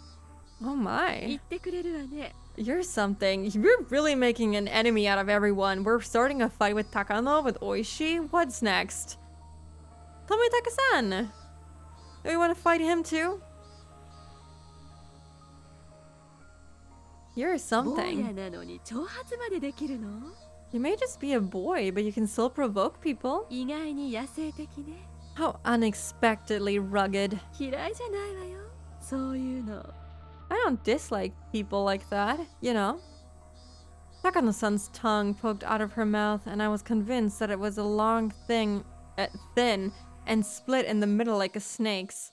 Oh 言 my. ってくれるわね。 You're something. You're really making an enemy out of everyone. We're starting a fight with Takano, with Oishi. What's next? Tomitaka-san! Do you want to fight him too? You're 坊や something. なのに挑発までできるの？ You may just be a boy, but you can still provoke people. 意外に野生的ね。 How unexpectedly rugged. 嫌いじゃないわよ。そういうの。 I don't dislike people like that, you know? Takano-san's tongue poked out of her mouth, and I was convinced that it was a long thing, thin, and split in the middle like a snake's.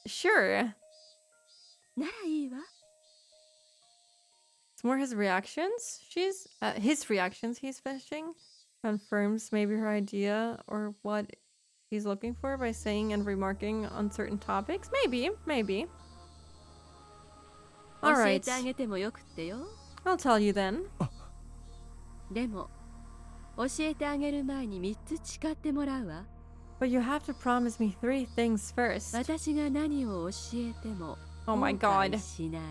Sure. ならいいわ。 It's more his reactions. His reactions he's fishing confirms maybe her idea or what he's looking for by saying and remarking on certain topics. Maybe. 教え Alright. てあげてもよくってよ。 I'll tell you then. でも、教えてあげる前に3つ誓ってもらうわ。 But you have to promise me 3 things first. 私が何を教えても Oh my 後 god. 悔しない。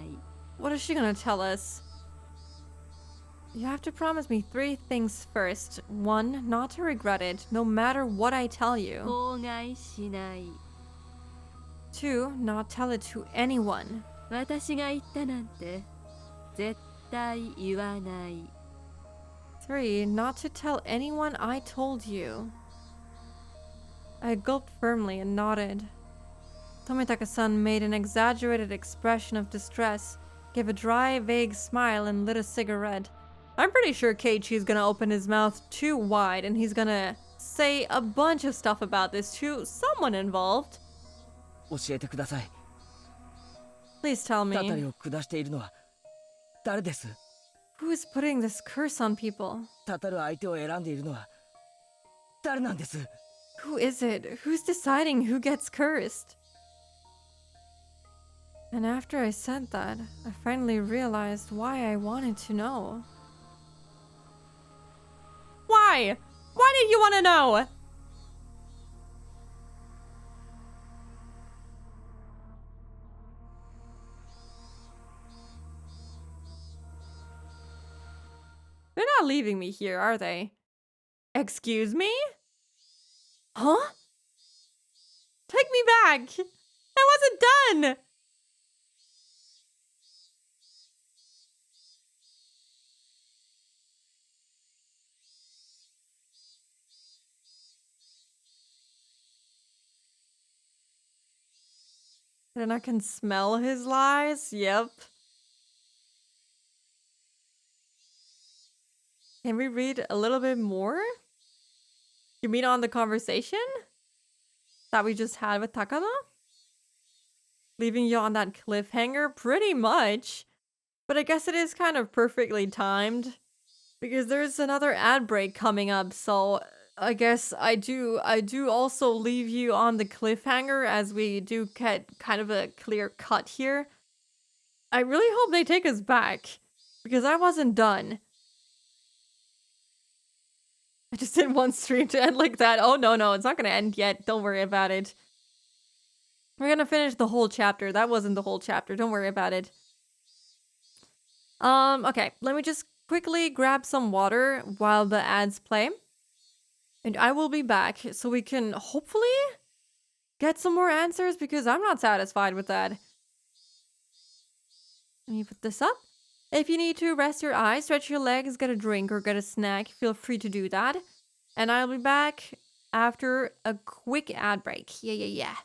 What is she gonna tell us? You have to promise me 3 things first. 1, not to regret it, no matter what I tell you. 口外しない。 2, not tell it to anyone. 私が言ったなんて絶対言わない。 3, not to tell anyone I told you. I gulped firmly and nodded. Tomitaka-san made an exaggerated expression of distress, gave a dry, vague smile, and lit a cigarette. I'm pretty sure Keiichi's gonna open his mouth too wide and he's gonna say a bunch of stuff about this to someone involved. 教えてください。 Please tell たたり me, を下しているのは誰です？ who is putting this curse on people? たたる相手を選んでいるのは誰なんです？ Who is it? Who's deciding who gets cursed? And after I said that, I finally realized why I wanted to know. Why? Why did you want to know? They're not leaving me here, are they? Excuse me? Huh? Take me back! I wasn't done! Then I can smell his lies. Yep. Can we read a little bit more? You mean on the conversation that we just had with Takano? Leaving you on that cliffhanger? Pretty much. But I guess it is kind of perfectly timed. Because there's another ad break coming up, so I guess I do also leave you on the cliffhanger as we do get kind of a clear cut here. I really hope they take us back, because I wasn't done. I just didn't want stream to end like that. Oh no, it's not gonna end yet. Don't worry about it. We're gonna finish the whole chapter. That wasn't the whole chapter. Don't worry about it. Okay, let me just quickly grab some water while the ads play. And I will be back so we can hopefully get some more answers because I'm not satisfied with that. Let me put this up. If you need to rest your eyes, stretch your legs, get a drink or get a snack, feel free to do that. And I'll be back after a quick ad break. Yeah.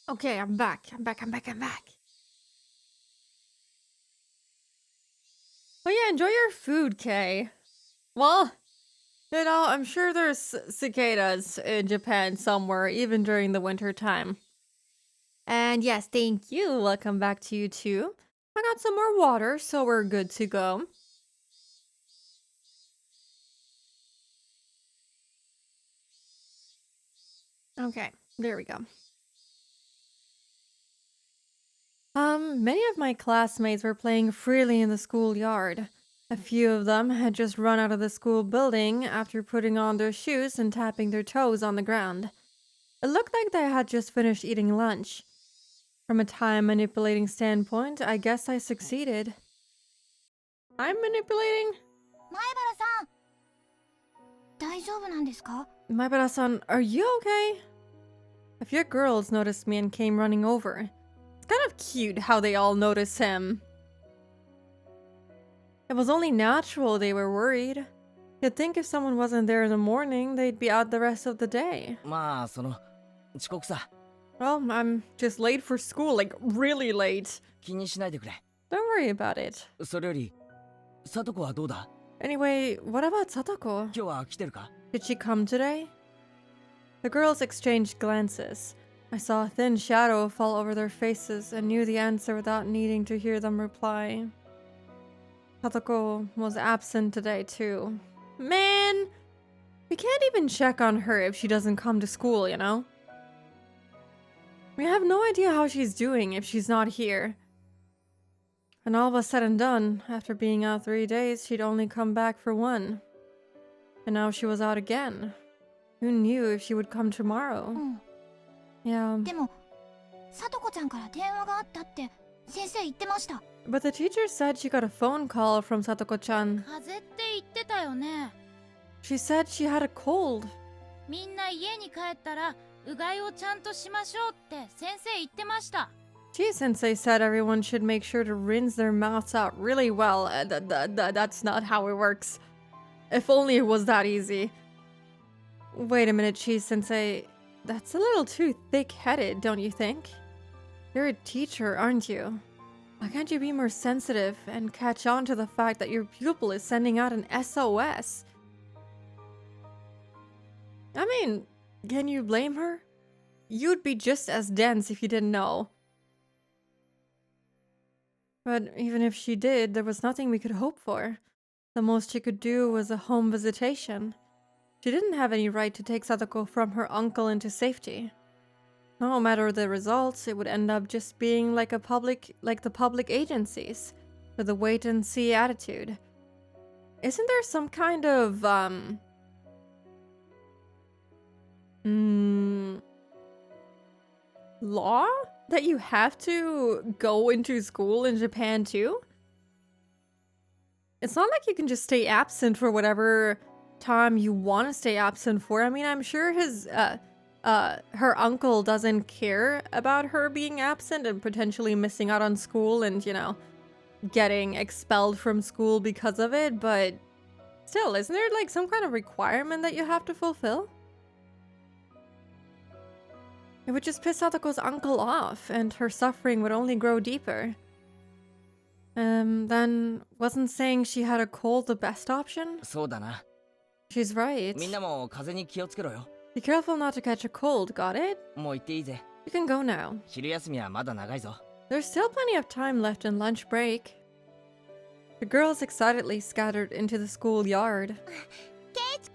Okay, I'm back. I'm back. Oh yeah, enjoy your food, Kay. Well, I'm sure there's cicadas in Japan somewhere, even during the winter time. And yes, thank you. Welcome back to you too. I got some more water, so we're good to go. Okay, there we go. Many of my classmates were playing freely in the schoolyard. A few of them had just run out of the school building after putting on their shoes and tapping their toes on the ground. It looked like they had just finished eating lunch. From a time manipulating standpoint, I guess I succeeded. I'm manipulating? 前原さん、大丈夫なんですか？ Maibara-san, are you okay? A few girls noticed me and came running over. It's kind of cute how they all notice him. It was only natural they were worried. You'd think if someone wasn't there in the morning, they'd be out the rest of the day. まあ遅刻さ Well, I'm just late for school, like really late. 気にしないでくれ Don't worry about it. それより聡子はどうだ Anyway, what about Satoko? 今日は来てるか Did she come today? The girls exchanged glances. I saw a thin shadow fall over their faces and knew the answer without needing to hear them reply. Satoko was absent today too. Man! We can't even check on her if she doesn't come to school, you know? We have no idea how she's doing if she's not here. And all was said and done, after being out 3 days, she'd only come back for 1. And now she was out again. Who knew if she would come tomorrow? うん。 Yeah, でも、さとこちゃんから電話があったって先生言ってました。 but the teacher said she got a phone call from Satoko-chan. 風邪って言ってたよね。 She said she had a cold. みんな家に帰ったらうがいをちゃんとしましょうって先生言ってました。 Chi Sensei said everyone should make sure to rinse their mouths out really well. That's not how it works. If only it was that easy. Wait a minute, Chi Sensei. That's a little too thick-headed, don't you think? You're a teacher, aren't you? Why can't you be more sensitive and catch on to the fact that your pupil is sending out an SOS? I mean, can you blame her? You'd be just as dense if you didn't know. But even if she did, there was nothing we could hope for. The most she could do was a home visitation. She didn't have any right to take Sadako from her uncle into safety. No matter the results, it would end up just being like the public agencies, with a wait-and-see attitude. Isn't there some kind of, law that you have to go into school in Japan too? It's not like you can just stay absent for whatever time you want to stay absent for. I mean, I'm sure her uncle doesn't care about her being absent and potentially missing out on school and, getting expelled from school because of it, but still, isn't there like some kind of requirement that you have to fulfill? It would just piss Satoko's uncle off, and her suffering would only grow deeper. Then wasn't saying she had a cold the best option? そうだな She's right. みんなも風邪に気をつけろよ Be careful not to catch a cold, got it? もう行っていいぜ You can go now. 昼休みはまだ長いぞ There's still plenty of time left in lunch break. The girls excitedly scattered into the schoolyard. ケイチく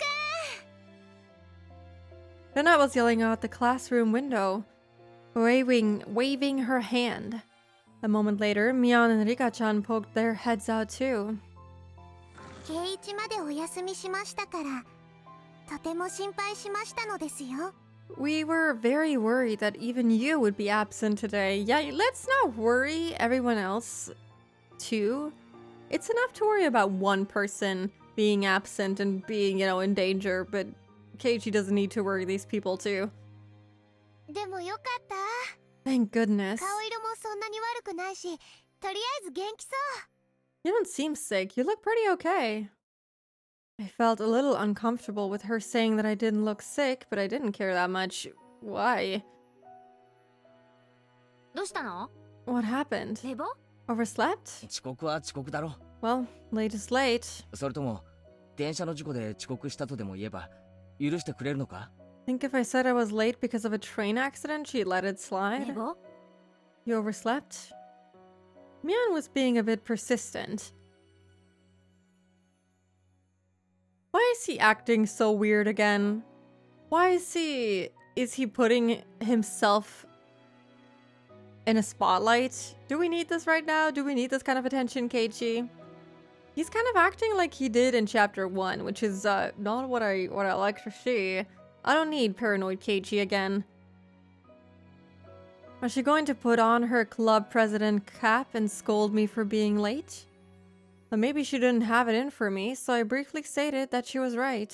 Then I was yelling out the classroom window, waving her hand. A moment later, Mion and Rika-chan poked their heads out too. ん、ケイチまでお休みしましたから、とても心配しましたのですよ。 We were very worried that even you would be absent today. Yeah, let's not worry everyone else too. It's enough to worry about one person being absent and being, in danger, but Keiichi doesn't need to worry these people too. でもよかった。 Thank goodness. 顔色もそんなに悪くないし、とりあえず元気そう。 You don't seem sick. You look pretty okay. I felt a little uncomfortable with her saying that I didn't look sick, but I didn't care that much. Why? どうしたの？ What happened? 寝坊？ Overslept? 遅刻は遅刻だろ。 Well, late is late. それとも電車の事故で遅刻したとでも言えば許してくれるのか？ Think if I said I was late because of a train accident, she'd let it 寝 slide? 坊？ You overslept? Mian was being a bit persistent. Why is he acting so weird again? Why is he putting himself in a spotlight? Do we need this right now? Do we need this kind of attention, Keiichi? He's kind of acting like he did in chapter 1, which is not what I like to see. I don't need paranoid Keiichi again. Was she going to put on her club president cap and scold me for being late? But maybe she didn't have it in for me, so I briefly stated that she was right.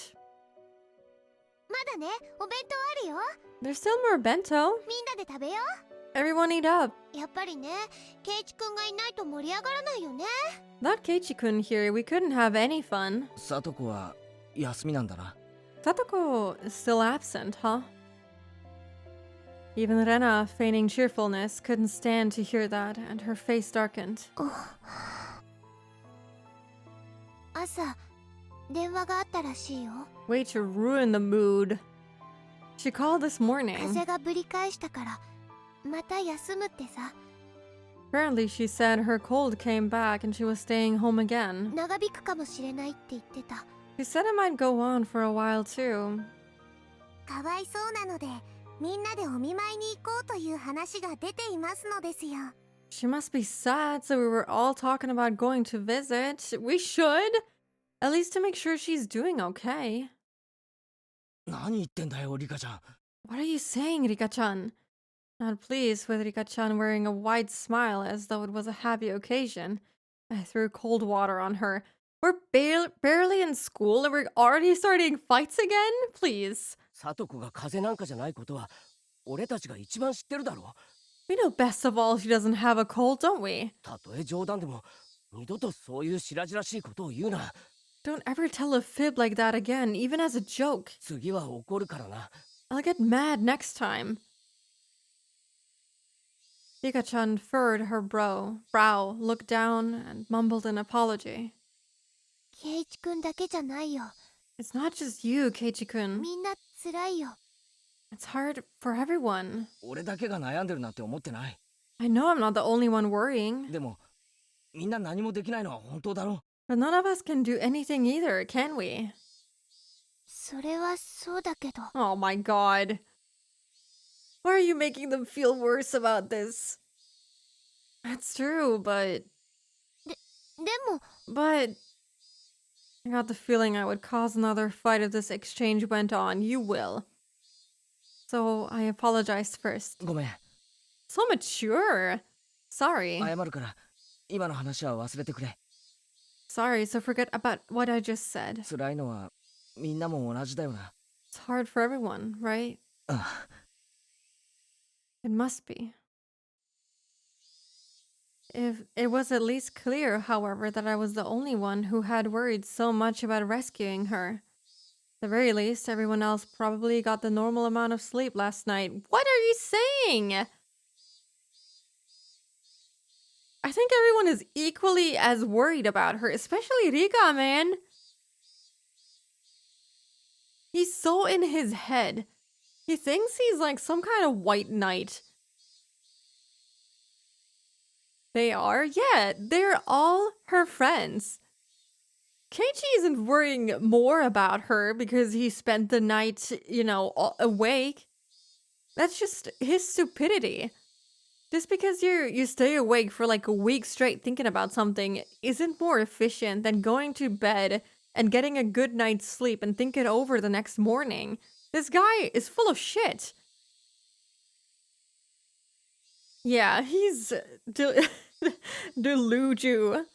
まだね、お弁当あるよ。 There's still more bento. みんなで食べよ Everyone eat up. う。やっぱりね、ケイチくんがいないと盛り上がらないよね。 Without Keiichi-kun here, we couldn't have any fun. さとこは休みなんだな。 Satoko is still absent, huh? Even Rena, feigning cheerfulness, couldn't stand to hear that, and her face darkened. 朝、電話があったらしいよ。 Way to ruin the mood. She called this 風 morning. がぶり返したから、また休むってさ。 Apparently, she said her cold came back and she was staying home again. 長引くかもしれないって言ってた。 She said it might go on for a while too. かわいそうなので、みんなでお見舞いに行こうという話が出ていますのですよ。 She must be sad, so we were all talking about going to visit. We should! At least to make sure she's doing okay. 何言ってんだよリカちゃん。 What are you saying, Rika-chan? Not pleased with Rika-chan wearing a wide smile as though it was a happy occasion. I threw cold water on her. We're barely in school and we're already starting fights again? Please. さとこが風邪なんかじゃないことは俺たちが一番知ってるだろ。 We know best of all she doesn't have a cold, don't we? たとえ冗談でも二度とそういう白々しいことを言うな。 Don't ever tell a fib like that again, even as a joke. 次は怒るからな。 I'll get mad next time. Rika-chan furrowed her brow, looked down, and mumbled an apology. ケイチくんだけじゃないよ。 It's not just you, Keiichi-kun. みんな辛いよ。 It's hard for everyone. 俺だけが悩んでるなんて思ってない。 I know I'm not the only one worrying, でもみんな何もできないのは本当だろ。 but none of us can do anything either, can we? それはそうだけど。 Oh my god. Why are you making them feel worse about this? That's true, but でも、 I got the feeling I would cause another fight if this exchange went on. You will. So I apologized first. ごめん。 So mature. Sorry. 謝るから今の話は忘れてくれ。 Sorry, so forget about what I just said. 辛いのはみんなも同じだよな。 It's hard for everyone, right? ああ It must be. If it was at least clear, however, that I was the only one who had worried so much about rescuing her. At the very least, everyone else probably got the normal amount of sleep last night. What are you saying? I think everyone is equally as worried about her, especially Rika, man. He's so in his head. He thinks he's like some kind of white knight. They are? Yeah, they're all her friends. Keiichi isn't worrying more about her because he spent the night, awake. That's just his stupidity. Just because you stay awake for like a week straight thinking about something isn't more efficient than going to bed and getting a good night's sleep and think it over the next morning. This guy is full of shit. Yeah, he's deluju.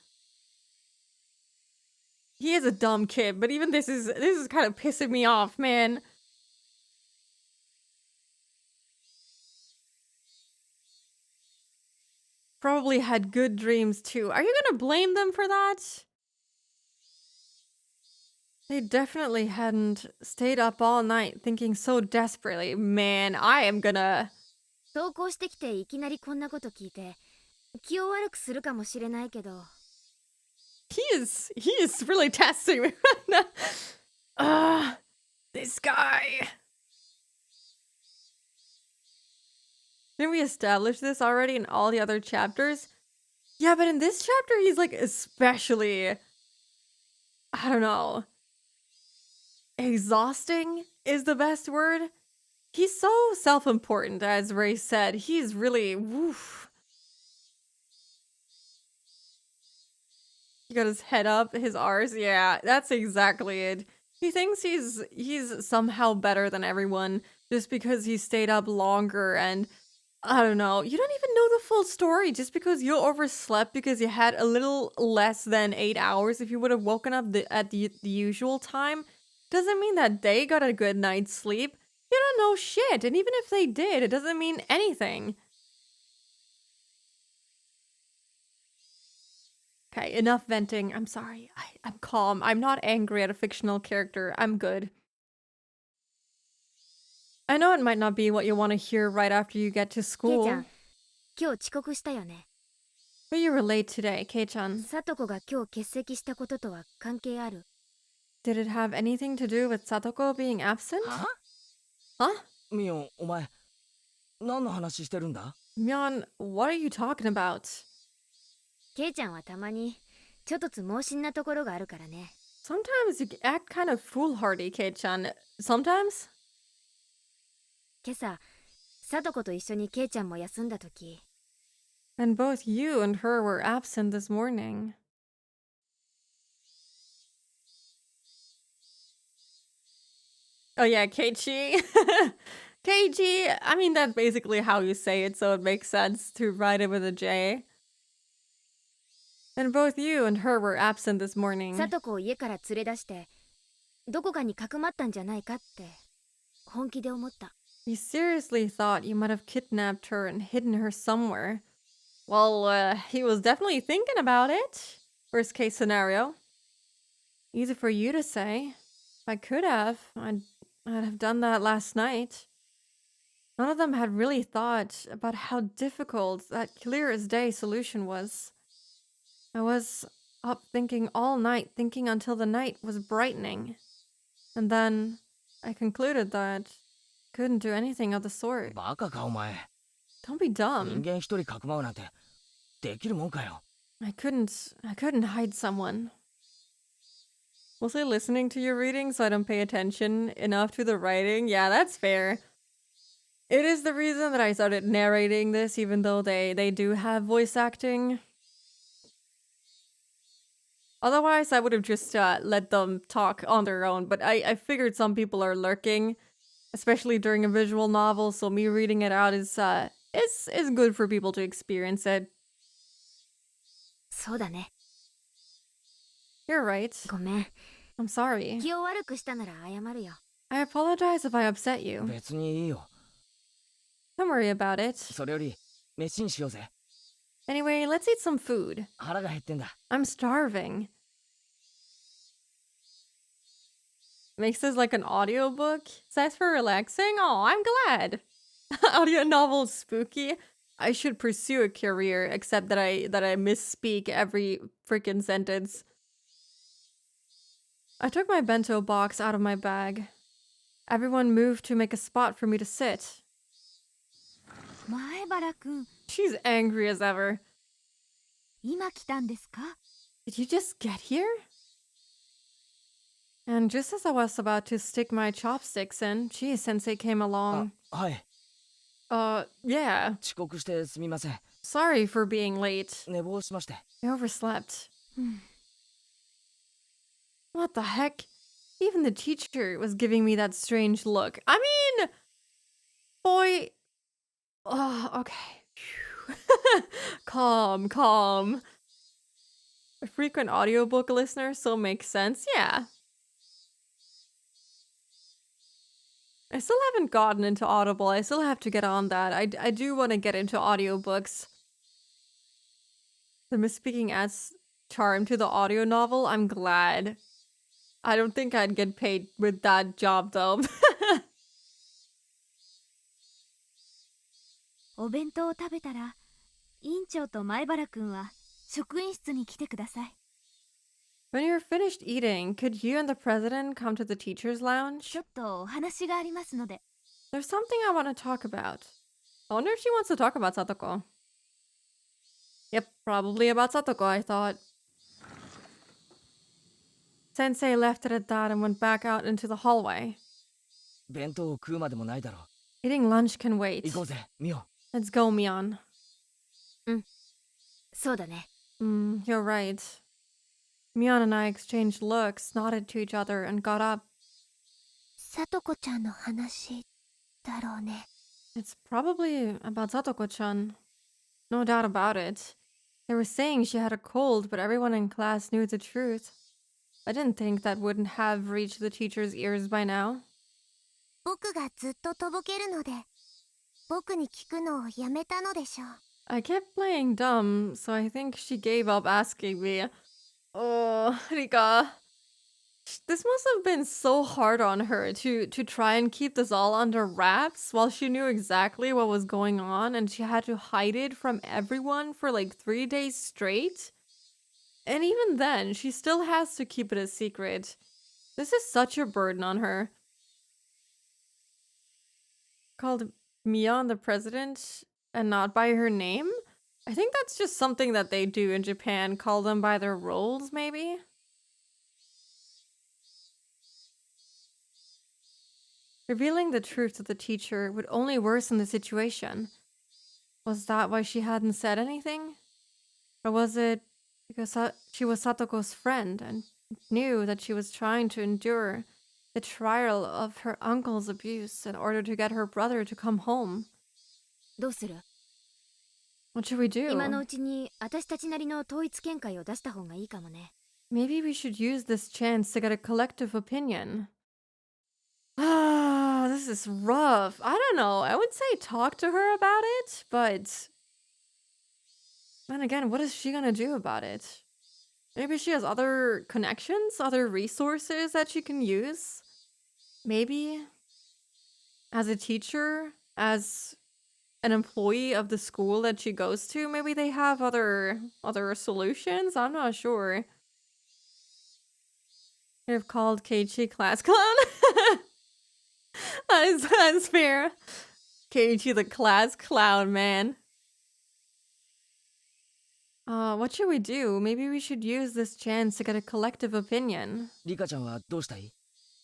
He is a dumb kid, but even this is kind of pissing me off, man. Probably had good dreams too. Are you gonna blame them for that? They definitely hadn't stayed up all night thinking so desperately. Man, I am gonna 投稿してきていきなりこんなこと聞いて気を悪くするかもしれないけど He is really testing me right now. This guy. Didn't we establish this already in all the other chapters? Yeah, but in this chapter, he's like especially, I don't know, exhausting is the best word. He's so self-important, as Ray said. He's really, woof. He got his head up, his R's. Yeah, that's exactly it. He thinks he's somehow better than everyone just because he stayed up longer, and I don't know. You don't even know the full story just because you overslept because you had a little less than 8 hours. If you would have woken up at the usual time, doesn't mean that they got a good night's sleep. You don't know shit, and even if they did, it doesn't mean anything. Okay, enough venting. I'm sorry. I'm calm. I'm not angry at a fictional character. I'm good. I know it might not be what you want to hear right after you get to ケイちゃ school, ん今日遅刻したよね but you were late today, Kei-chan. さとこが今日欠席したこととは関係ある Did it have anything to do with Satoko being absent? は Huh? ミオン、お前、何の話してるんだ？ Myeon, what are you talking about? ケイちゃんはたまにちょっとつ盲信なところがあるからね Sometimes you act kind of foolhardy, Kei-chan. Sometimes? 今朝さとこと一緒にケイちゃんも休んだ時 And both you and her were absent this morning. Oh yeah, Keiichi. Keiichi, I mean, that's basically how you say it, so it makes sense to write it with a J. And both you and her were absent this morning. さとこを家から連れ出してどこかにかくまったんじゃないかって本気で思った You seriously thought you might have kidnapped her and hidden her somewhere. Well, he was definitely thinking about it. Worst case scenario. Easy for you to say. If I could have, I'd have done that last night. None of them had really thought about how difficult that clear as day solution was. I was up thinking all night, thinking until the night was brightening. And then I concluded that I couldn't do anything of the sort. バカかお前。 Don't be 人 dumb. 間一人かくまうなんてできるもんかよ。 I couldn't hide someone. Mostly listening to your reading so I don't pay attention enough to the writing. Yeah, that's fair. It is the reason that I started narrating this, even though they do have voice acting. Otherwise, I would have just let them talk on their own, but I figured some people are lurking, especially during a visual novel, so me reading it out is good for people to experience it. そうだね You're right. ごめん I'm sorry. 気を悪くしたなら謝るよ I apologize if I upset you. 別にいいよ。 Don't worry about it. それより飯にしようぜ。 Anyway, let's eat some food. 腹が減ってんだ。 I'm starving. Makes this like an audiobook. Says for relaxing. Oh, I'm glad. Audio novel is spooky. I should pursue a career, except that I misspeak every freaking sentence. I took my bento box out of my bag. Everyone moved to make a spot for me to sit. 前原くん She's angry as ever. 今来たんですか Did you just get here? And just as I was about to stick my chopsticks in, Chie-sensei came あ along. はい。 Yeah. 遅刻してすみません。 Sorry for being late. 寝坊しまして。 I overslept. What the heck? Even the teacher was giving me that strange look. I mean, boy. Oh, okay. Phew. Calm. A frequent audiobook listener, so makes sense. Yeah. I still haven't gotten into Audible. I still have to get on that. I do want to get into audiobooks. The misspeaking adds charm to the audio novel. I'm glad. I don't think I'd get paid with that job though. お弁当を食べたら委員長と前原くんは職員室に来てください。 When you're finished eating, could you and the president come to the teacher's ち lounge? ょっとお話がありますので。 There's something I want to talk about. I wonder if she wants to talk about Satoko. Yep, probably about Satoko, I thought. Sensei left it at that and went back out into the hallway. 弁当を食うまでもないだろ Eating lunch can う。 wait. 行こうぜ、ミオ。 Let's go, Mion. そうだね。 You're right. Mion and I exchanged looks, nodded to each other, and got up. さとこちゃんの話だろうね。 It's probably about Satoko-chan. No doubt about it. They were saying she had a cold, but everyone in class knew the truth. I didn't think that wouldn't have reached the teacher's ears by now. 僕がずっととぼけるので、僕に聞くのをやめたのでしょう。 I kept playing dumb, so I think she gave up asking me. Oh, Rika. This must have been so hard on her to try and keep this all under wraps while she knew exactly what was going on and she had to hide it from everyone for like 3 days straight. And even then, she still has to keep it a secret. This is such a burden on her. Called Mion the president and not by her name? I think that's just something that they do in Japan, call them by their roles, maybe? Revealing the truth to the teacher would only worsen the situation. Was that why she hadn't said anything? Or was it because she was Satoko's friend and knew that she was trying to endure the trial of her uncle's abuse in order to get her brother to come home? どうする？ What should we do? 今のうちに私たちなりの統一見解を出した方がいいかもね。 Maybe we should use this chance to get a collective opinion. Ah, this is rough. I don't know. I would say talk to her about it, but then again, what is she gonna do about it? Maybe she has other connections, other resources that she can use. Maybe as a teacher, as an employee of the school that she goes to, maybe they have other solutions. I'm not sure. Could have called Keiichi class clown. That's fair. Keiichi the class clown, man. What should we do? Maybe we should use this chance to get a collective opinion. リカちゃんはどうしたい？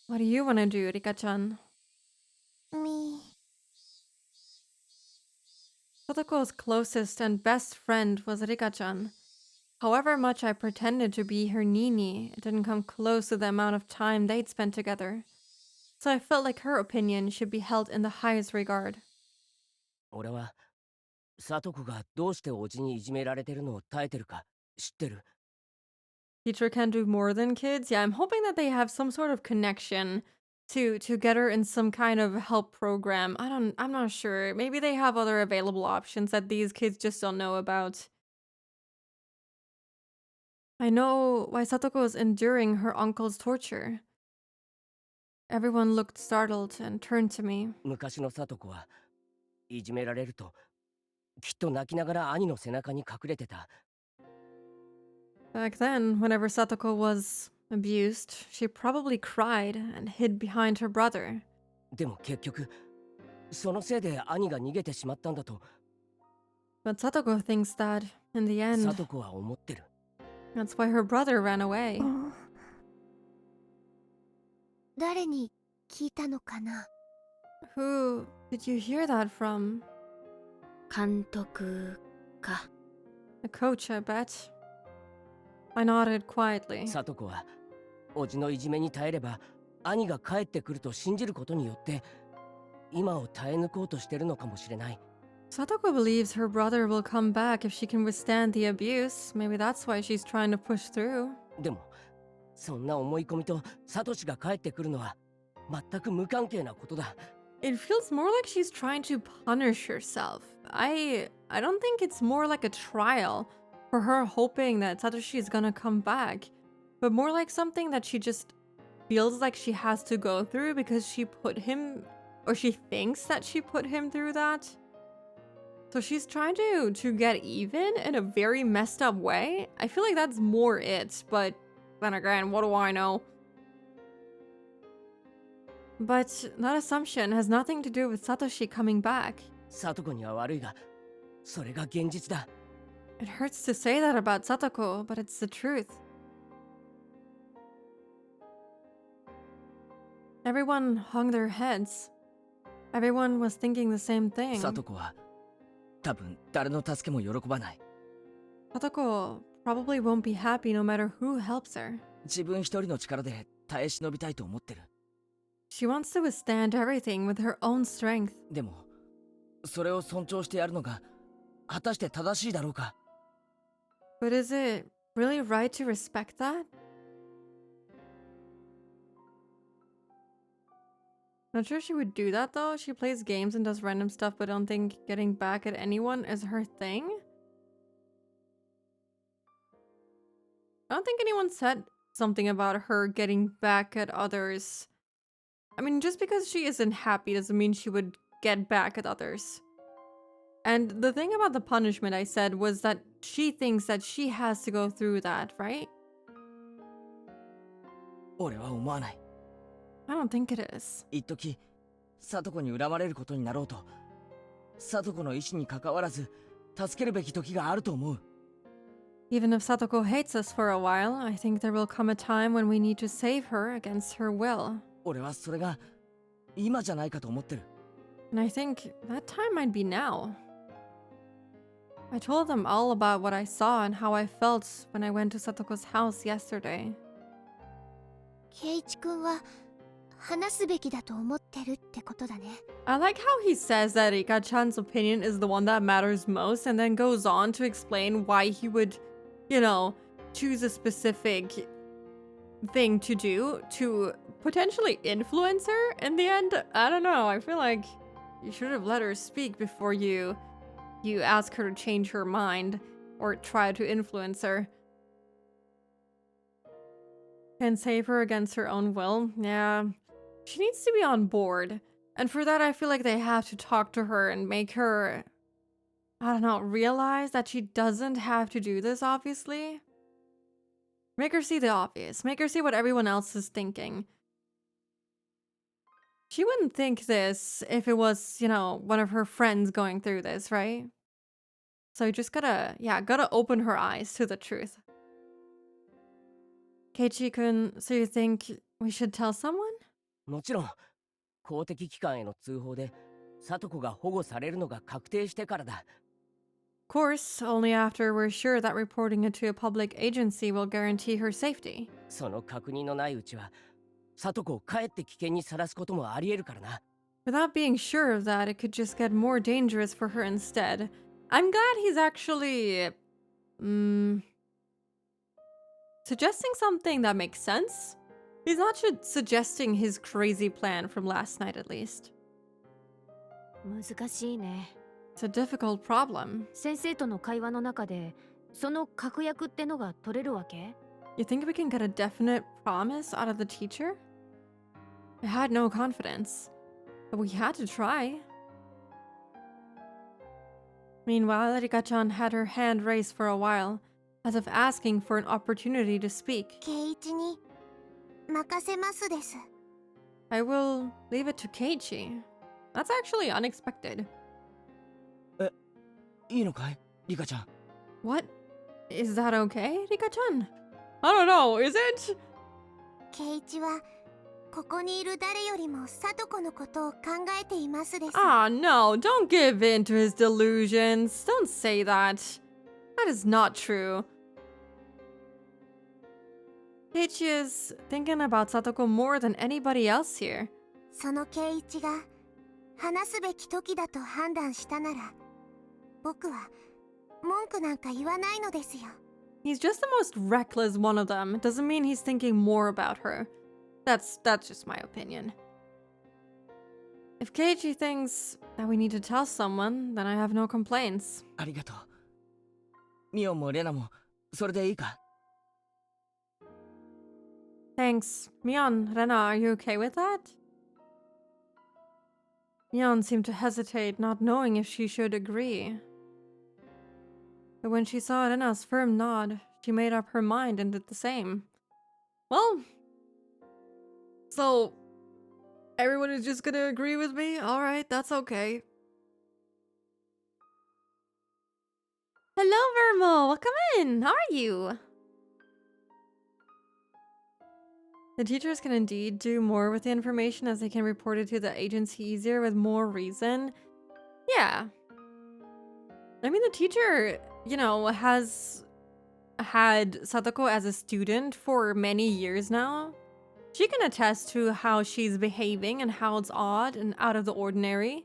What do you want to do, Rika-chan? み Satoko's closest and best friend was Rika-chan. However much I pretended to be her Nini, it didn't come close to the amount of time they'd spent together. So I felt like her opinion should be held in the highest regard. 俺はサトコがどうしておじにいじめられてるのを耐えてるか知ってる。 Teacher can do more than kids. Yeah, I'm hoping that they have some sort of connection to get her in some kind of help program. I'm not sure. Maybe they have other available options that these kids just don't know about. I know why Satoko is enduring her uncle's torture. Everyone looked startled and turned to me. 昔のサトコはいじめられるときっと泣きながら兄の背中に隠れてた。 Back then, whenever Satoko was abused, she probably cried and hid behind her brother. でも結局そのせいで兄が逃げてしまったんだと But Satoko thinks that, in the サ end, トコは思ってる。 that's why her brother ran away. 誰に聞いたのかな。 Who did you hear that from? 監督か。 The coach, I bet. I nodded quietly. サトコはおじのいじめに耐えれば兄が帰ってくると信じることによって今を耐え抜こうとしてるのかもしれない。 Satoko believes her brother will come back if she can withstand the abuse. Maybe that's why she's trying to push through. でもそんな思い込みとサトシが帰ってくるのは全く無関係なことだ。 It feels more like she's trying to punish herself. I don't think it's more like a trial for her hoping that Satoshi is gonna come back, but more like something that she just feels like she has to go through because she put him, or she thinks that she put him through that. So she's trying to get even in a very messed up way. I feel like that's more it, but then again, what do I know? But that assumption has nothing to do with Satoshi coming back. サトコには悪いが、それが現実だ。 It hurts to say that about Satoko, but it's the truth. Everyone hung their heads. Everyone was thinking the same thing. サトコは多分誰の助けも喜ばない。 Satoko probably won't be happy no matter who helps her. 自分一人の力で耐え忍びたいと思ってる。 She wants to withstand everything with her own strength. でも、それを尊重してやるのが果たして正しいだろうか。 But is it really right to respect that? Not sure she would do that though. She plays games and does random stuff, but don't think getting back at anyone is her thing. I don't think anyone said something about her getting back at others. I mean, just because she isn't happy doesn't mean she would get back at others. And the thing about the punishment I said was that she thinks that she has to go through that, right? 俺は思わない。 I don't think it is. 一時、サトコに恨まれることになろうと、サトコの意志に関わらず助けるべき時があると思う。 Even if Satoko hates us for a while, I think there will come a time when we need to save her against her will. 俺はそれが今じゃないかと思ってる。 And I think that time might be now. I told them all about what I saw and how I felt when I went to Satoko's house yesterday. 圭一君は話すべきだと思ってるってことだね。 I like how he says that Rika-chan's opinion is the one that matters most and then goes on to explain why he would, you know, choose a specific thing to do to potentially influence her. In the end, I don't know. I feel like you should have let her speak before you ask her to change her mind or try to influence her. Can save her against her own will? Yeah. She needs to be on board. And for that, I feel like they have to talk to her and make her, I don't know, realize that she doesn't have to do this, obviously. Make her see the obvious. Make her see what everyone else is thinking. She wouldn't think this if it was, you know, one of her friends going through this, right? So you just gotta open her eyes to the truth. Keiichi-kun, so you think we should tell someone? もちろん、公的機関への通報でサトコが保護されるのが確定してからだ。 Of course, only after we're sure that reporting it to a public agency will guarantee her safety. その確認のないうちは、サトコをかえって危険にさらすこともあり得るからな。 Without being sure of that, it could just get more dangerous for her instead. I'm glad he's actually suggesting something that makes sense. He's not suggesting his crazy plan from last night, at least. 難しいね。 It's a difficult problem. 先生との会話の中でその確約ってのが取れるわけ？ You think we can get a definite promise out of the teacher? I had no confidence, but we had to try. Meanwhile, Rika-chan had her hand raised for a while, as if asking for an opportunity to speak. 圭一に任せますです。 I will leave it to Keiichi. That's actually unexpected. いいのかい、リカちゃん。 What? Is that okay, Rika-chan? I don't know, is it? 圭一はここにいる誰よりも聡子のことを考えていますです。 Ah, no, don't give in to his delusions. Don't say that. That is not true. Keiichi is thinking about Satoko more than anybody else here. その圭一が話すべき時だと判断したなら、僕は文句なんか言わないのですよ。 He's just the most reckless one of them. It doesn't mean he's thinking more about her. That's just my opinion. If Keiichi thinks that we need to tell someone, then I have no complaints. ありがとう。ミオンもレナもそれでいいか？ Thanks. Mion, Rena, are you okay with that? Mion seemed to hesitate, not knowing if she should agree. But when she saw Rena's firm nod, she made up her mind and did the same. Well, so everyone is just gonna agree with me? Alright, that's okay. Hello, Vermo! Welcome in! How are you? The teachers can indeed do more with the information as they can report it to the agency easier with more reason. Yeah. I mean, the teacher, you know, has had Sadako as a student for many years now. She can attest to how she's behaving and how it's odd and out of the ordinary.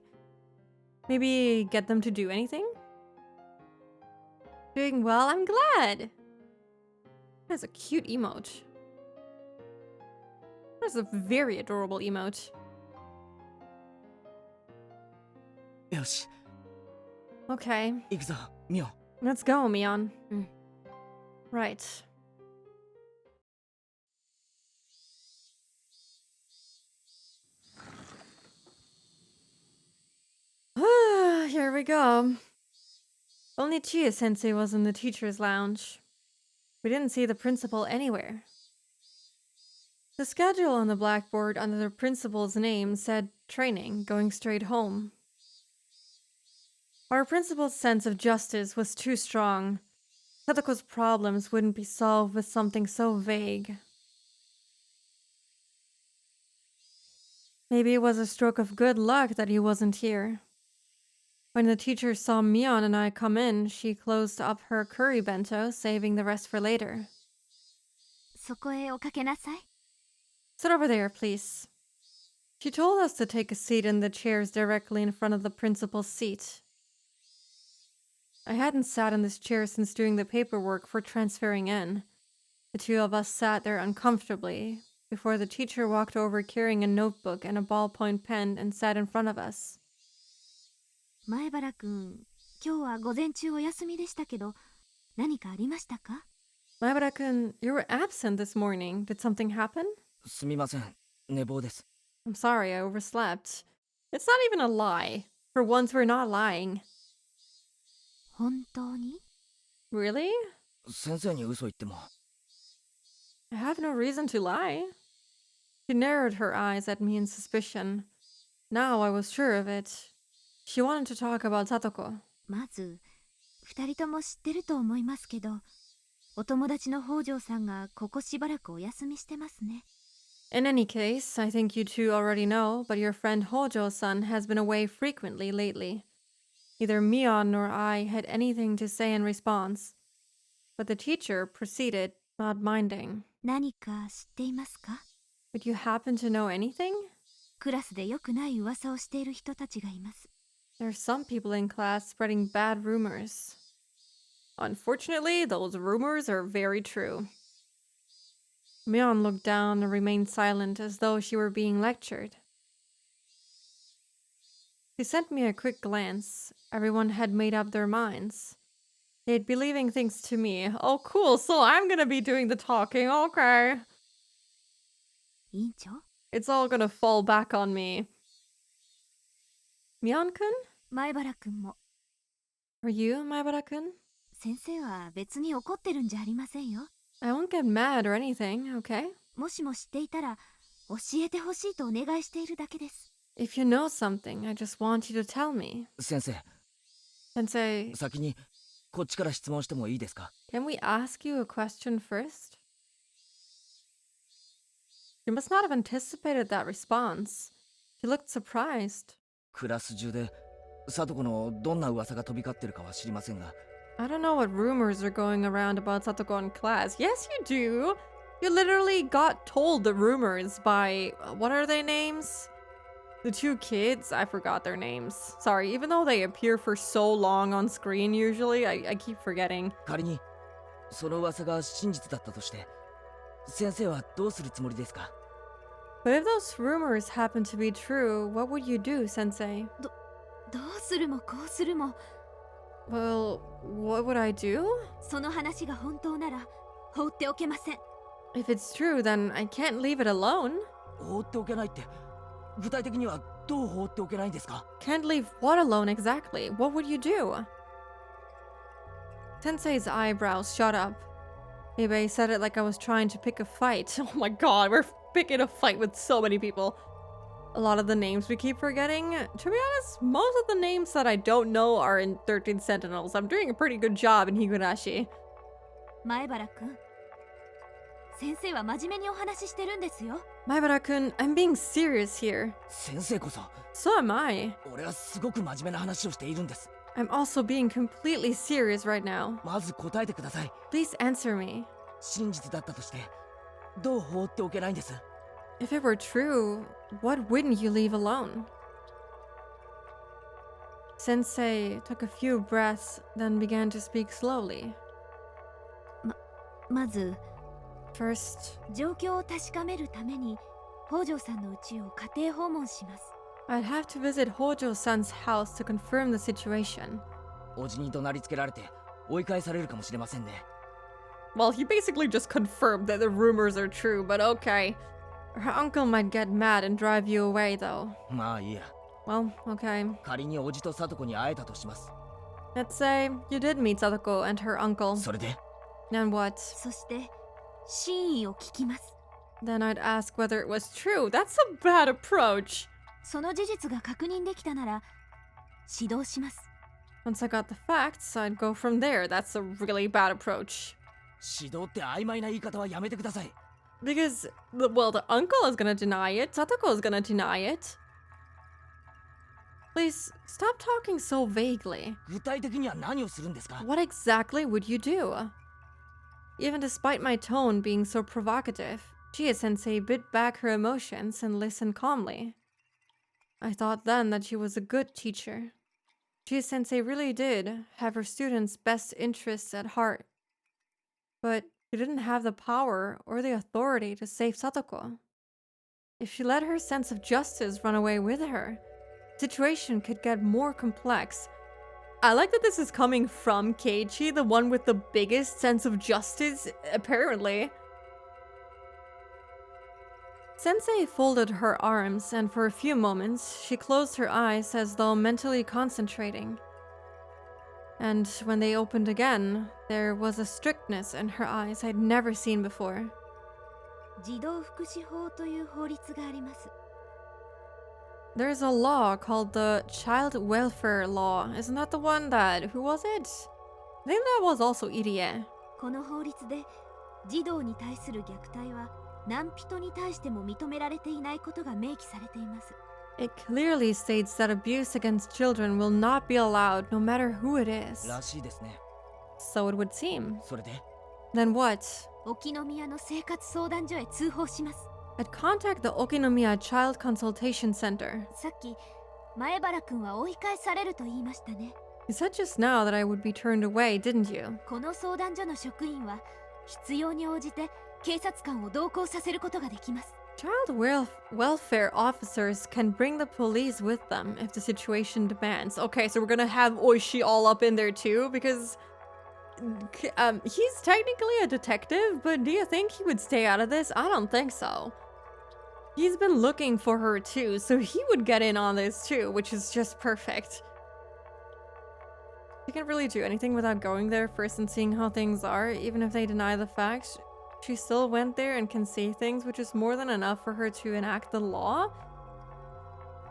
Maybe get them to do anything? Doing well, I'm glad. That's a cute emote. That's a very adorable emote. よし Okay, 行くぞミオ let's go, Mion. Right. Here we go. Only Chie-sensei was in the teacher's lounge. We didn't see the principal anywhere. The schedule on the blackboard under the principal's name said training, going straight home. Our principal's sense of justice was too strong. Sadako's problems wouldn't be solved with something so vague. Maybe it was a stroke of good luck that he wasn't here. When the teacher saw Mion and I come in, she closed up her curry bento, saving the rest for later. そこへおかけなさい。 Sit over there, please. She told us to take a seat in the chairs directly in front of the principal's seat. I hadn't sat in this chair since doing the paperwork for transferring in. The two of us sat there uncomfortably before the teacher walked over carrying a notebook and a ballpoint pen and sat in front of us. 前原くん、今日は午前中お休みでしたけど、何かありましたか？ Maibara-kun, you were absent this morning. Did something happen? すみません寝坊です I'm sorry, I overslept. It's not even a lie. For once, we're not lying. 本当に？ Really? 先生に嘘言っても I have no reason to lie. She narrowed her eyes at me in suspicion. Now I was sure of it. She wanted to talk about Satoko. まず、二人とも知ってると思いますけど、お友達の北条さんがここしばらくお休みしてますね。 In any case, I think you two already know, but your friend Hojo-san has been away frequently lately. Neither Mion nor I had anything to say in response, but the teacher proceeded, not minding. 何か知っていますか？ Would you happen to know anything? クラスで良くない噂をしている人たちがいます。 There are some people in class spreading bad rumors. Unfortunately, those rumors are very true. Mion looked down and remained silent as though she were being lectured. She sent me a quick glance. Everyone had made up their minds. They'd be leaving things to me. Oh, cool. So I'm gonna be doing the talking. Okay. 委員長、 It's all gonna fall back on me. Mion-kun? 前原くんも。 Are you, Maibara-kun? 先生は別に怒ってるんじゃありませんよ。 I won't get mad or anything, okay? もしも知っていたら、教えてほしいとお願いしているだけです。 If you know something, I just want you to tell me. 先生 Sensei, 先にこっちから質問してもいいですか can we ask you a question first? You must not have anticipated that response. She looked surprised. クラス中で聡子のどんな噂が飛び交ってるかは知りませんが I don't know what rumors are going around about Satoko in class. Yes, you do. You literally got told the rumors by, what are their names? The two kids? I forgot their names. Sorry, even though they appear for so long on screen usually, I keep forgetting. 仮にその噂が真実だったとして先生はどうするつもりですか But if those rumors happen to be true, what would you do, Sensei? どうするもこうするも、 Well, what would I do? その話が本当なら放っておけません。 If it's true, then I can't leave it alone. 放っておけないって具体的にはどう放っておけないんですか？ Can't leave what alone exactly? What would you do? Sensei's eyebrows shot up. Maybe I said it like I was trying to pick a fight. Oh my god, we're picking a fight with so many people. A lot of the names we keep forgetting. To be honest, most of the names that I don't know are in 13 Sentinels. I'm doing a pretty good job in Higurashi. 前原くん、先生は真面目にお話ししてるんですよ。Maibara-kun, I'm being serious here. 先生こそ、 So am I. 俺はすごく真面目な話をしているんです。 I'm also being completely serious right now. まず答えてください。 Please answer me. 真実だったとして、どう放っておけないんです？ If it were true, what wouldn't you leave alone? Sensei took a few breaths, then began to speak slowly. まず First, 状況を確かめるために北条さんの家を家庭訪問します。 I'd have to visit Hojo-san's house to confirm the situation. おじに怒鳴りつけられて追い返されるかもしれませんね。 Well, he basically just confirmed that the rumors are true, but okay. Her uncle might get mad and drive you away, though. まあいいや。 Well, okay. 仮におじと里子に会えたとします。 Let's say you did meet Sadako and her uncle. それで Then what? そして真意を聞きます。 Then I'd ask whether it was true. That's a bad approach. その事実が確認できたなら指導します。 Once I got the facts, I'd go from there. That's a really bad approach. 指導って曖昧な言い方はやめてください。 Because, well, the uncle is gonna deny it, Satoko is gonna deny it. Please, stop talking so vaguely. 具体的には何をするんですか？ What exactly would you do? Even despite my tone being so provocative, Chie-sensei bit back her emotions and listened calmly. I thought then that she was a good teacher. Chie-sensei really did have her students' best interests at heart. But she didn't have the power or the authority to save Satoko. If she let her sense of justice run away with her, the situation could get more complex. I like that this is coming from Keiichi, the one with the biggest sense of justice, apparently. Sensei folded her arms, and for a few moments, she closed her eyes as though mentally concentrating. And when they opened again, there was a strictness in her eyes I'd never seen before. 児童福祉法という法律があります。 There's a law called the Child Welfare Law. Isn't that the one that... who was it? I think that was also Irie. この法律で児童に対する虐待は何人に対しても認められていないことが明記されています。 It clearly states that abuse against children will not be allowed no matter who it is. らしいですね。 So it would seem. それで Then what? 沖宮の生活相談所へ通報します。 I'd contact the Okinomiya Child Consultation Center. さっき前原くんは追い返されると言いましたね。 You said just now that I would be turned away, didn't you? この相談所の職員は必要に応じて警察官を同行させることができます。 Child welfare officers can bring the police with them if the situation demands. Okay, so we're gonna have Oishi all up in there too, because he's technically a detective, but do you think he would stay out of this? I don't think so. He's been looking for her too, so he would get in on this too, which is just perfect. She can't really do anything without going there first and seeing how things are, even if they deny the facts. She still went there and can say things, which is more than enough for her to enact the law.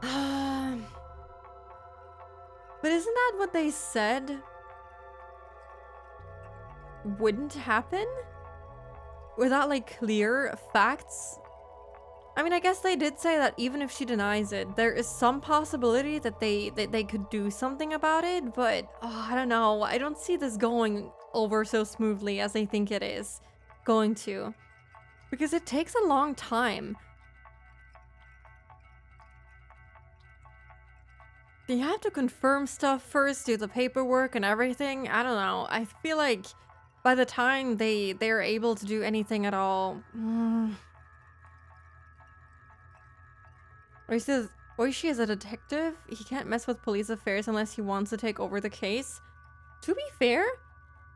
But isn't that what they said wouldn't happen? Without, like, clear facts? I mean, I guess they did say that even if she denies it, there is some possibility that they could do something about it, but I don't know. I don't see this going over so smoothly as I think it is going to, because it takes a long time. You have to confirm stuff first, do the paperwork and everything. I don't know. I feel like by the time they're able to do anything at all, Oishi is a detective. He can't mess with police affairs unless he wants to take over the case. To be fair,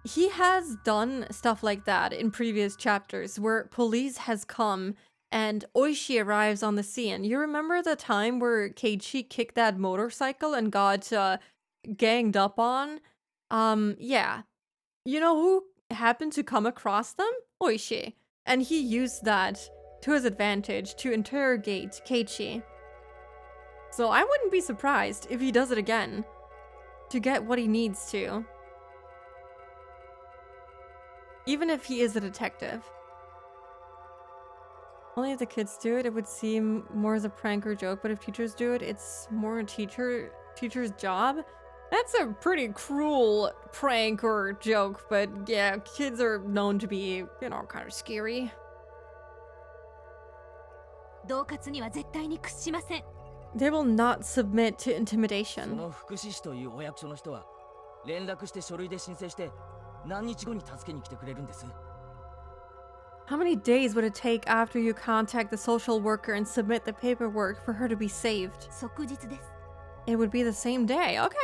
he has done stuff like that in previous chapters where police has come and Oishi arrives on the scene. You remember the time where Keiichi kicked that motorcycle and got ganged up on? Yeah. You know who happened to come across them? Oishi. And he used that to his advantage to interrogate Keiichi. So I wouldn't be surprised if he does it again to get what he needs to. Even if he is a detective. Only if the kids do it, it would seem more as a prank or joke, but if teachers do it, it's more a teacher's job. That's a pretty cruel prank or joke, but yeah, kids are known to be, you know, kind of scary. 恫喝には絶対に屈しません。 They will not submit to そ intimidation. の福祉士というお役所の人は連絡して書類で申請して何日後に助けに来てくれるんです。 How many days would it take after you contact the social worker and submit the paperwork for her to be saved? 即日です。 It would be the same day. Okay.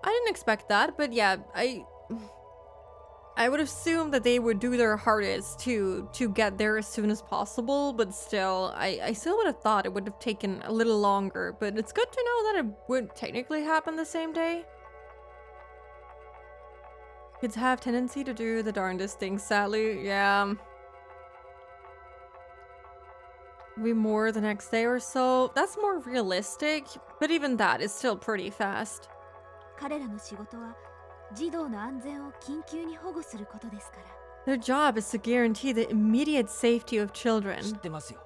I didn't expect that, but yeah, I would assume that they would do their hardest to get there as soon as possible, but still, I still would have thought it would have taken a little longer, but it's good to know that it would technically happen the same day. Kids have tendency to do the darndest things, sadly, yeah. Maybe more the next day or so. That's more realistic, but even that is still pretty fast. 彼らの仕事は児童の安全を緊急に保護することですから。 Their job is to guarantee the immediate safety of 知 children. ってますよ。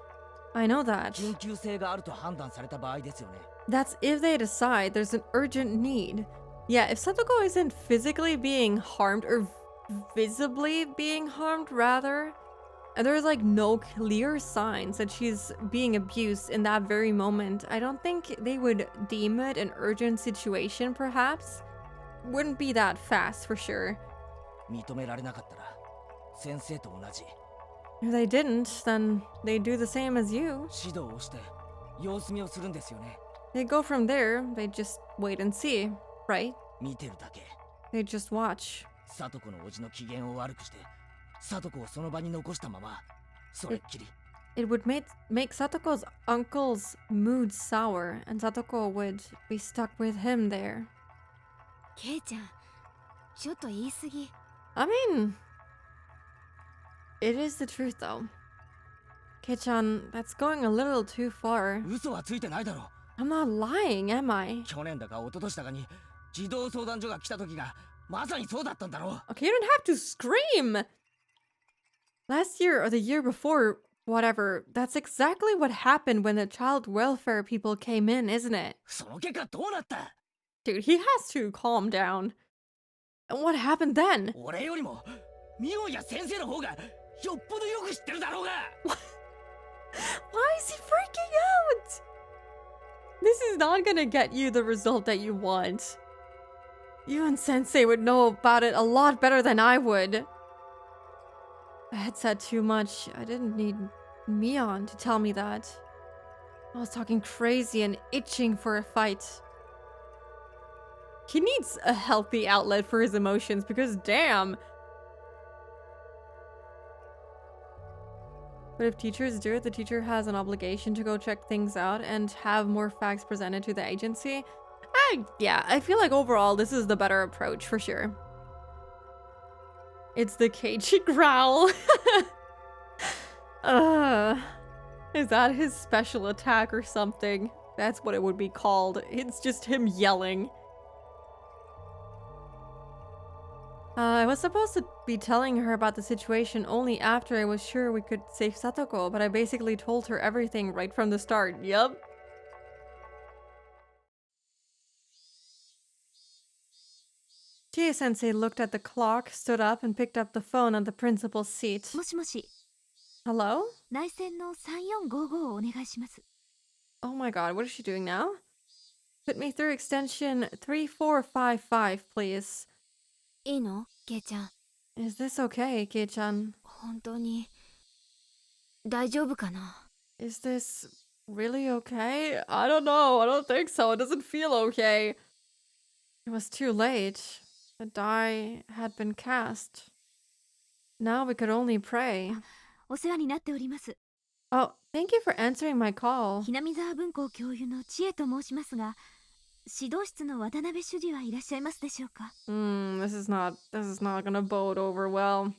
I know that. 緊急性があると判断された場合ですよね。 That's if they decide there's an urgent need. Yeah, if Satoko isn't physically being harmed or visibly being harmed, rather, and there's like no clear signs that she's being abused in that very moment, I don't think they would deem it an urgent situation, perhaps. Wouldn't be that fast for sure. 認められなかったら先生と同じ If they didn't, then they'd do the same as you. 指導をして様子見をするんですよね。 They'd go from there, they'd just wait and see, right? 見てるだけ。 They'd just watch. 聡子のおじの機嫌を悪くして聡子をその場に残したままそれっきり。 It would make Satoko's uncle's mood sour, and Satoko would be stuck with him there. ケイちゃん、ちょっと言い過ぎ。 I mean, it is the truth though. Kei-chan, that's going a little too far. 嘘はついてないだろ。 I'm not lying, am I? 去年だか一昨年だかに児童相談所が来た時がまさにそうだったんだろう。 Okay, you don't have to scream! Last year or the year before, whatever, that's exactly what happened when the child welfare people came in, isn't it? その結果どうなった？ Dude, he has to calm down. And what happened then? 俺よりもミオや先生の方がよっぽどよく知ってるだろうが。 Why is he freaking out? This is not gonna get you the result that you want. You and Sensei would know about it a lot better than I would. I had said too much. I didn't need Mion to tell me that. I was talking crazy and itching for a fight. He needs a healthy outlet for his emotions because damn. But if teachers do it, the teacher has an obligation to go check things out and have more facts presented to the agency. I feel like overall this is the better approach for sure. It's the Keiichi growl. Is that his special attack or something? That's what it would be called. It's just him yelling. I was supposed to be telling her about the situation only after I was sure we could save Satoko, but I basically told her everything right from the start. Yup. Chie-sensei looked at the clock, stood up, and picked up the phone on the principal's seat. もしもし、 Hello? 内線の3455をお願いします。 Oh my god, what is she doing now? Put me through extension 3455, please. いいのケイちゃん。 Is this okay, Kei-chan? 本当に大丈夫かな？ Is this really okay? I don't know. I don't think so. It doesn't feel okay. It was too late. The die had been cast. Now we could only pray. お世話になっております。Oh, thank you for answering my call. ひなみ沢文庫教諭の千恵と申しますが、指導室の渡辺主事はいらっしゃいますでしょうか？ This is not gonna bode over well.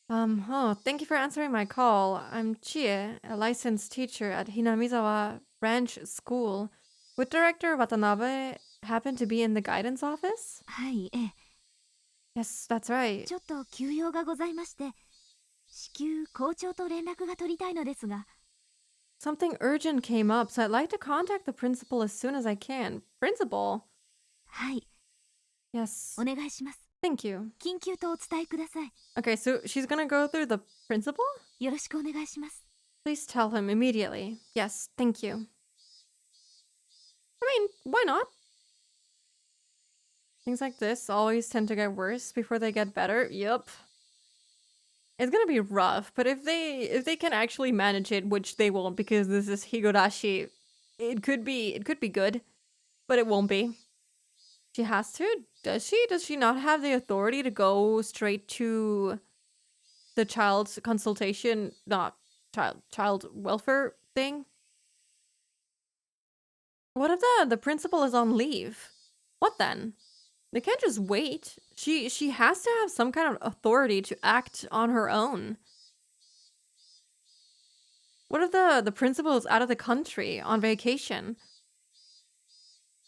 Thank you for answering my call. I'm Chie, a licensed teacher at Hinamizawa Ranch School. Would Director Watanabe happen to be in the guidance office? はい、ええ。 Yes, that's right. ちょっと急用がございまして、至急校長と連絡が取りたいのですが。 Something urgent came up, so I'd like to contact the principal as soon as I can. Principal? はい、 Yes. お願いします。 Thank you. 緊急とお伝えください。 Okay, so she's gonna go through the principal? よろしくお願いします。 Please tell him immediately. Yes, thank you. I mean, why not? Things like this always tend to get worse before they get better. Yup. It's gonna be rough, but if they can actually manage it, which they won't because this is Higurashi, it could be good, but it won't be. She has to? Does she? Does she not have the authority to go straight to the child's consultation, not child welfare thing? What if the principal is on leave? What then? They can't just wait. She has to have some kind of authority to act on her own. What if the principal is out of the country on vacation?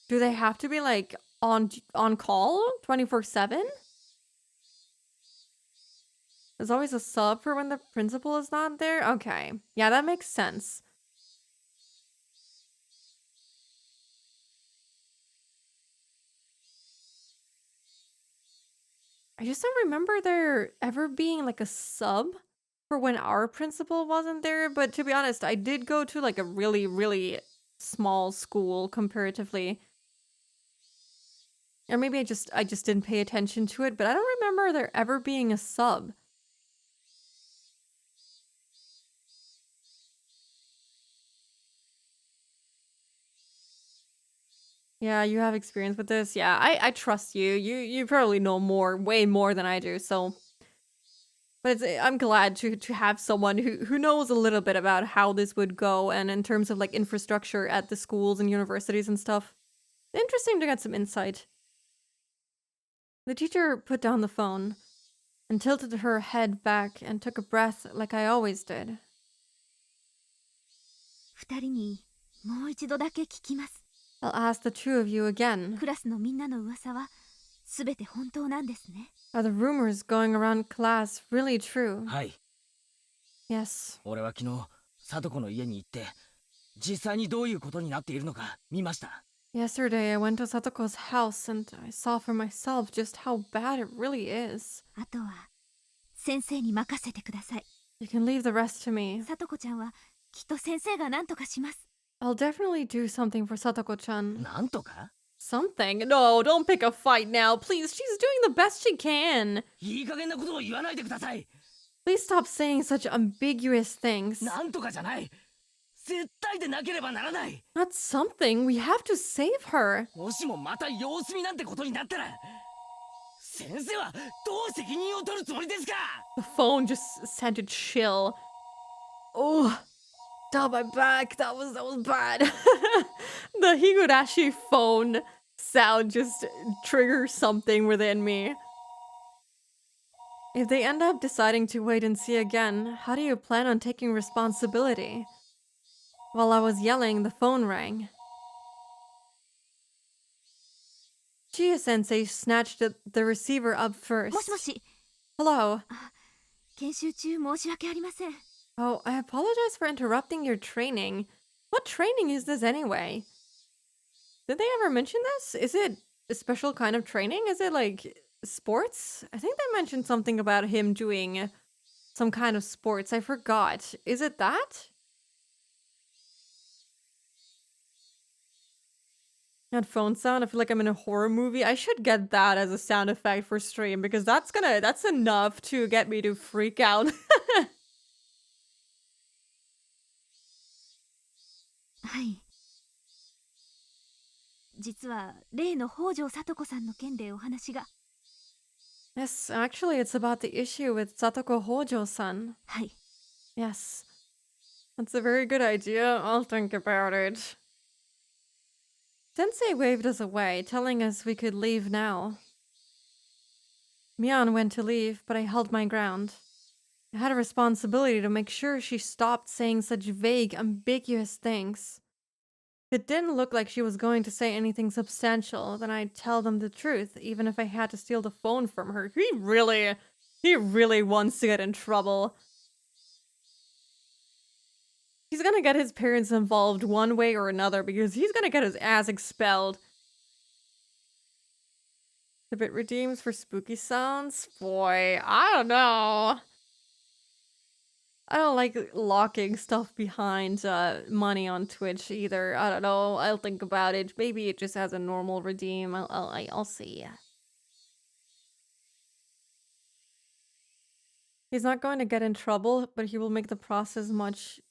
Do they have to be like on call 24/7? There's always a sub for when the principal is not there? Okay. Yeah, that makes sense. I just don't remember there ever being like a sub for when our principal wasn't there, but to be honest, I did go to like a really, really small school comparatively. Or maybe I just didn't pay attention to it, but I don't remember there ever being a sub. Yeah, you have experience with this. Yeah, I trust you. You probably know way more than I do. So, but I'm glad to have someone who knows a little bit about how this would go and in terms of like infrastructure at the schools and universities and stuff. Interesting to get some insight. The teacher put down the phone and tilted her head back and took a breath like I always did. 二人にもう一度だけ聞きます。 I'll ask the two of you again. クラスのみんなの噂はすべて本当なんですね。 Are the rumors going around class really true? はい。 Yes. 俺は昨日聡子の家に行って実際にどういうことになっているのか見ました。 Yesterday, I went to Satoko's house and I saw for myself just how bad it really is. あとは先生に任せてください。 You can leave the rest to me. さとこちゃんはきっと先生が何とかします。 I'll definitely do something for Satoko-chan. なんとか Something? No, don't pick a fight now. Please, she's doing the best she can. いい加減なことを言わないでください。 Please stop saying such ambiguous things. なんとかじゃない。絶対でなければならない。 Not something. We have to save her. もしもまた様子見なんてことになったら先生はどう責任を取るつもりですか。 The phone just sent a chill. Oh, down my back. That was bad. The Higurashi phone sound just triggers something within me. If they end up deciding to wait and see again, how do you plan on taking responsibility? While I was yelling, the phone rang. Chia-sensei snatched the receiver up first. もしもし、 Hello. 研修中申し訳ありません。 Oh, I apologize for interrupting your training. What training is this anyway? Did they ever mention this? Is it a special kind of training? Is it like sports? I think they mentioned something about him doing some kind of sports. I forgot. Is it that? That phone sound, I feel like I'm in a horror movie. I should get that as a sound effect for stream because that's enough to get me to freak out. はい。実は例の北条さと子さんの件でお話が。 Yes, actually it's about the issue with Satoko Hojo-san. はい。 Yes. That's a very good idea. I'll think about it. Sensei waved us away, telling us we could leave now. Mian went to leave, but I held my ground. I had a responsibility to make sure she stopped saying such vague, ambiguous things. If it didn't look like she was going to say anything substantial, then I'd tell them the truth, even if I had to steal the phone from her. He really wants to get in trouble. He's gonna get his parents involved one way or another because he's gonna get his ass expelled. If it redeems for spooky sounds, boy, I don't know. I don't like locking stuff behind money on Twitch either. I don't know. I'll think about it. Maybe it just has a normal redeem. I'll see. He's not going to get in trouble, but he will make the process much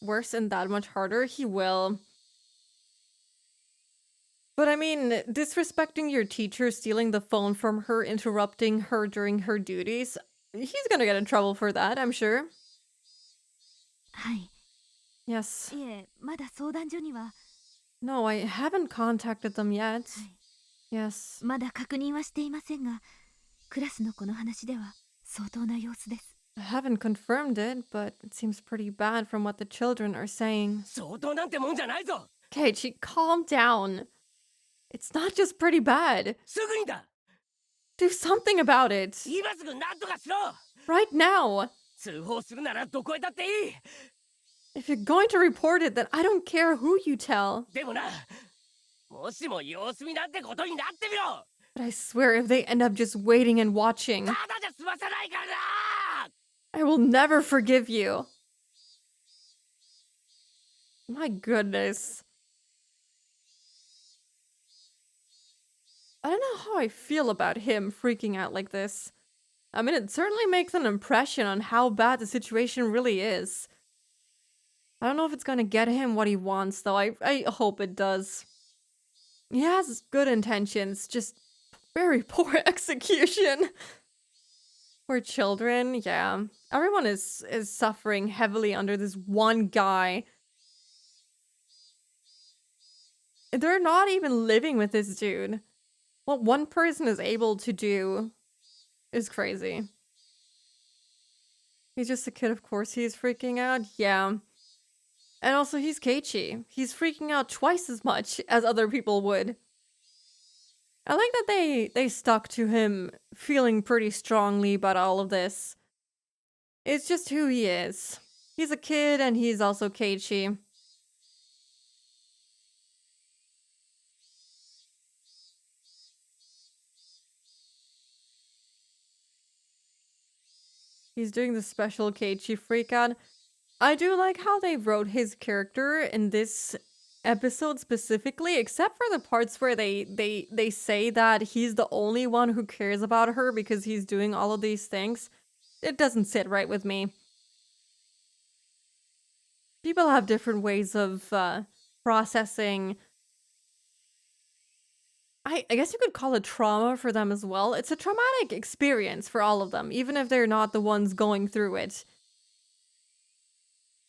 worse and that much harder. He will. But I mean, disrespecting your teacher, stealing the phone from her, interrupting her during her duties, he's gonna get in trouble for that, I'm sure. はい Yes. いえまだ相談所には No, I haven't contacted them yet. はい Yes. まだ確認はしていませんがクラスのこの話では相当な様子です I haven't confirmed it, but it seems pretty bad from what the children are saying. 相当なんてもんじゃないぞ。 Keiichi, calm down. It's not just pretty bad. すぐにだ。 Do something about it. 今すぐ何とかしろ。 Right now. 通報するならどこへだっていい。 If you're going to report it, then I don't care who you tell. でもな、もしも様子見なんてことになってみろ。 But I swear if they end up just waiting and watching, ただじゃ済まさないからな。 I will never forgive you. My goodness. I don't know how I feel about him freaking out like this. I mean, it certainly makes an impression on how bad the situation really is. I don't know if it's gonna get him what he wants, though. I hope it does. He has good intentions, just very poor execution. For children, yeah. Everyone is suffering heavily under this one guy. They're not even living with this dude. What one person is able to do is crazy. He's just a kid, of course he's freaking out, yeah. And also he's Keiichi. He's freaking out twice as much as other people would. I like that they stuck to him feeling pretty strongly about all of this. It's just who he is. He's a kid and he's also Keiichi. He's doing the special Keiichi freakout. I do like how they wrote his character in this episode specifically, except for the parts where they say that he's the only one who cares about her because he's doing all of these things. It doesn't sit right with me. People have different ways of processing. I guess you could call it trauma for them as well. It's a traumatic experience for all of them, even if they're not the ones going through it.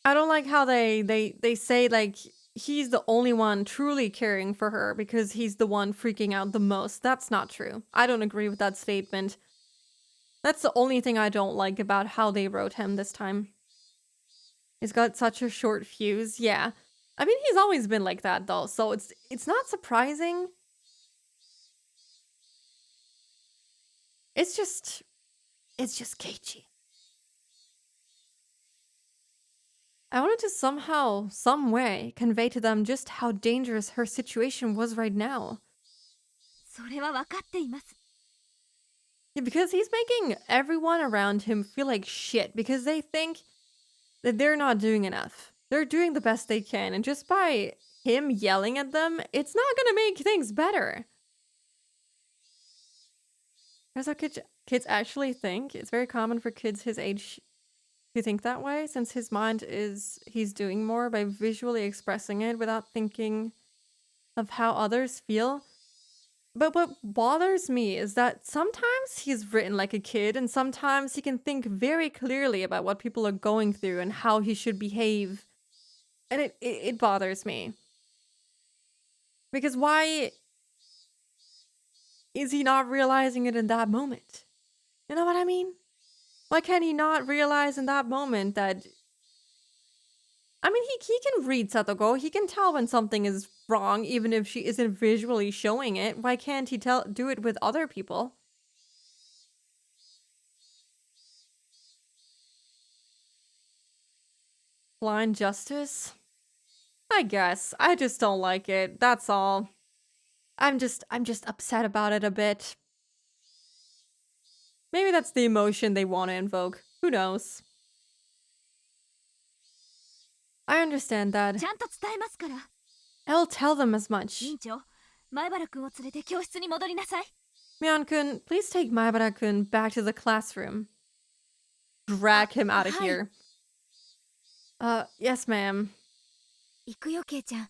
I don't like how they say, like, he's the only one truly caring for her because he's the one freaking out the most. That's not true. I don't agree with that statement. That's the only thing I don't like about how they wrote him this time. He's got such a short fuse, yeah. I mean, he's always been like that, though, so it's not surprising. It's just Keiichi. I wanted to somehow, some way, convey to them just how dangerous her situation was right now. それは分かっています Yeah, because he's making everyone around him feel like shit because they think that they're not doing enough. They're doing the best they can, and just by him yelling at them, it's not gonna make things better. That's how kids actually think. It's very common for kids his age to think that way, since his mind he's doing more by visually expressing it without thinking of how others feel. But what bothers me is that sometimes he's written like a kid, and sometimes he can think very clearly about what people are going through and how he should behave. And it bothers me. Because why is he not realizing it in that moment? You know what I mean? Why can't he not realize in that moment that... I mean, he can read Satoko. He can tell when something is wrong, even if she isn't visually showing it. Why can't he do it with other people? Blind justice? I guess. I just don't like it. That's all. I'm just upset about it a bit. Maybe that's the emotion they want to invoke. Who knows? I understand that. ちゃんと伝えますから。 I'll tell them as much. 委員長、前原くんを連れて教室に戻りなさい。 Myeon-kun, please take Maibara-kun back to the classroom. Drag him out of here. Yes, ma'am. 行くよ、ケイちゃん。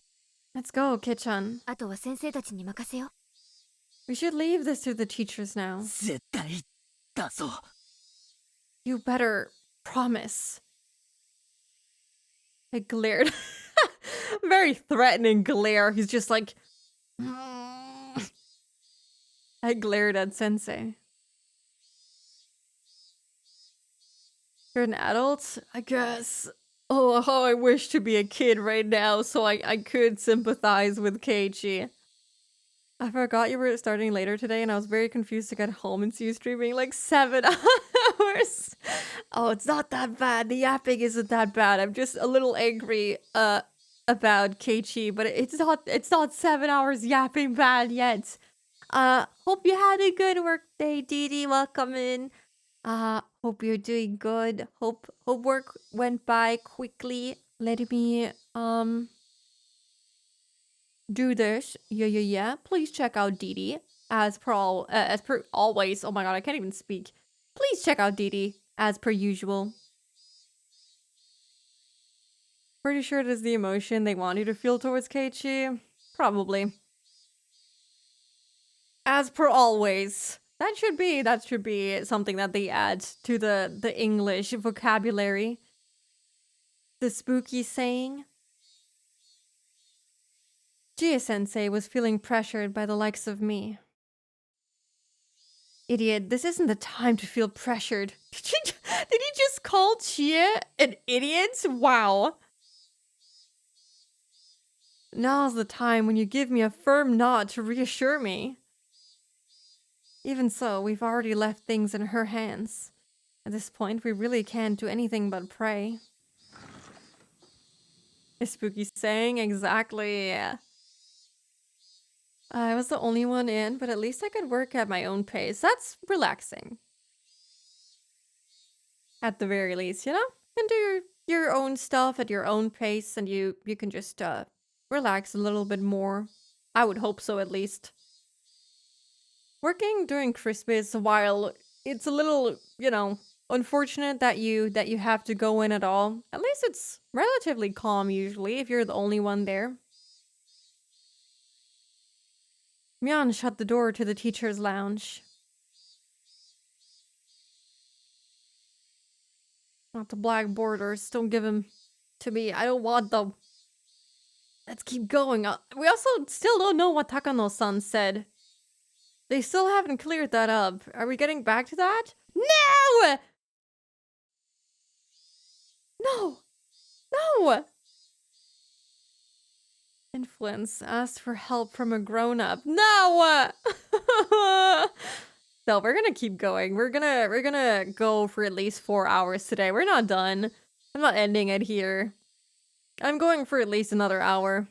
Let's go, Kichan. あとは先生たちに任せよ。 We should leave this to the teachers now. 絶対だぞ。 You better promise. I glared. Very threatening glare. He's just like... I glared at Sensei. You're an adult? I guess. Oh, how I wish to be a kid right now so I could sympathize with Keiichi. I forgot you were starting later today and I was very confused to get home and see you streaming like 7 hours. Oh, it's not that bad. The yapping isn't that bad. I'm just a little angry about Keiichi, but it's not 7 hours yapping bad yet. Hope you had a good work day, Didi. Welcome in. Hope you're doing good. Hope work went by quickly. Let me do this. Yeah. Please check out Didi. As per always. Oh my god, I can't even speak. Please check out Didi as per usual. Pretty sure it is the emotion they want you to feel towards Keiichi. Probably. As per always. That should be something that they add to the English vocabulary. The spooky saying. Jie-sensei was feeling pressured by the likes of me. Idiot, this isn't the time to feel pressured. Did he just call Chie an idiot? Wow. Now's the time when you give me a firm nod to reassure me. Even so, we've already left things in her hands. At this point, we really can't do anything but pray. A spooky saying, exactly. I was the only one in, but at least I could work at my own pace. That's relaxing. At the very least, you know? You can do your own stuff at your own pace, and you can just relax a little bit more. I would hope so, at least. Working during Christmas, while it's a little, you know, unfortunate that you have to go in at all, at least it's relatively calm usually if you're the only one there. Myeon shut the door to the teacher's lounge. Not the black borders. Don't give them to me. I don't want them. Let's keep going. We also still don't know what Takano-san said. They still haven't cleared that up. Are we getting back to that? No! No! No! Influence asked for help from a grown-up. No! No, we're gonna keep going. We're gonna go for at least 4 hours today. We're not done. I'm not ending it here. I'm going for at least another hour.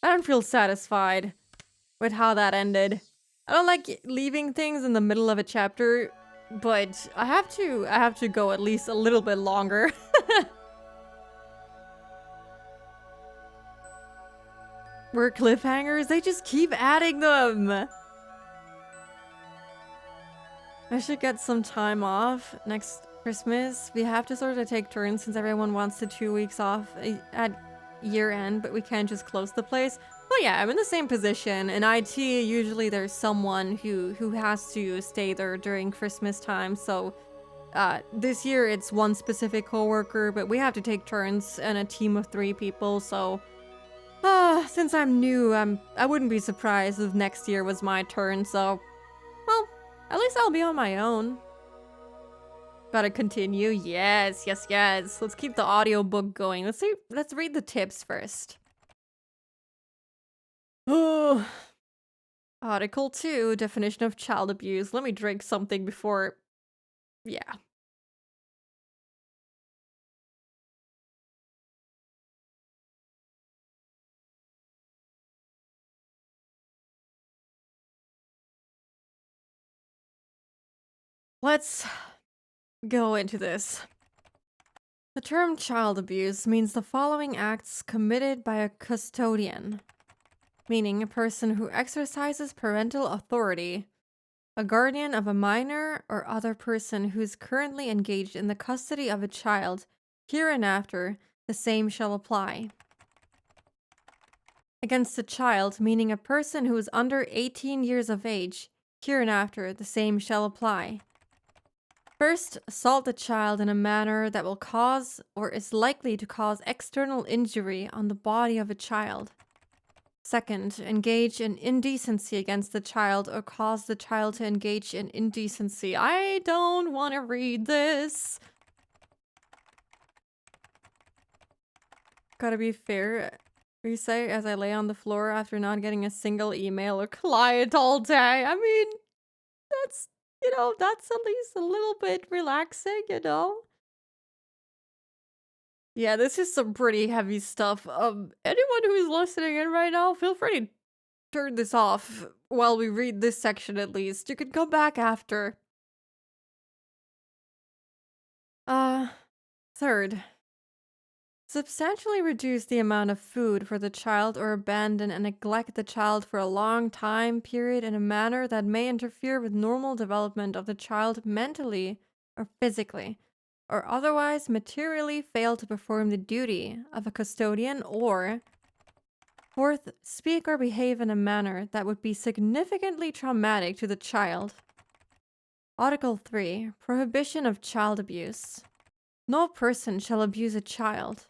I don't feel satisfied with how that ended. I don't like leaving things in the middle of a chapter, but I have to go at least a little bit longer. We're cliffhangers, they just keep adding them. I should get some time off next Christmas. We have to sort of take turns since everyone wants the 2 weeks off at year end, but we can't just close the place. Well, yeah, I'm in the same position. In IT, usually there's someone who has to stay there during Christmas time. So this year it's one specific coworker, but we have to take turns and a team of 3 people. So since I'm new, I wouldn't be surprised if next year was my turn. So, well, at least I'll be on my own. Gotta continue. Yes, yes, yes. Let's keep the audiobook going. Let's read the tips first. Oh. Article 2, definition of child abuse. Let me drink something before... Yeah. Let's go into this. The term child abuse means the following acts committed by a custodian, meaning a person who exercises parental authority, a guardian of a minor or other person who is currently engaged in the custody of a child. Hereinafter, the same shall apply. Against a child, meaning a person who is under 18 years of age. Hereinafter, the same shall apply. First, assault the child in a manner that will cause or is likely to cause external injury on the body of a child. Second, engage in indecency against the child or cause the child to engage in indecency. I don't want to read this. Gotta be fair. We say as I lay on the floor after not getting a single email or client all day. I mean, that's, that's at least a little bit relaxing, Yeah, this is some pretty heavy stuff. Anyone who's listening in right now, feel free to turn this off while we read this section at least. You can come back after. Third. Substantially reduce the amount of food for the child or abandon and neglect the child for a long time period in a manner that may interfere with normal development of the child mentally or physically, or otherwise materially fail to perform the duty of a custodian, or fourth, speak or behave in a manner that would be significantly traumatic to the child. Article 3. Prohibition of child abuse. No person shall abuse a child.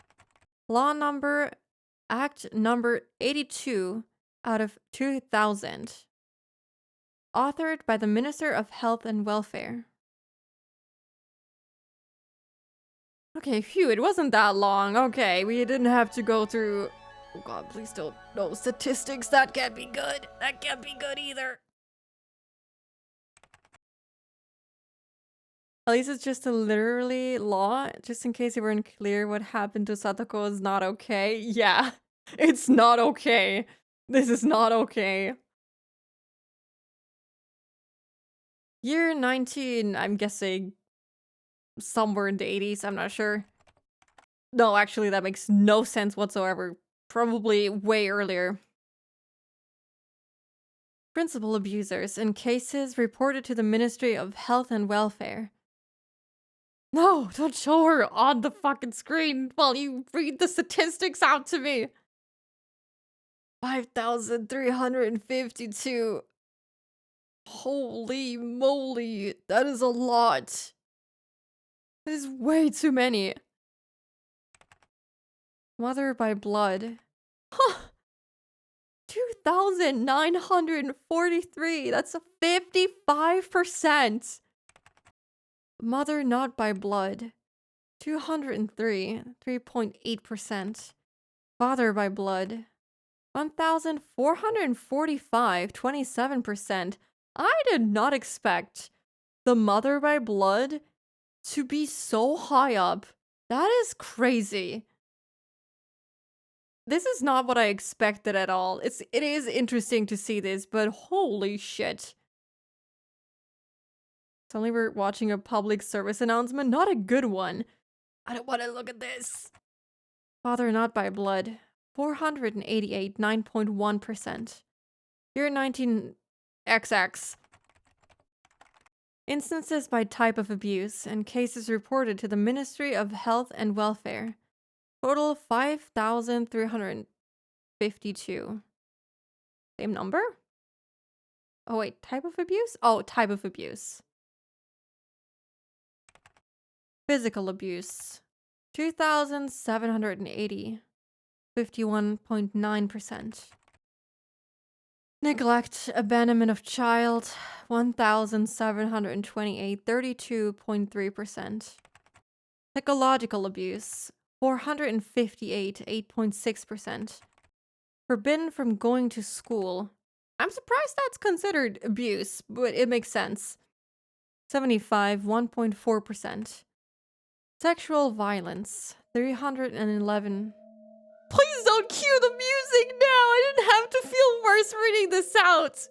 Act number 82 out of 2000. Authored by the Minister of Health and Welfare. Okay, phew, it wasn't that long. Okay, we didn't have to go through... Oh god, please don't... No, statistics, that can't be good. That can't be good either. At least it's just a literally law, just in case you weren't clear what happened to Satoko is not okay. Yeah, it's not okay. This is not okay. Year 19, I'm guessing somewhere in the 80s, I'm not sure. No, actually, that makes no sense whatsoever. Probably way earlier. Principal abusers in cases reported to the Ministry of Health and Welfare. No, don't show her on the fucking screen while you read the statistics out to me. 5,352. Holy moly, that is a lot. That is way too many. Mother by blood. Huh. 2,943. That's a 55%. Mother not by blood. 203. 3.8%. Father by blood. 1,445. 27%. I did not expect the mother by blood to be so high up. That is crazy. This is not what I expected at all. It is interesting to see this, but holy shit. Suddenly we're watching a public service announcement, not a good one. I don't want to look at this. Father not by blood. 488, 9.1%. Year 19XX. Instances by type of abuse and cases reported to the Ministry of Health and Welfare. Total 5,352. Same number? Oh wait, type of abuse? Oh, type of abuse. Physical abuse. 2,780. 51.9%. Neglect, abandonment of child. 1,728. 32.3%. Psychological abuse. 458. 8.6%. Forbidden from going to school. I'm surprised that's considered abuse, but it makes sense. 75, 1.4%. Sexual violence, 311. Please don't cue the music now! I didn't have to feel worse reading this out!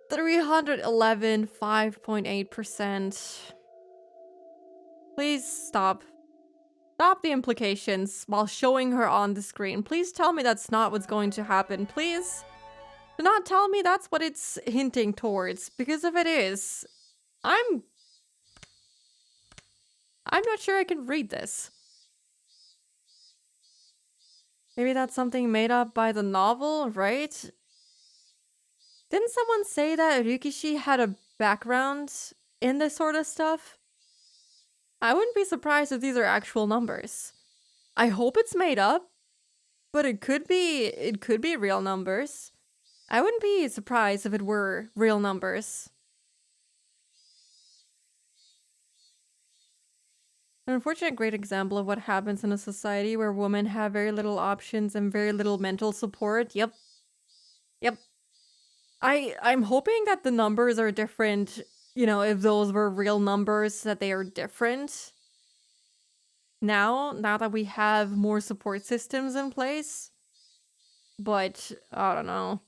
311, 5.8%. Please stop. Stop the implications while showing her on the screen. Please tell me that's not what's going to happen. Please do not tell me that's what it's hinting towards. Because if it is, I'm not sure I can read this. Maybe that's something made up by the novel, right? Didn't someone say that Ryukishi had a background in this sort of stuff? I wouldn't be surprised if these are actual numbers. I hope it's made up, but it could be real numbers. I wouldn't be surprised if it were real numbers. An unfortunate great example of what happens in a society where women have very little options and very little mental support. Yep. I'm hoping that the numbers are different, you know, if those were real numbers, that they are different. Now that we have more support systems in place. But, I don't know.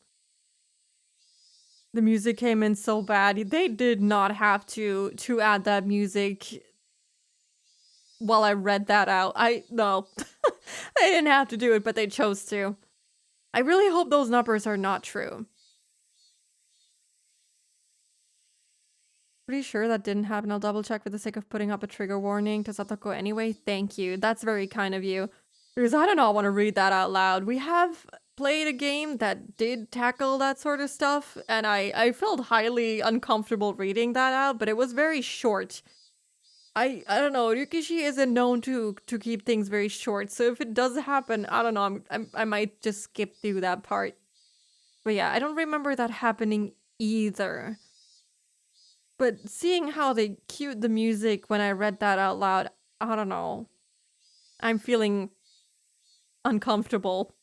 The music came in so bad. They did not have to add that music while I read that out. No. They didn't have to do it, but they chose to. I really hope those numbers are not true. Pretty sure that didn't happen. I'll double check for the sake of putting up a trigger warning to Satoko anyway. Thank you. That's very kind of you. Because I do not want to read that out loud. We have played a game that did tackle that sort of stuff, and I felt highly uncomfortable reading that out, but it was very short. I don't know, Ryukishi isn't known to keep things very short, so if it does happen, I don't know, I might just skip through that part. But yeah, I don't remember that happening either. But seeing how they cued the music when I read that out loud, I don't know. I'm feeling uncomfortable.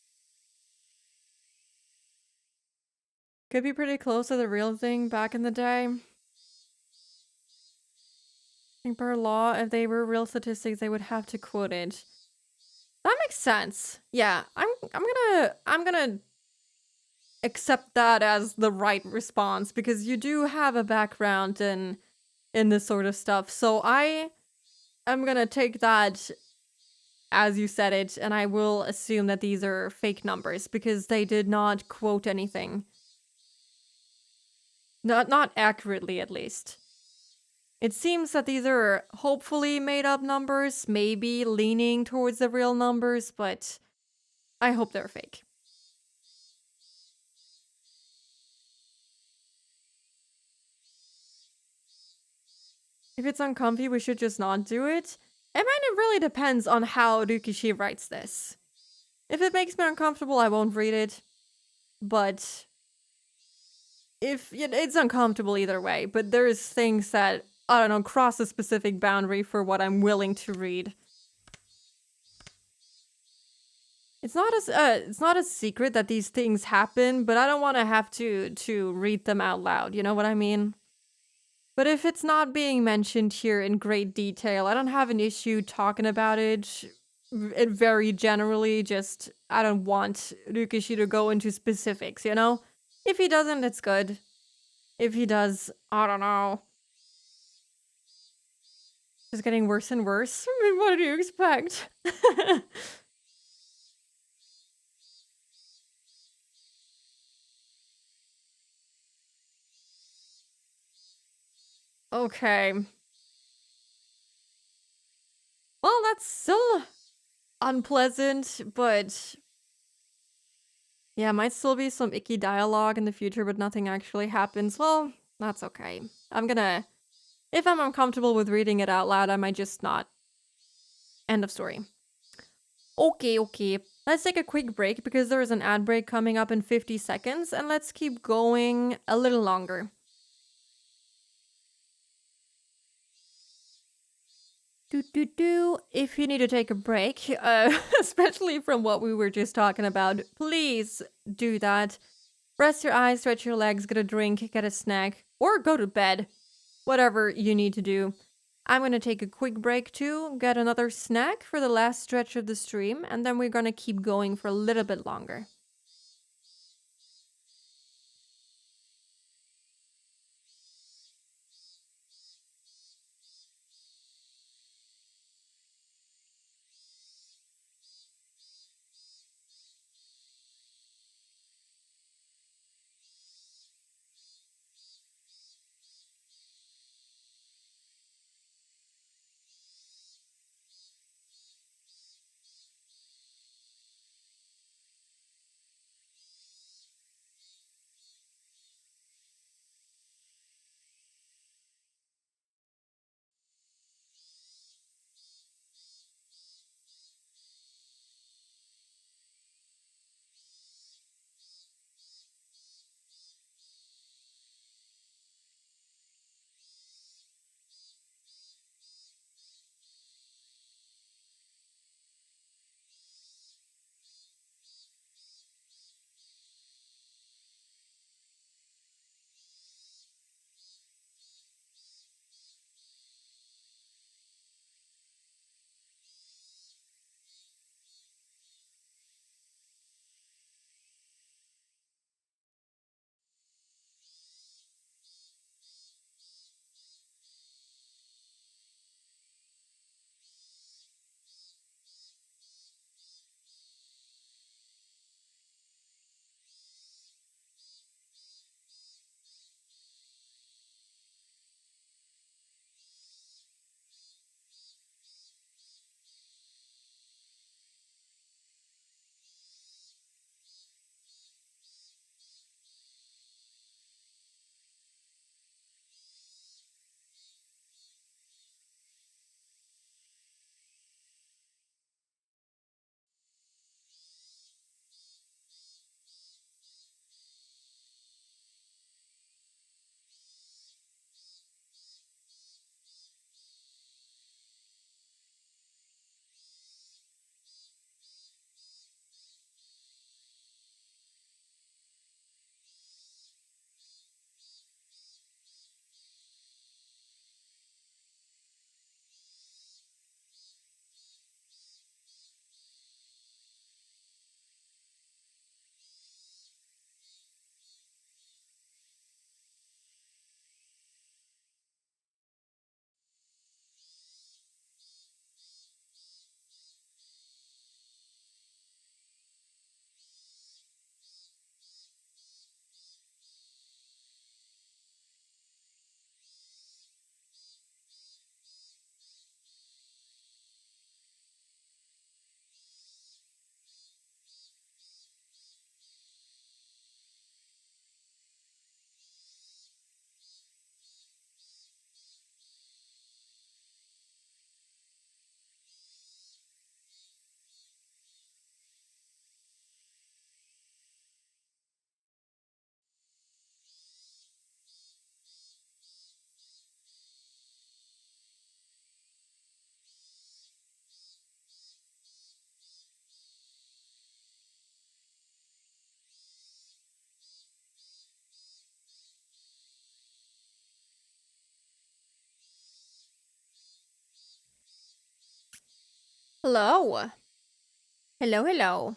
Could be pretty close to the real thing back in the day. I think per law, if they were real statistics, they would have to quote it. That makes sense. Yeah, I'm gonna accept that as the right response, because you do have a background in this sort of stuff. So I'm gonna take that as you said it, and I will assume that these are fake numbers because they did not quote anything. Not accurately, at least. It seems that these are hopefully made up numbers, maybe leaning towards the real numbers, but I hope they're fake. If it's uncomfy, we should just not do it. It really depends on how Ryukishi writes this. If it makes me uncomfortable, I won't read it. But if it's uncomfortable either way, but there's things that, I don't know, cross a specific boundary for what I'm willing to read. It's not a secret that these things happen, but I don't want to have to read them out loud, you know what I mean? But if it's not being mentioned here in great detail, I don't have an issue talking about it very generally, just I don't want Ryukishi to go into specifics, you know? If he doesn't, it's good. If he does, I don't know. It's getting worse and worse. I mean, what do you expect? Okay. Well, that's still unpleasant, but Yeah, might still be some icky dialogue in the future, but nothing actually happens. Well, that's okay. If I'm uncomfortable with reading it out loud, I might just not. End of story. Okay. Let's take a quick break because there is an ad break coming up in 50 seconds, and let's keep going a little longer. If you need to take a break, especially from what we were just talking about, please do that. Rest your eyes, stretch your legs, get a drink, get a snack, or go to bed. Whatever you need to do. I'm gonna take a quick break too, get another snack for the last stretch of the stream, and then we're gonna keep going for a little bit longer. Hello. Hello.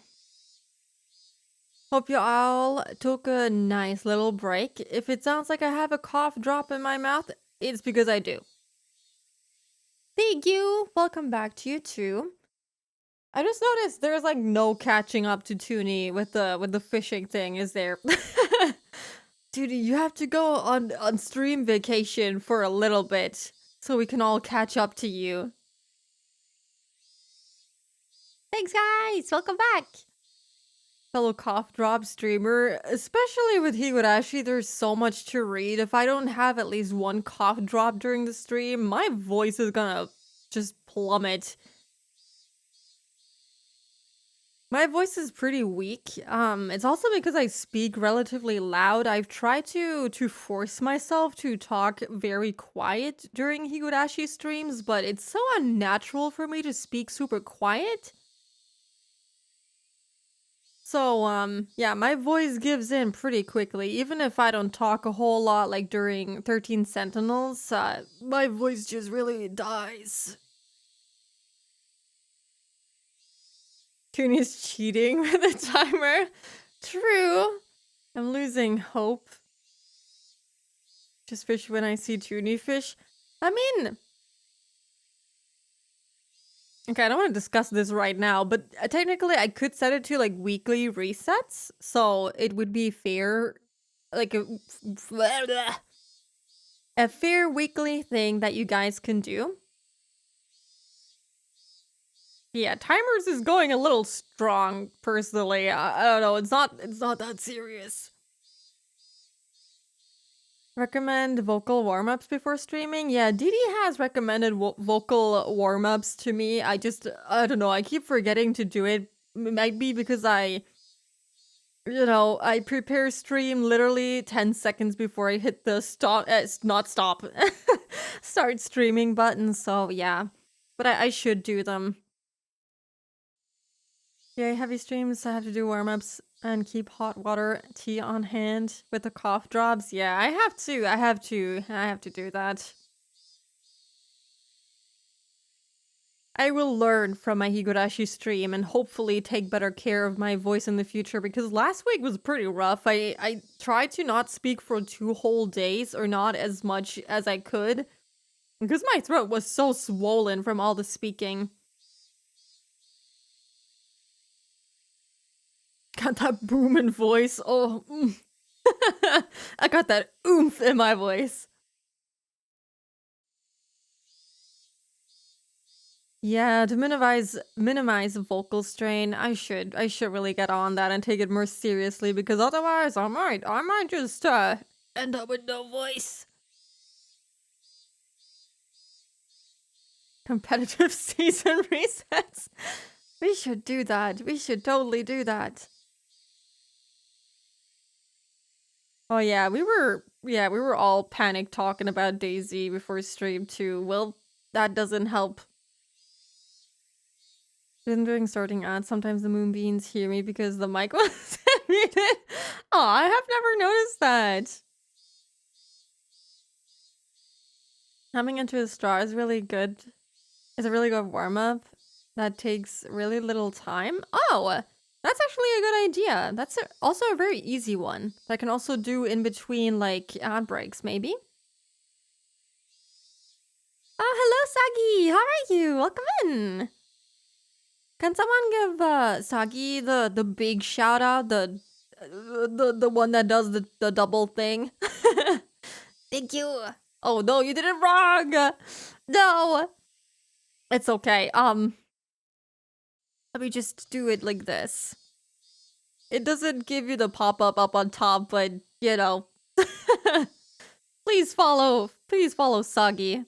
Hope you all took a nice little break. If it sounds like I have a cough drop in my mouth, it's because I do. Thank you. Welcome back to you too. I just noticed there's like no catching up to Toonie with the fishing thing, is there? Dude, you have to go on stream vacation for a little bit so we can all catch up to you. Thanks guys. Welcome back. fellow cough drop streamer, especially with Higurashi, there's so much to read. If I don't have at least one cough drop during the stream, my voice is gonna just plummet. My voice is pretty weak. It's also because I speak relatively loud. I've tried to force myself to talk very quiet during Higurashi streams, but it's so unnatural for me to speak super quiet. So, yeah, my voice gives in pretty quickly. Even if I don't talk a whole lot, like during 13 Sentinels, my voice just really dies. Cooney's cheating with the timer. True. I'm losing hope. Just fish when I see Toonie fish. I mean... Okay, I don't want to discuss this right now, but technically I could set it to like weekly resets, so it would be fair, like a fair weekly thing that you guys can do. Yeah, timers is going a little strong, personally. I don't know, it's not that serious. Recommend vocal warm-ups before streaming? Yeah, Didi has recommended vocal warm-ups to me. I don't know, I keep forgetting to do it. Might be because I prepare stream literally 10 seconds before I hit the start streaming button, so yeah. But I should do them. Yeah, heavy streams, I have to do warm-ups and keep hot water tea on hand with the cough drops. Yeah, I have to do that. I will learn from my Higurashi stream and hopefully take better care of my voice in the future, because last week was pretty rough. I tried to not speak for 2 whole days, or not as much as I could, because my throat was so swollen from all the speaking. Got that booming voice. Oh, I got that oomph in my voice. Yeah, to minimize vocal strain, I should really get on that and take it more seriously, because otherwise I might just end up with no voice. Competitive season resets. We should do that. We should totally do that. Oh yeah, we were all panic talking about Daisy before stream too. Well, that doesn't help. Been doing starting ads. Sometimes the moonbeams hear me because the mic was muted. Oh, I have never noticed that. Coming into a straw is really good. It's a really good warm-up that takes really little time. Oh, that's actually a good idea. That's also a very easy one that I can also do in between, like, ad breaks, maybe. Oh, hello, Sagi! How are you? Welcome in! Can someone give Sagi the big shout out, the one that does the double thing? Thank you. Oh no, you did it wrong. No. It's okay. Let me just do it like this. It doesn't give you the pop-up up on top, but you know. Please follow Sagi.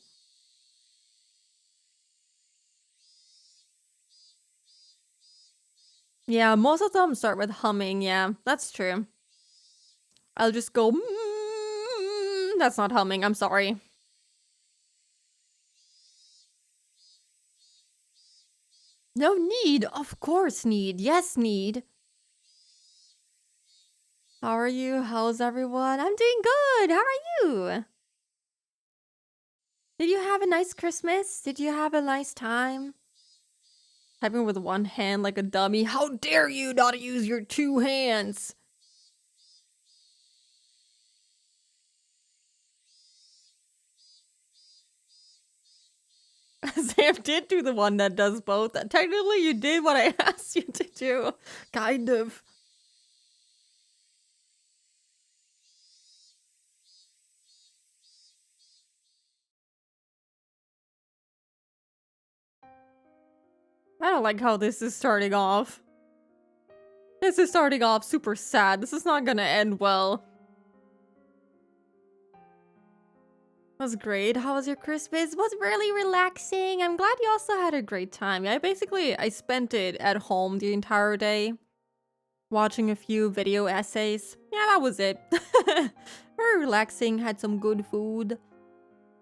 Yeah, most of them start with humming. Yeah, that's true. I'll just go. That's not humming. I'm sorry. No need. Of course, need. Yes, need. How are you? How's everyone? I'm doing good. How are you? Did you have a nice Christmas? Did you have a nice time? Typing with one hand like a dummy. How dare you not use your 2 hands? Sam did do the one that does both. Technically, you did what I asked you to do. Kind of. I don't like how this is starting off. This is starting off super sad. This is not gonna end well. Was great. How was your Christmas? It was really relaxing. I'm glad you also had a great time. Yeah, I spent it at home the entire day, watching a few video essays. Yeah, that was it. Very relaxing. Had some good food.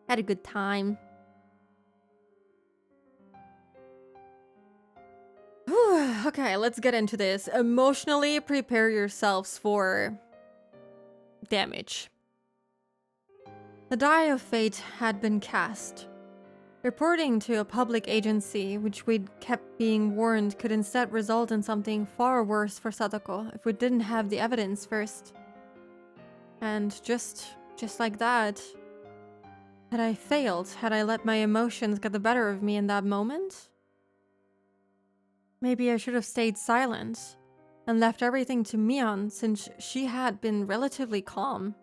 Had a good time. Okay, let's get into this. Emotionally prepare yourselves for damage. The die of fate had been cast. Reporting to a public agency, which we'd kept being warned could instead result in something far worse for Sadako if we didn't have the evidence first. And just like that, had I failed, had I let my emotions get the better of me in that moment? Maybe I should have stayed silent and left everything to Mion since she had been relatively calm.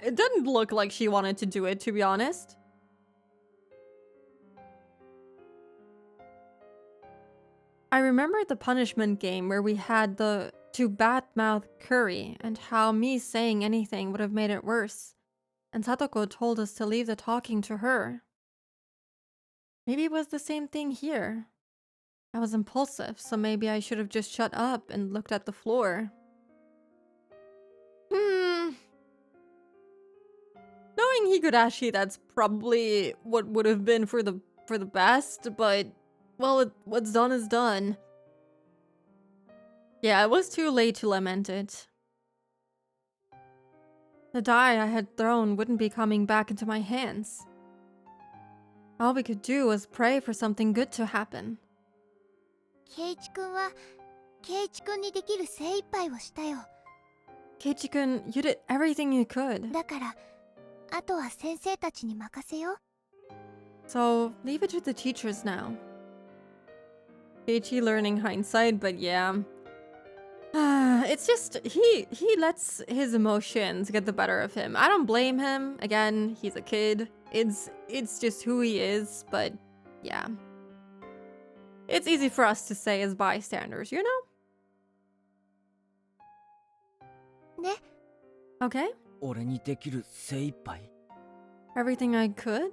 It didn't look like she wanted to do it, to be honest. I remembered the punishment game where we had the to badmouth Curry and how me saying anything would have made it worse. And Satoko told us to leave the talking to her. Maybe it was the same thing here. I was impulsive, so maybe I should have just shut up and looked at the floor. Knowing Higurashi, that's probably what would have been for the best, but well, what's done is done. Yeah, it was too late to lament it. The die I had thrown wouldn't be coming back into my hands. All we could do was pray for something good to happen. ケイチ君はケイチ君にできる精一杯をしたよ。 Keiichi-kun, you did everything you could. だからあとは先生たちに任せよ。 So, leave it to the teachers now. Keiichi learning hindsight, but yeah. It's just, he lets his emotions get the better of him. I don't blame him. Again, he's a kid. It's just who he is, but yeah. It's easy for us to say as bystanders, you know? ね。 Okay? 俺にできる精一杯 Everything I could?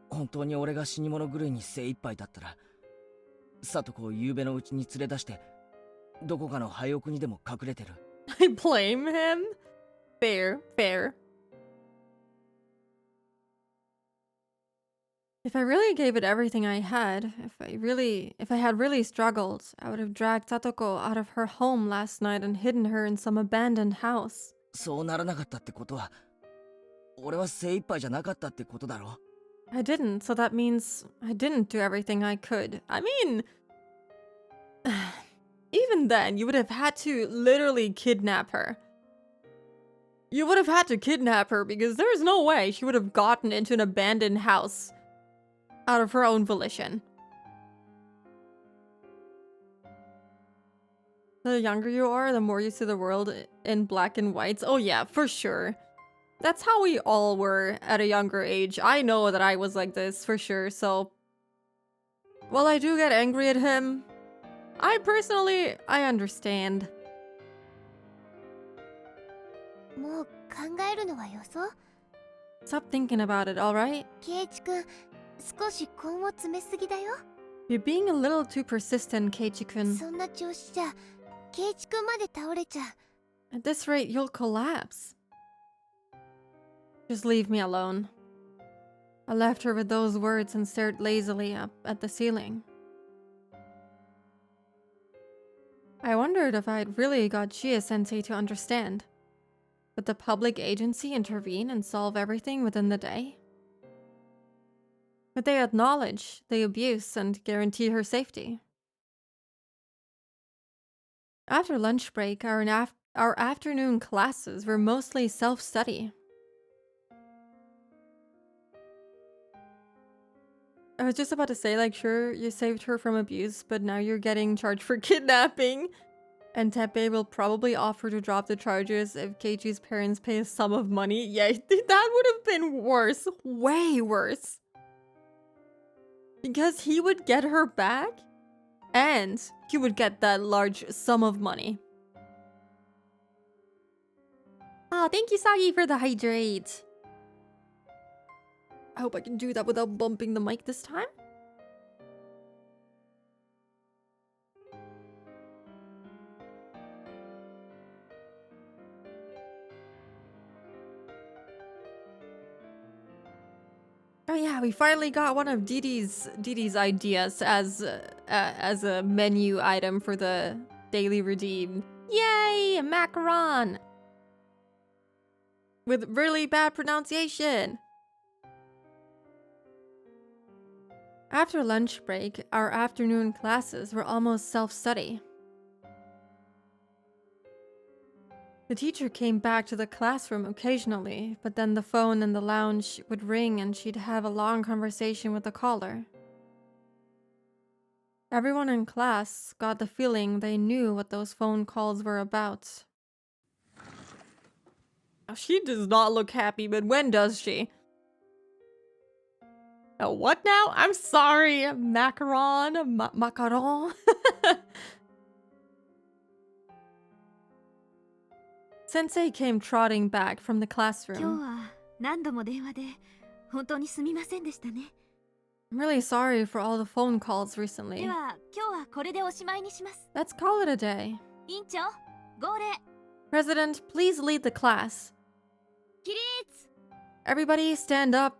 本当に俺が死に物狂いに精一杯だったら里子を夕べのうちに連れ出してどこかの廃屋にでも隠れてる I blame him? Fair, fair. If I really gave it everything I had, if I had really struggled, I would have dragged Satoko out of her home last night and hidden her in some abandoned house. そうならなかったってことは俺は精一杯じゃなかったってことだろ I didn't, so that means I didn't do everything I could. I mean, even then, you would have had to literally kidnap her. You would have had to kidnap her because there's no way she would have gotten into an abandoned house out of her own volition. The younger you are, the more you see the world in black and whites. Oh yeah, for sure. That's how we all were at a younger age. I know that I was like this, for sure, so... While I do get angry at him, I understand. もう考えるのはよそ。 Stop thinking about it, alright? ケイチ君、少し根を詰めすぎだよ。 You're being a little too persistent, Keiichi-kun. そんな調子じゃ、ケイチ君まで倒れちゃう。 At this rate, you'll collapse. Just leave me alone. I left her with those words and stared lazily up at the ceiling. I wondered if I'd really got Chie-sensei to understand. Would the public agency intervene and solve everything within the day? Would they acknowledge the abuse and guarantee her safety? After lunch break, our afternoon classes were mostly self-study. I was just about to say, like, sure, you saved her from abuse, but now you're getting charged for kidnapping. And Teppei will probably offer to drop the charges if Keiichi's parents pay a sum of money. Yeah, that would have been worse. Way worse. Because he would get her back, and he would get that large sum of money. Oh, thank you, Sagi, for the hydrate. I hope I can do that without bumping the mic this time. Oh yeah, we finally got one of Didi's ideas as a menu item for the daily redeem. Yay, macaron! With really bad pronunciation. After lunch break, our afternoon classes were almost self-study. The teacher came back to the classroom occasionally, but then the phone in the lounge would ring and she'd have a long conversation with the caller. Everyone in class got the feeling they knew what those phone calls were about. She does not look happy, but when does she? Oh, what now? I'm sorry, macaron, macaron. Sensei came trotting back from the 今日 classroom. は何度も電話で本当にすみませんでしたね。 I'm really sorry for all the phone calls recently. では今日はこれでおしまいにします。 Let's call it a day. 委員長、号令。 President, please lead the class. 起立。 Everybody stand up.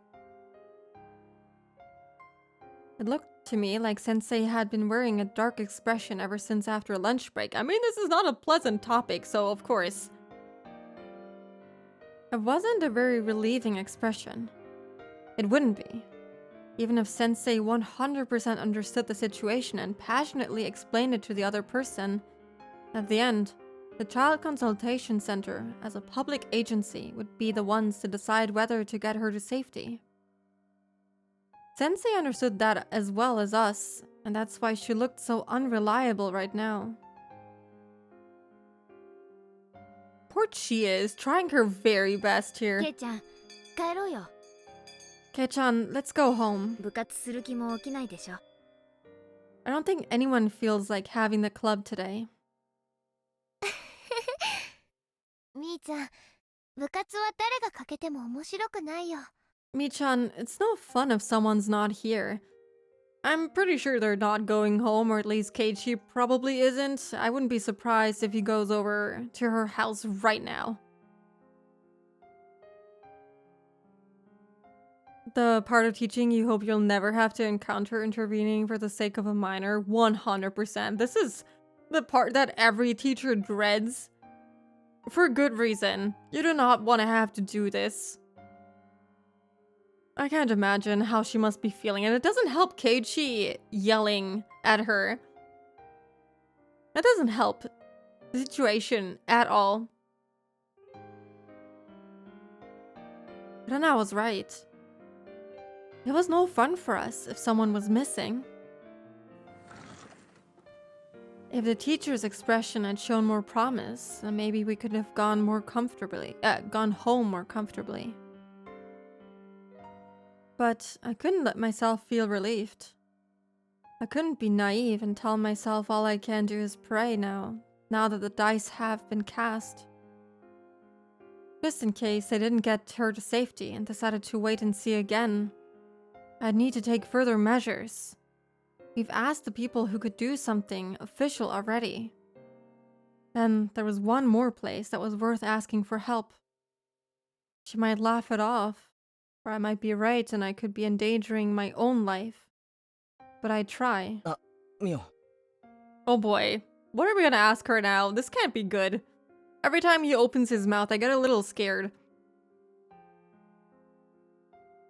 It looked to me like Sensei had been wearing a dark expression ever since after lunch break. I mean, this is not a pleasant topic, so of course. It wasn't a very relieving expression. It wouldn't be. Even if Sensei 100% understood the situation and passionately explained it to the other person, at the end, the Child Consultation Center, as a public agency, would be the ones to decide whether to get her to safety. Sensei understood that as well as us, and that's why she looked so unreliable right now. Poor Chi is trying her very best here. ケイちゃん、帰ろうよ。 Kei-chan, let's go home. 部活する気も起きないでしょ。 I don't think anyone feels like having the club today. みーちゃん、部活は誰がかけても面白くないよ。 Mi-chan, it's no fun if someone's not here. I'm pretty sure they're not going home, or at least Keiichi probably isn't. I wouldn't be surprised if he goes over to her house right now. The part of teaching you hope you'll never have to encounter intervening for the sake of a minor, 100%. This is the part that every teacher dreads. For good reason. You do not want to have to do this. I can't imagine how she must be feeling, and it doesn't help Keiichi yelling at her. That doesn't help the situation at all. Rana was right. It was no fun for us if someone was missing. If the teacher's expression had shown more promise, then maybe we could have gone home more comfortably. But I couldn't let myself feel relieved. I couldn't be naive and tell myself all I can do is pray now that the dice have been cast. Just in case they didn't get her to safety and decided to wait and see again, I'd need to take further measures. We've asked the people who could do something official already. Then there was one more place that was worth asking for help. She might laugh it off, or I might be right and I could be endangering my own life. But I'd try. Mio. Oh boy. What are we gonna ask her now? This can't be good. Every time he opens his mouth, I get a little scared.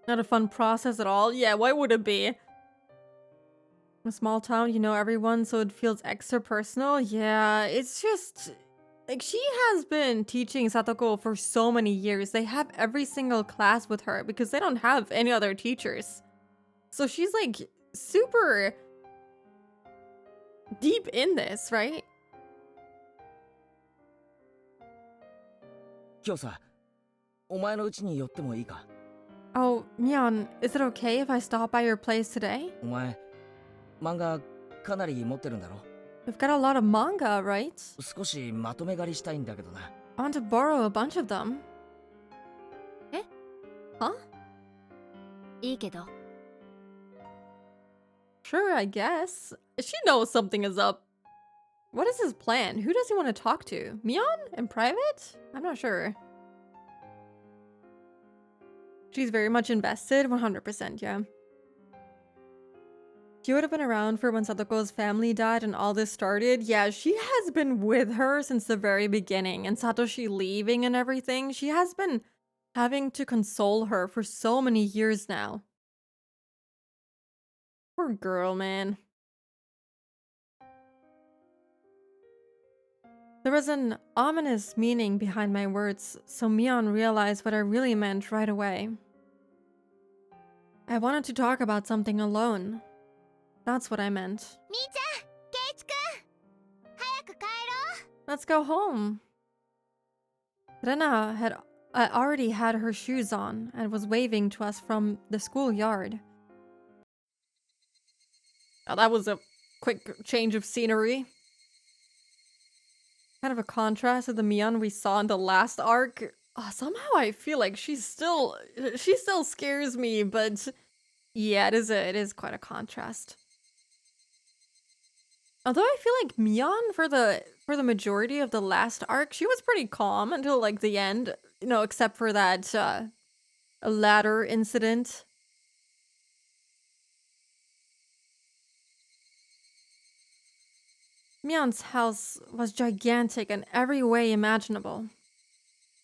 Not a fun process at all. Yeah, why would it be? A small town, you know everyone, so it feels extra personal. Yeah, it's just... like, she has been teaching Satoko for so many years. They have every single class with her because they don't have any other teachers. So she's like super deep in this, right? 今日さ、お前の家に寄ってもいいか? Oh, Mion, is it okay if I stop by your place today? お前、漫画かなり持ってるんだろ? We've got a lot of manga, right? 少しまとめ狩りしたいんだけどな。I want to borrow a bunch of them. え Huh? いいけど Sure, I guess. She knows something is up. What is his plan? Who does he want to talk to? Mion? In private? I'm not sure. She's very much invested, 100%, yeah. She would have been around for when Satoko's family died and all this started. Yeah, she has been with her since the very beginning. And Satoshi leaving and everything, she has been having to console her for so many years now. Poor girl, man. There was an ominous meaning behind my words, so Mion realized what I really meant right away. I wanted to talk about something alone. That's what I meant. みーちゃんケイチくん早く帰ろう Let's go home. Rena had already had her shoes on and was waving to us from the schoolyard. Oh, that was a quick change of scenery. Kind of a contrast to the Mion we saw in the last arc. Somehow I feel like she still scares me, but yeah, it is quite a contrast. Although I feel like Mion for the majority of the last arc, she was pretty calm until like the end, you know, except for that ladder incident. Mion's house was gigantic in every way imaginable.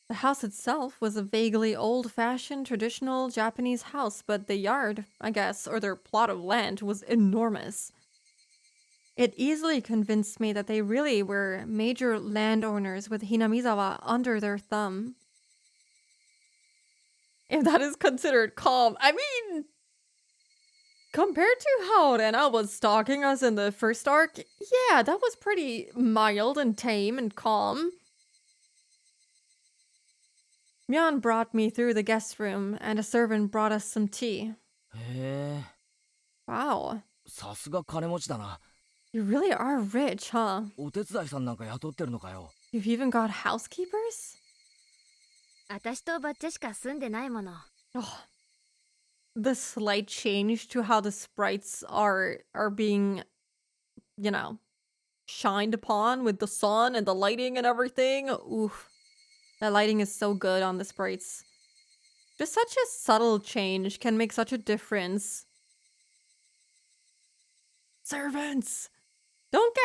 The house itself was a vaguely old-fashioned traditional Japanese house, but the yard, I guess, or their plot of land was enormous. It easily convinced me that they really were major landowners with Hinamizawa under their thumb. If that is considered calm, I mean, compared to how Rena was stalking us in the first arc, yeah, that was pretty mild and tame and calm. Mion brought me through the guest room, and a servant brought us some tea. へえ、 Wow, さすが金持ちだな。 you really are rich, huh? お手伝いさんなんか雇ってるのかよ。 You've even got housekeepers? 私とバッチャしか住んでないもの Oh, the slight change to how the sprites are being, you know, shined upon with the sun and the lighting and everything. Oof. That lighting is so good on the sprites. Just such a subtle change can make such a difference. Servants! Don't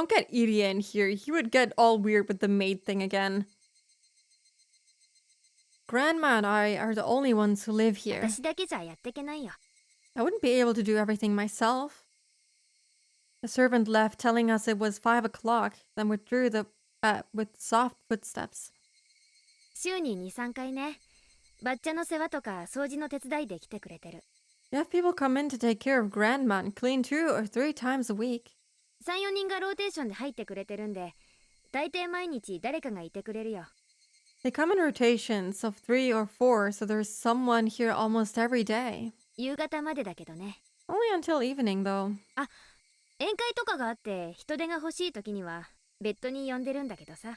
get Irie in here. He would get all weird with the maid thing again. Grandma and I are the only ones who live here. 私だけじゃやってけないよ I wouldn't be able to do everything myself. The servant left, telling us it was 5 o'clock, then withdrew with soft footsteps. 週に 2,3 回ねバッチャの世話とか掃除の手伝いで来てくれてる You have people come in to take care of Grandma and clean 2 or 3 times a week. 3、4人がローテーションで入ってくれてるんで大抵毎日誰かがいてくれるよ They come in rotations of 3 or 4, so there's someone here almost every day. 夕方までだけどね Only until evening, though. 宴会とかがあって人手が欲しい時には別途に呼んでるんだけどさ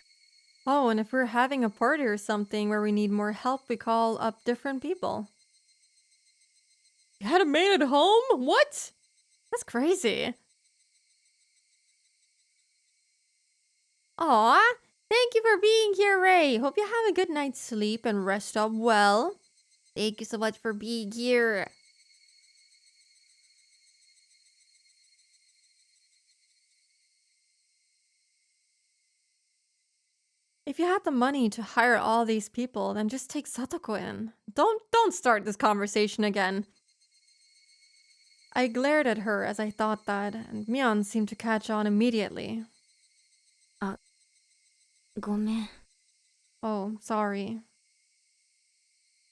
Oh, and if we're having a party or something where we need more help, we call up different people. You had a maid at home? What? That's crazy. Aw, thank you for being here, Ray. Hope you have a good night's sleep and rest up well. Thank you so much for being here. If you had the money to hire all these people, then just take Satoko in. Don't start this conversation again. I glared at her as I thought that, and Mion seemed to catch on immediately. ごめん Oh, sorry.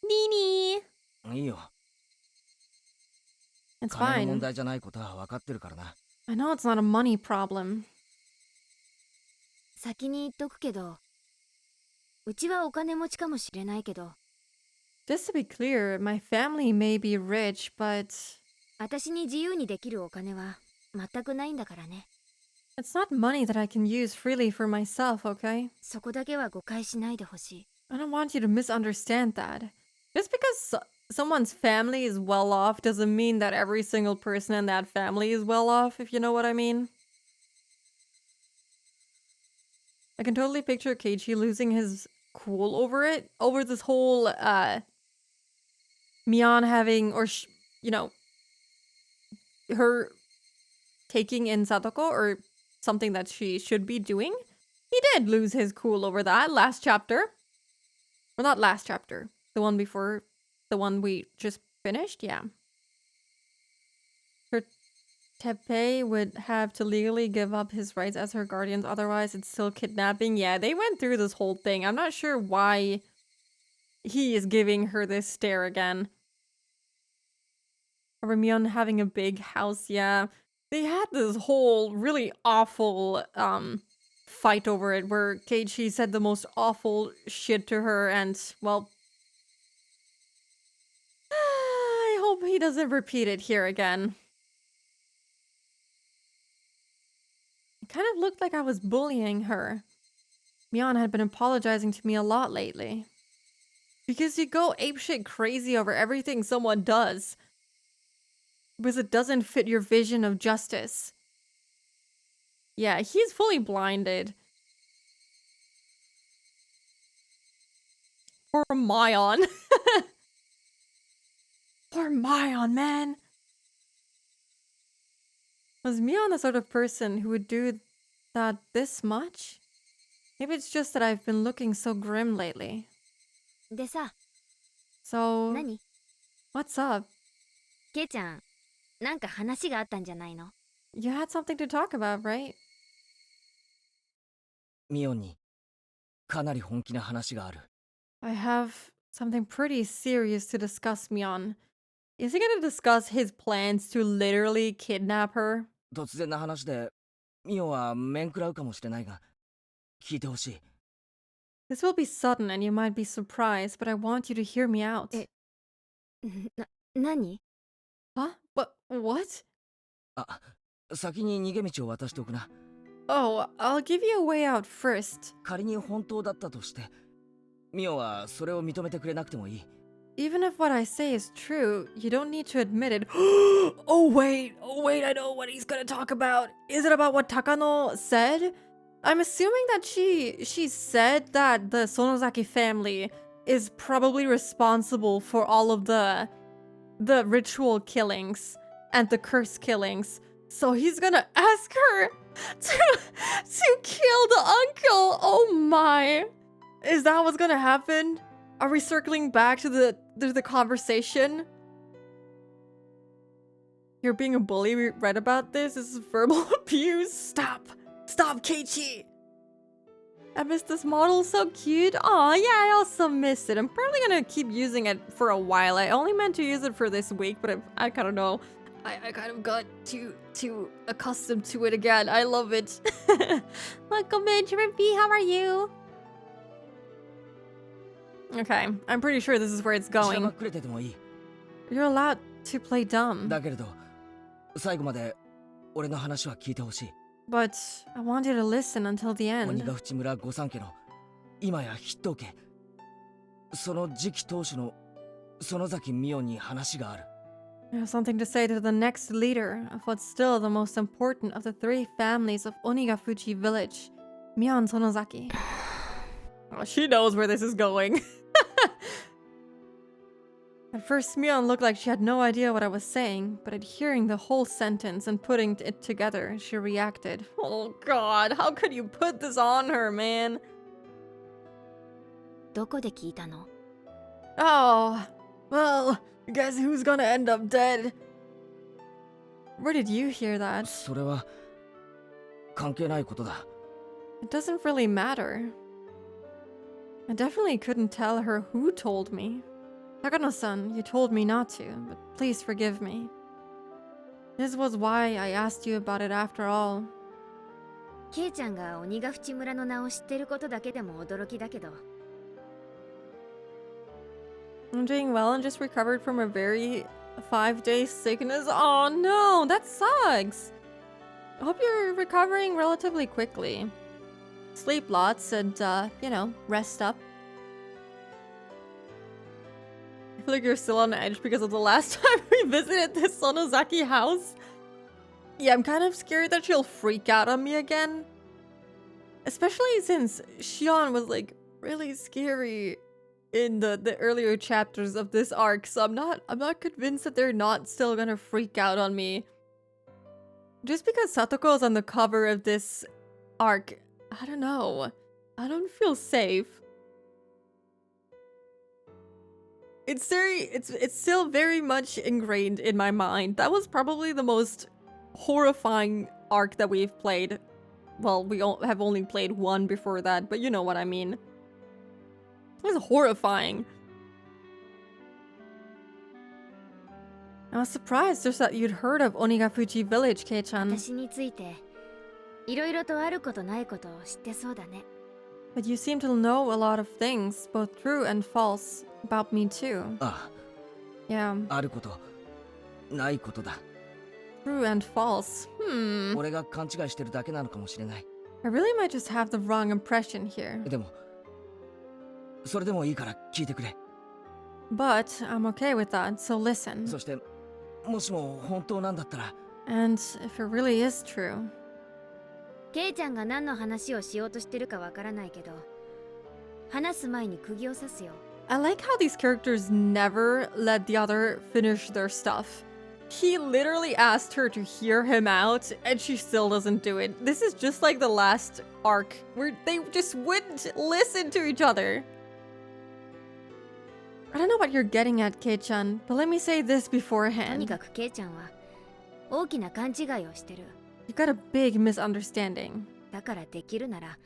Nini! いいよ。 It's 金の問 fine. 題じゃないことは分かってるからな。 I know it's not a money problem. 先に言っとくけどうちはお金持ちかもしれないけど Just to be clear, my family may be rich, but 私に自由にできるお金は全くないんだからね It's not money that I can use freely for myself, okay? そこだけは誤解しないでほしい。 I don't want you to misunderstand that. Just because someone's family is well off doesn't mean that every single person in that family is well off, if you know what I mean. I can totally picture Keiichi losing his cool over it, over this whole, Mion having, or, you know, her taking in Satoko, or something that she should be doing. He did lose his cool over that last chapter. Well, not last chapter. The one before, the one we just finished, yeah. Her Teppei would have to legally give up his rights as her guardians, otherwise it's still kidnapping. Yeah, they went through this whole thing. I'm not sure why he is giving her this stare again. Mion having a big house, yeah. They had this whole really awful fight over it where Keiichi said the most awful shit to her, and, well, I hope he doesn't repeat it here again. It kind of looked like I was bullying her. Mion had been apologizing to me a lot lately. Because you go apeshit crazy over everything someone does. Because it doesn't fit your vision of justice. Yeah, he's fully blinded. Poor Mion. Poor Mion, man. Was Mion the sort of person who would do that this much? Maybe it's just that I've been looking so grim lately. でさ、 So, 何？ what's up? ケイちゃん、なんか話があったんじゃないの？ You had something to talk about, right? ミオンにかなり本気な話がある。 I have something pretty serious to discuss, Mion. Is he gonna discuss his plans to literally kidnap her? 突然な話でミオンは面食らうかもしれないが聞いてほしい。 This will be sudden and you might be surprised, but I want you to hear me out. 何？ Huh? What? あ、先に逃げ道を渡しておくな。 Oh, I'll give you a way out first. 仮に本当だったとしてミオンはそれを認めてくれなくてもいい。 Even if what I say is true, you don't need to admit it. Oh wait, I know what he's gonna talk about. Is it about what Takano said? I'm assuming that she said that the Sonozaki family is probably responsible for all of the ritual killings and the curse killings. So he's gonna ask her to kill the uncle. Oh my. Is that what's gonna happen? Are we circling back to the conversation? You're being a bully. We read about this. This is verbal abuse. Stop, Keiichi. I miss this model. So cute. Aw, yeah, I also miss it. I'm probably gonna keep using it for a while. I only meant to use it for this week, but I kind of know. I kind of got too accustomed to it again. I love it. Welcome in, Trippy. How are you? Okay, I'm pretty sure this is where it's 時間が going. くれててもいい。 You're allowed to play dumb, だけれど最後まで俺の話は聞いてほしい。 but I want you to listen until the 鬼 end. ヶ淵村御三家の今や筆頭家その次期当主の園崎美音に話がある。 I have something to say to the next leader of what's still the most important of the three families of Onigafuchi village, Mion Sonozaki. Oh, she knows where this is going. At first, Mion looked like she had no idea what I was saying, but at hearing the whole sentence and putting it together, she reacted. Oh god, how could you put this on her, man? どこで聞いたの？ Oh, well, guess who's gonna end up dead? Where did you hear that? それは関係ないことだ。 It doesn't really matter. I definitely couldn't tell her who told me. Takano-san, you told me not to, but please forgive me. This was why I asked you about it after all. ケイちゃんが鬼ヶ淵村の名を知ってることだけでも驚きだけど、 I'm doing well and just recovered from a very 5-day sickness. Oh no, that sucks. Hope you're recovering relatively quickly. Sleep lots and, you know, rest up. I feel like you're still on edge because of the last time we visited this Sonozaki house. Yeah, I'm kind of scared that she'll freak out on me again. Especially since Shion was, like, really scary in the earlier chapters of this arc, so I'm not convinced that they're not still gonna freak out on me. Just because Satoko is on the cover of this arc, I don't know. I don't feel safe. It's still very much ingrained in my mind. That was probably the most horrifying arc that we've played. Well, we have only played one before that, but you know what I mean. It was horrifying. I was surprised just that you'd heard of Onigafuchi Village, Kei-chan. 私についていろいろとあることないことを知ってそうだね。 But you seem to know a lot of things, both true and false, about me too. あ Yeah, あ、あること、ないことだ。 true and false. 俺が勘違いしてるだけなのかもしれない。 I really might just have the wrong impression here. でも、それでもいいから聞いてくれ。 But I'm okay with that, so listen. そして、もしも本当なんだったら、 And if it really is true, ケイちゃんが何の話をしようとしてるかわからないけど、話す前に釘を刺すよ。 I like how these characters never let the other finish their stuff. He literally asked her to hear him out, and she still doesn't do it. This is just like the last arc, where they just wouldn't listen to each other. I don't know what you're getting at, Kei-chan, but let me say this とに beforehand. かくケイちゃんは大きな勘違いをしてる。 You got a big misunderstanding. だからできるなら、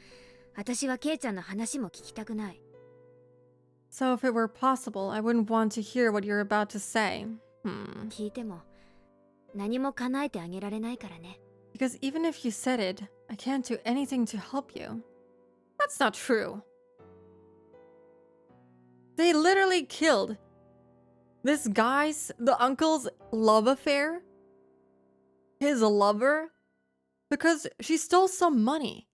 私はケイちゃんの話も聞きたくない。 So if it were possible, I wouldn't want to hear what you're about to say. 聞いても何も叶えてあげられないからね。 Because even if you said it, I can't do anything to help you. That's not true. They literally killed this the uncle's love affair, his lover, because she stole some money.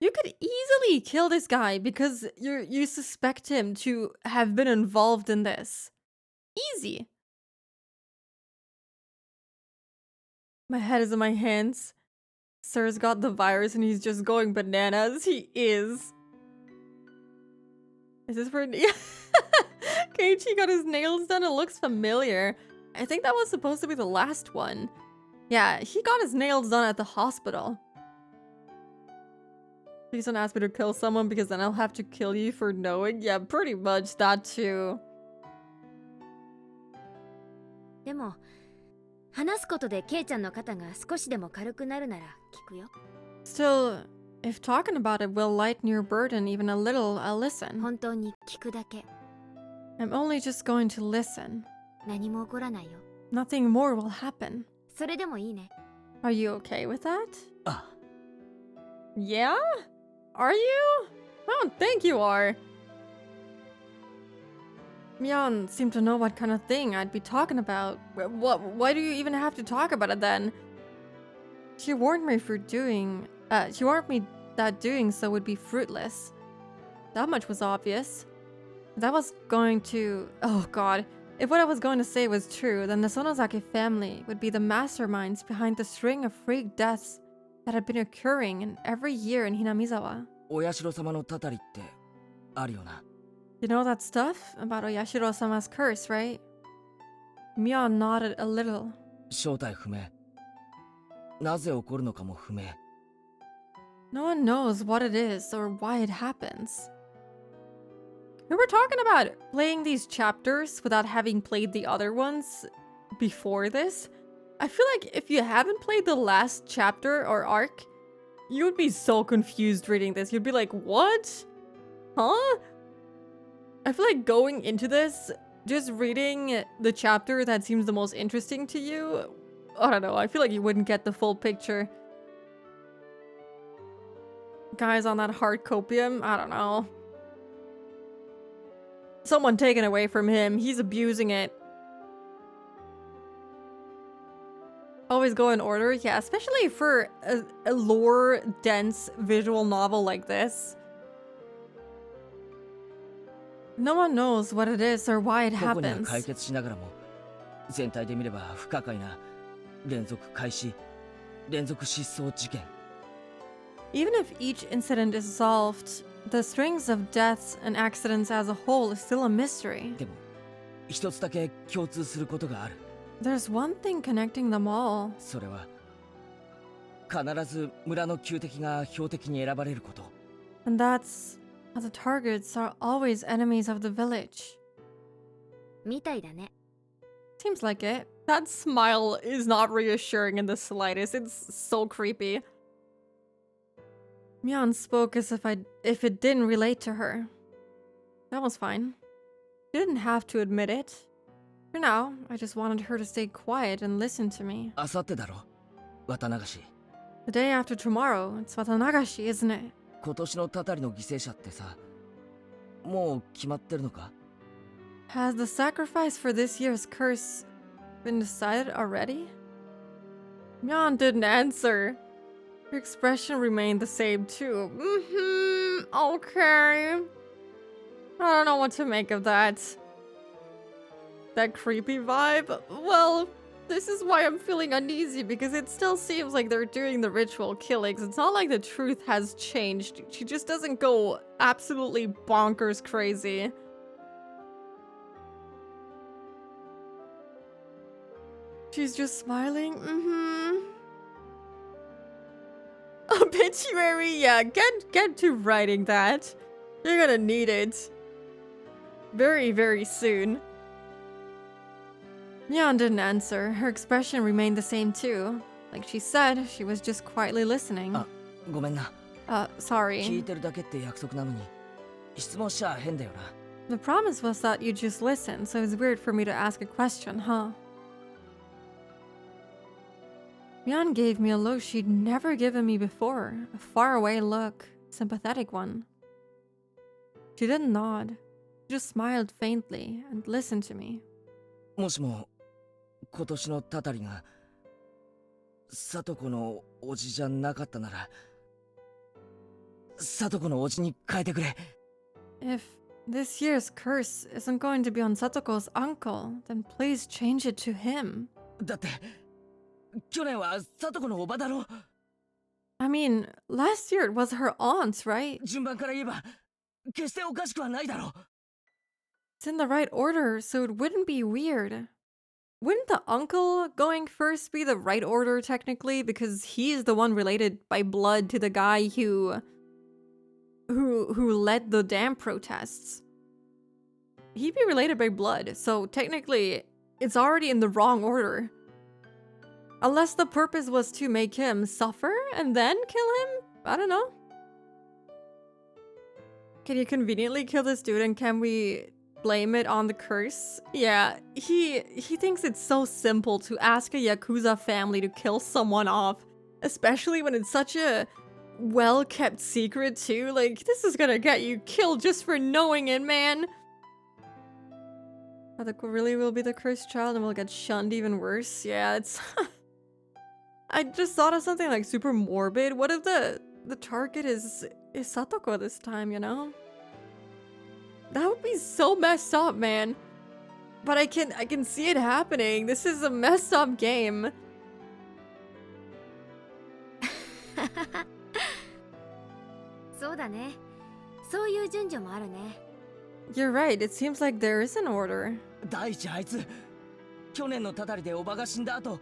You could easily kill this guy because you suspect him to have been involved in this. Easy. My head is in my hands. Sir's got the virus and he's just going bananas. He is. Is this for... Keiichi got his nails done. It looks familiar. I think that was supposed to be the last one. Yeah, he got his nails done at the hospital. Please don't ask me to kill someone because then I'll have to kill you for knowing. Yeah, pretty much that too. でも話すことでケイちゃんの肩が少しでも軽くなるなら聞くよ。 Still, if talking about it will lighten your burden even a little, I'll listen. 本当に聞くだけ。 I'm only just going to listen. 何も起こらないよ。 Nothing more will happen. それでもいいね。 Are you okay with that? あ、 Yeah? Are you? I don't think you are. Mion seemed to know what kind of thing I'd be talking about. Why do you even have to talk about it then? She warned me that doing so would be fruitless. That much was obvious. That was going to... Oh god. If what I was going to say was true, then the Sonozaki family would be the masterminds behind the string of freak deaths that had been occurring in every year in Hinamizawa. お社様のたたりってあるよな。 You know that stuff about Oyashiro-sama's curse, right? Mion nodded a little. 正体不明。なぜ起こるのかも不明。 No one knows what it is or why it happens. We were talking about playing these chapters without having played the other ones before this. I feel like if you haven't played the last chapter or arc, you would be so confused reading this. You'd be like, what? Huh? I feel like going into this, just reading the chapter that seems the most interesting to you, I don't know, I feel like you wouldn't get the full picture. Guys on that hard copium, I don't know. Someone taken away from him, he's abusing it. Always go in order? Yeah, especially for a lore-dense visual novel like this. No one knows what it is or why it 個々には解 happens. 決しながらも全体で見れば不可解な連続開始連続失踪事件 Even if each incident is solved, the strings of deaths and accidents as a whole is still a mystery. でも一つだけ共通することがある There's one thing connecting them all, それは必ず村の旧敵が標的に選ばれること and that's how the targets are always enemies of the village. みたいだね。 Seems like it. That smile is not reassuring in the slightest. It's so creepy. Myeon spoke as if it didn't relate to her. That was fine. She didn't have to admit it. For now, I just wanted her to stay quiet and listen to me. あさってだろ綿流し The day after tomorrow, it's Watanagashi, isn't it? 今年のたたりの犠牲者ってさもう決まってるのか Has the sacrifice for this year's curse been decided already? Myeon didn't answer. Her expression remained the same too. Okay. I don't know what to make of that. That creepy vibe? Well, this is why I'm feeling uneasy, because it still seems like they're doing the ritual killings. It's not like the truth has changed. She just doesn't go absolutely bonkers crazy. She's just smiling. Obituary, yeah, get to writing that. You're gonna need it. Very, very soon. Myeon didn't answer. Her expression remained the same too. Like she said, she was just quietly listening. ごめんな Sorry. 聞いてるだけって約束なのに質問しちゃ変だよな The promise was that you just listen, so it's weird for me to ask a question, huh? Myeon gave me a look she'd never given me before. A faraway look. Sympathetic one. She didn't nod. She just smiled faintly and listened to me. もしも今年のたたりが聡子のおじじゃなかったなら聡子のおじに変えてくれ If this year's curse isn't going to be on Satoko's uncle, then please change it to him. だって去年は聡子のおばだろ I mean, last year it was her aunt's, right? 順番から言えば決しておかしくはないだろ It's in the right order, so it wouldn't be weird. Wouldn't the uncle going first be the right order technically, because he's the one related by blood to the guy who led the dam protests? He'd be related by blood, so technically it's already in the wrong order. Unless the purpose was to make him suffer and then kill him? I don't know. Can you conveniently kill this dude and can we blame it on the curse? Yeah, he thinks it's so simple to ask a Yakuza family to kill someone off. Especially when it's such a well-kept secret too. Like, this is gonna get you killed just for knowing it, man. Sadako really will be the cursed child and will get shunned even worse. Yeah, it's... I just thought of something like super morbid. What if the target is Satoko this time, you know? That would be so messed up, man. But I can see it happening. This is a messed up game. そうだね。そういう順序もあるね。You're right. It seems like there is an order. 第一あいつ去年のたたりでおばが死んだ後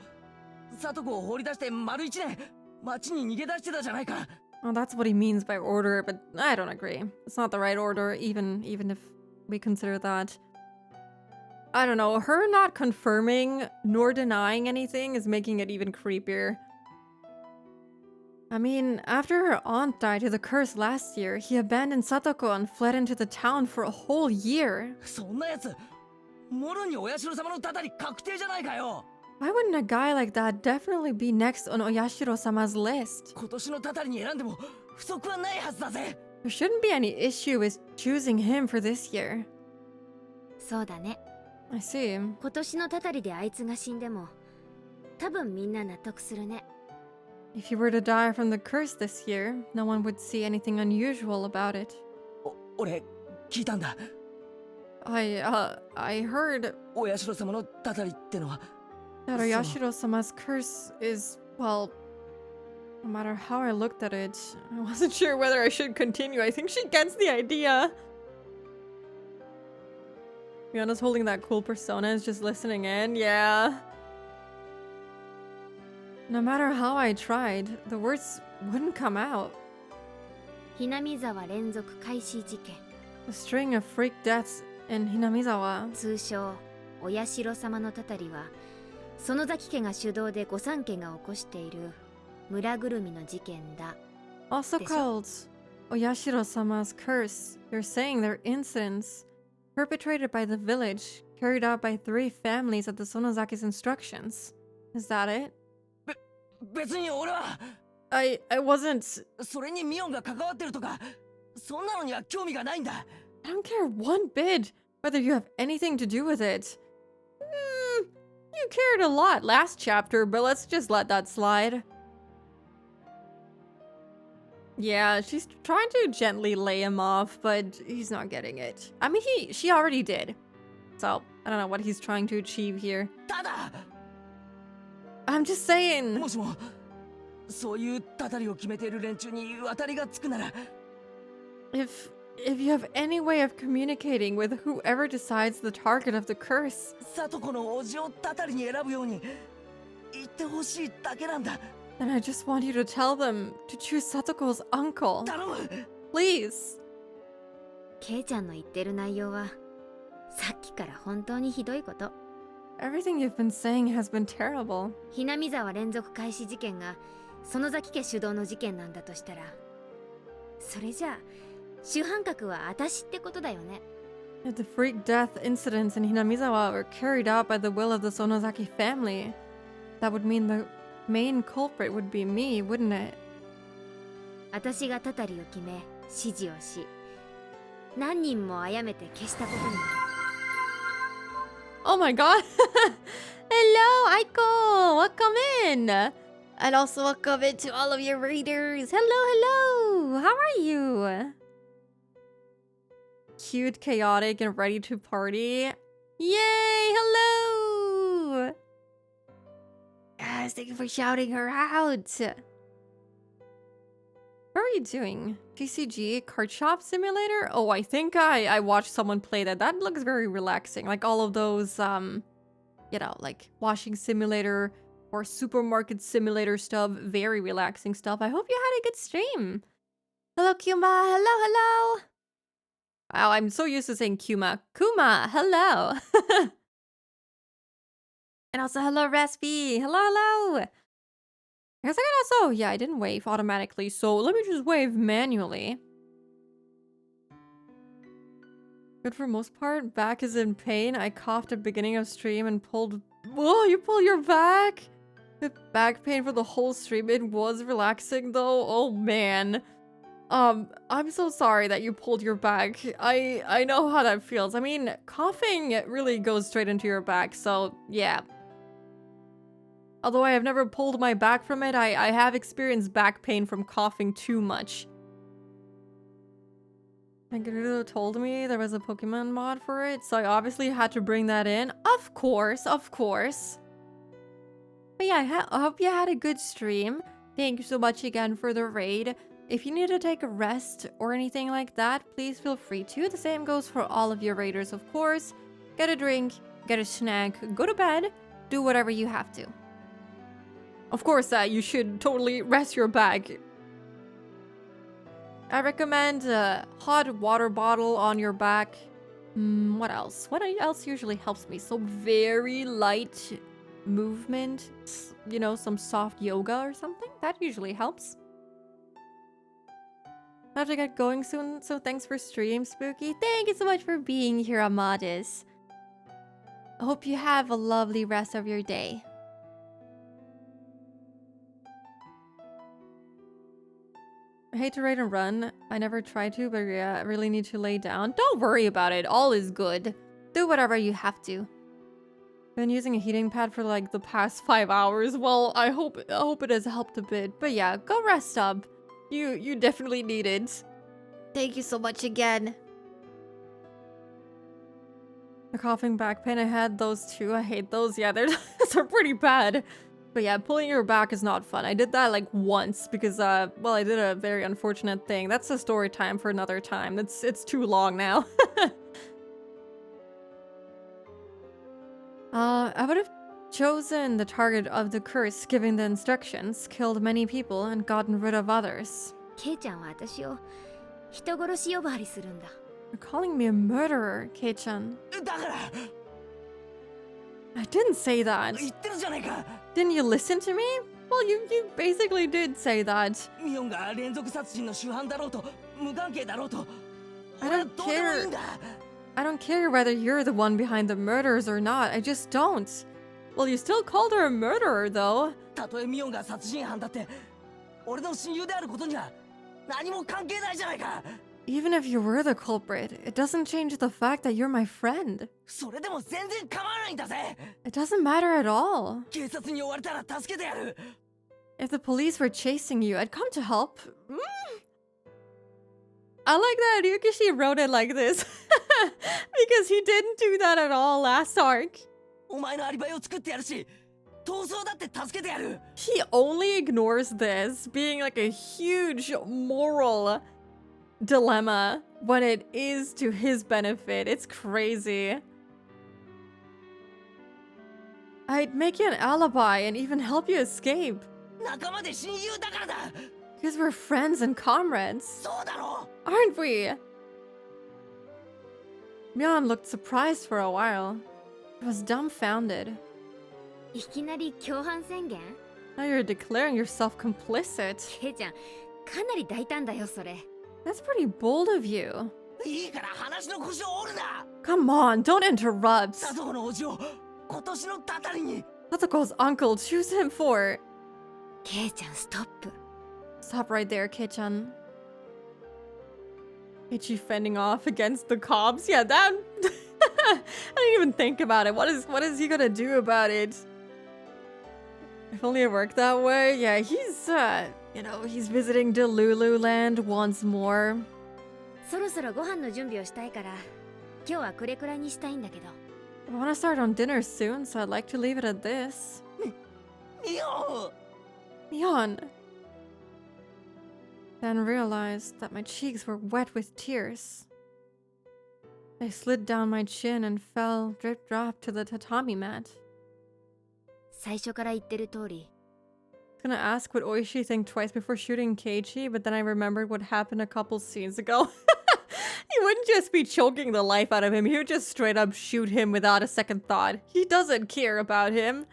聡子を放り出して丸一年町に逃げ出してたじゃないか Well, that's what he means by order, but I don't agree. It's not the right order, even if we consider that. I don't know. Her not confirming nor denying anything is making it even creepier. I mean, after her aunt died to the curse last year, he abandoned Satoko and fled into the town for a whole year. そんなやつもろにお社様のたたり確定じゃないかよ Why wouldn't a guy like that definitely be next on Oyashiro-sama's list? 今年のたたりに選んでも不足はないはずだぜ There shouldn't be any issue with choosing him for this year. そうだね。 I see. 今年のたたりであいつが死んでも、多分みんな納得するね。 If you were to die from the curse this year, no one would see anything unusual about it. 俺聞いたんだ。 I heard お社様のたたりってのは that Oyashiro-sama's curse is, well, no matter how I looked at it, I wasn't sure whether I should continue. I think she gets the idea. Riona's holding that cool persona, is just listening in. Yeah. No matter how I tried, the words wouldn't come out. ひなみ沢連続開始事件、 The string of freak deaths in Hinamizawa. 通称お社様のたたりは園崎家が主導で御三家が起こしている村ぐるみの事件だ。 Also called Oyashiro-sama's curse. You're saying they're incidents perpetrated by the village, carried out by 3 families at the Sonozaki's instructions. Is that it? 別に俺は I wasn't... それにミオンが関わってるとかそんなのには興味がないんだ。 I don't care one bit whether you have anything to do with it. You cared a lot last chapter, but let's just let that slide. Yeah, she's trying to gently lay him off, but he's not getting it. I mean, she already did. So, I don't know what he's trying to achieve here. ただ I'm just saying. もしもそういうたたりを決めている連中に渡りがつくなら If you have any way of communicating with whoever decides the target of the curse, サトコのおじをたたりに選ぶように言ってほしいだけなんだ。 then I just want you to tell them to choose Satoko's uncle. 頼む。 Please. ケイちゃんの言ってる内容はさっきから本当にひどいこと。 Everything you've been saying has been terrible. ひなみ沢連続開始事件が園崎家主導の事件なんだとしたら、それじゃあ主犯格は私ってことだよね。 If the freak death incidents in Hinamizawa were carried out by the will of the Sonozaki family, that would mean the main culprit would be me, wouldn't it? 私がたたりを決め指示をし、何人も殺めて消したことになる。 Oh my god! Hello, Aiko! Welcome in! And also welcome in to all of your readers! Hello! How are you? Cute, chaotic, and ready to party. Yay! Hello! Yes, thank you for shouting her out! What are you doing? TCG card shop simulator? Oh, I think I watched someone play that. That looks very relaxing. Like all of those, you know, like washing simulator or supermarket simulator stuff. Very relaxing stuff. I hope you had a good stream. Hello, Kuma. Hello, hello. Wow, I'm so used to saying Kuma. Kuma, hello. And also, hello, Raspy. Hello, hello. I guess I can also, yeah, I didn't wave automatically, so let me just wave manually. Good for most part. Back is in pain. I coughed at beginning of stream and pulled... Whoa, you pulled your back? With back pain for the whole stream. It was relaxing though. Oh man. I'm so sorry that you pulled your back. I know how that feels. I mean, coughing really goes straight into your back, so yeah. Although I have never pulled my back from it, I have experienced back pain from coughing too much. And Gerudo told me there was a Pokemon mod for it, so I obviously had to bring that in. Of course, of course. But yeah, I hope you had a good stream. Thank you so much again for the raid. If you need to take a rest or anything like that, please feel free to. The same goes for all of your raiders, of course. Get a drink, get a snack, go to bed, do whatever you have to. Of course, you should totally rest your back. I recommend a hot water bottle on your back. What else? What else usually helps me? So very light movement. You know, some soft yoga or something. That usually helps. I have to get going soon, so thanks for stream, Spooky. Thank you so much for being here, Amadis. I hope you have a lovely rest of your day. I hate to raid and run. I never try to, but yeah, I really need to lay down. Don't worry about it. All is good. Do whatever you have to. Been using a heating pad for like the past 5 hours. Well, I hope it has helped a bit. But yeah, go rest up. You definitely need it. Thank you so much again. The coughing back pain, I had those too. I hate those. Yeah, they're pretty bad. But yeah, pulling your back is not fun. I did that like once because well, I did a very unfortunate thing. That's a story time for another time. It's too long now. I would have chosen the target of the curse, giving the instructions, killed many people, and gotten rid of others. ケイちゃんは私を人殺し呼ばわりするんだ。 You're calling me a murderer, Kei-chan. だから I didn't say that. 言ってるじゃないか。 Didn't you listen to me? Well, you basically did say that. ミオンが連続殺人の主犯だろうと無関係だろうと I 俺は don't どうでもいいん care. だ。 I don't care whether you're the one behind the murders or not. I just don't. Well, you still called her a murderer, though. たとえミオンが殺人犯だって俺の親友であることには何も関係ないじゃないか。 Even if you were the culprit, it doesn't change the fact that you're my friend. それでも全然構わないんだぜ。 It doesn't matter at all. 警察に追われたら助けてやる。 If the police were chasing you, I'd come to help. I like that Ryukishi wrote it like this. Because he didn't do that at all last arc. お前のアリバイを作ってやるし逃走だって助けてやる。 He only ignores this being like a huge moral dilemma when it is to his benefit. It's crazy. I'd make you an alibi and even help you escape. 仲間で親友だからだ。 Because we're friends and comrades. そうだろ。 Aren't we? Myeon looked surprised for a while. He was dumbfounded. いきなり共犯宣言？ Now you're declaring yourself complicit. ケイちゃん、かなり大胆だよそれ。 That's pretty bold of you. いいから話の腰を折るな。 Come on, don't interrupt. サトコのおじを今年のタタリに。 Satoko's uncle, choose him for. ケイちゃん、ストップ。 Stop right there, Kei-chan. Ichi fending off against the cops? Yeah, that... I didn't even think about it. What is he gonna do about it? If only it worked that way. Yeah, he's, you know, he's visiting Delulu Land once more. そろそろご飯の準備をしたいから、今日はこれくらいにしたいんだけど。 I want to start on dinner soon, so I'd like to leave it at this. ミオン。 Myeon. Then realized that my cheeks were wet with tears. They slid down my chin and fell drip drop to the tatami mat. 最初から言ってる通り、 I was gonna ask would Oishi think twice before shooting Keiichi, but then I remembered what happened a couple scenes ago. He wouldn't just be choking the life out of him, he would just straight up shoot him without a second thought. He doesn't care about him.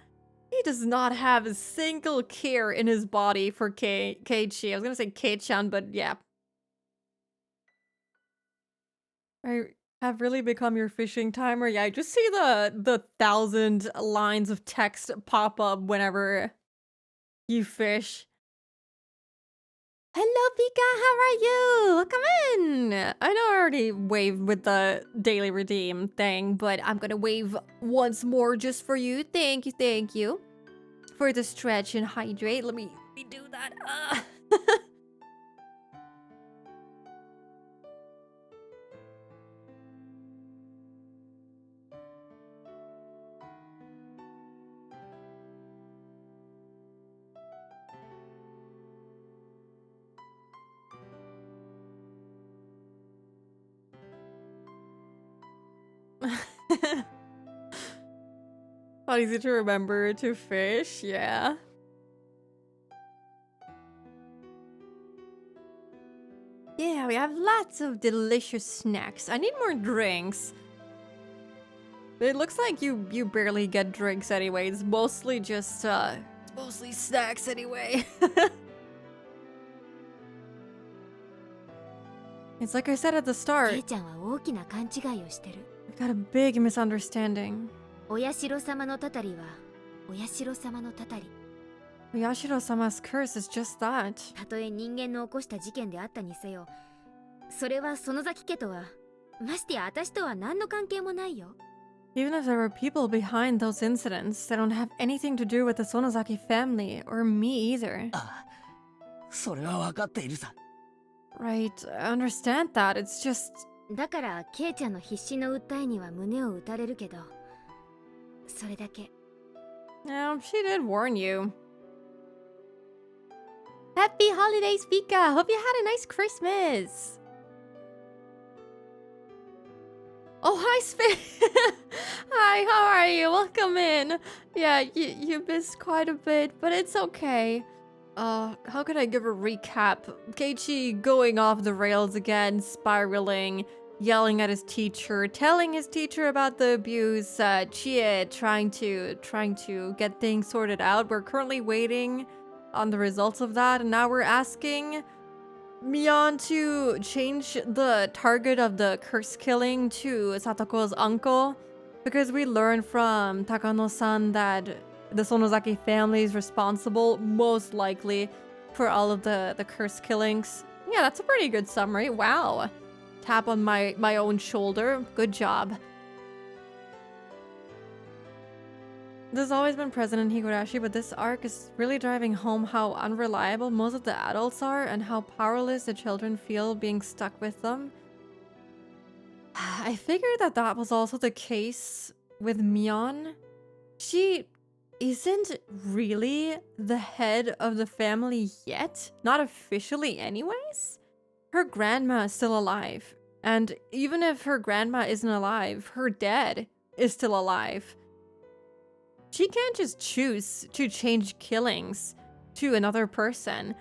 He does not have a single care in his body for Keiichi. I was gonna say Kei-chan, but yeah. I have really become your fishing timer. Yeah, I just see the 1,000 lines of text pop up whenever you fish. Hello, Pika, how are you? Come in. I know I already waved with the daily redeem thing, but I'm gonna wave once more just for you. Thank you. For the stretch and hydrate. Let me do that. Not easy to remember to fish, yeah. Yeah, we have lots of delicious snacks. I need more drinks. It looks like you barely get drinks anyway. It's mostly just it's mostly snacks anyway. It's like I said at the ケ start. イちゃんは大きな勘違いをしてる。 We've got a big misunderstanding. お社様のたたりは、お社様のたたり。 Yashiro-sama's curse is just that. たとえ人間の起こした事件であったにせよ、それは園崎家とは、ましてや私とは何の関係もないよ。Even if there were people behind those incidents, they don't have anything to do with the Sonozaki family or me either. ああ、それは分かっているさ。 Right, I understand that. It's just. だからケイちゃんの必死の訴えには胸を打たれるけど、それだけ。 Yeah, she did warn you. Happy holidays, Pika! Hope you had a nice Christmas! Oh, hi, Spin! Hi, how are you? Welcome in. Yeah, you missed quite a bit, but it's okay. How could I give a recap? Keiichi going off the rails again, spiraling, yelling at his teacher, telling his teacher about the abuse, Chie trying to get things sorted out. We're currently waiting on the results of that, and now we're asking Mion to change the target of the curse killing to Satoko's uncle, because we learned from Takano-san that the Sonozaki family is responsible, most likely, for all of the curse killings. Yeah, that's a pretty good summary. Wow. Tap on my own shoulder. Good job. This has always been present in Higurashi, but this arc is really driving home how unreliable most of the adults are and how powerless the children feel being stuck with them. I figured that was also the case with Mion. She isn't really the head of the family yet, not officially anyways. Her grandma is still alive, and even if her grandma isn't alive, her dad is still alive. She can't just choose to change killings to another person.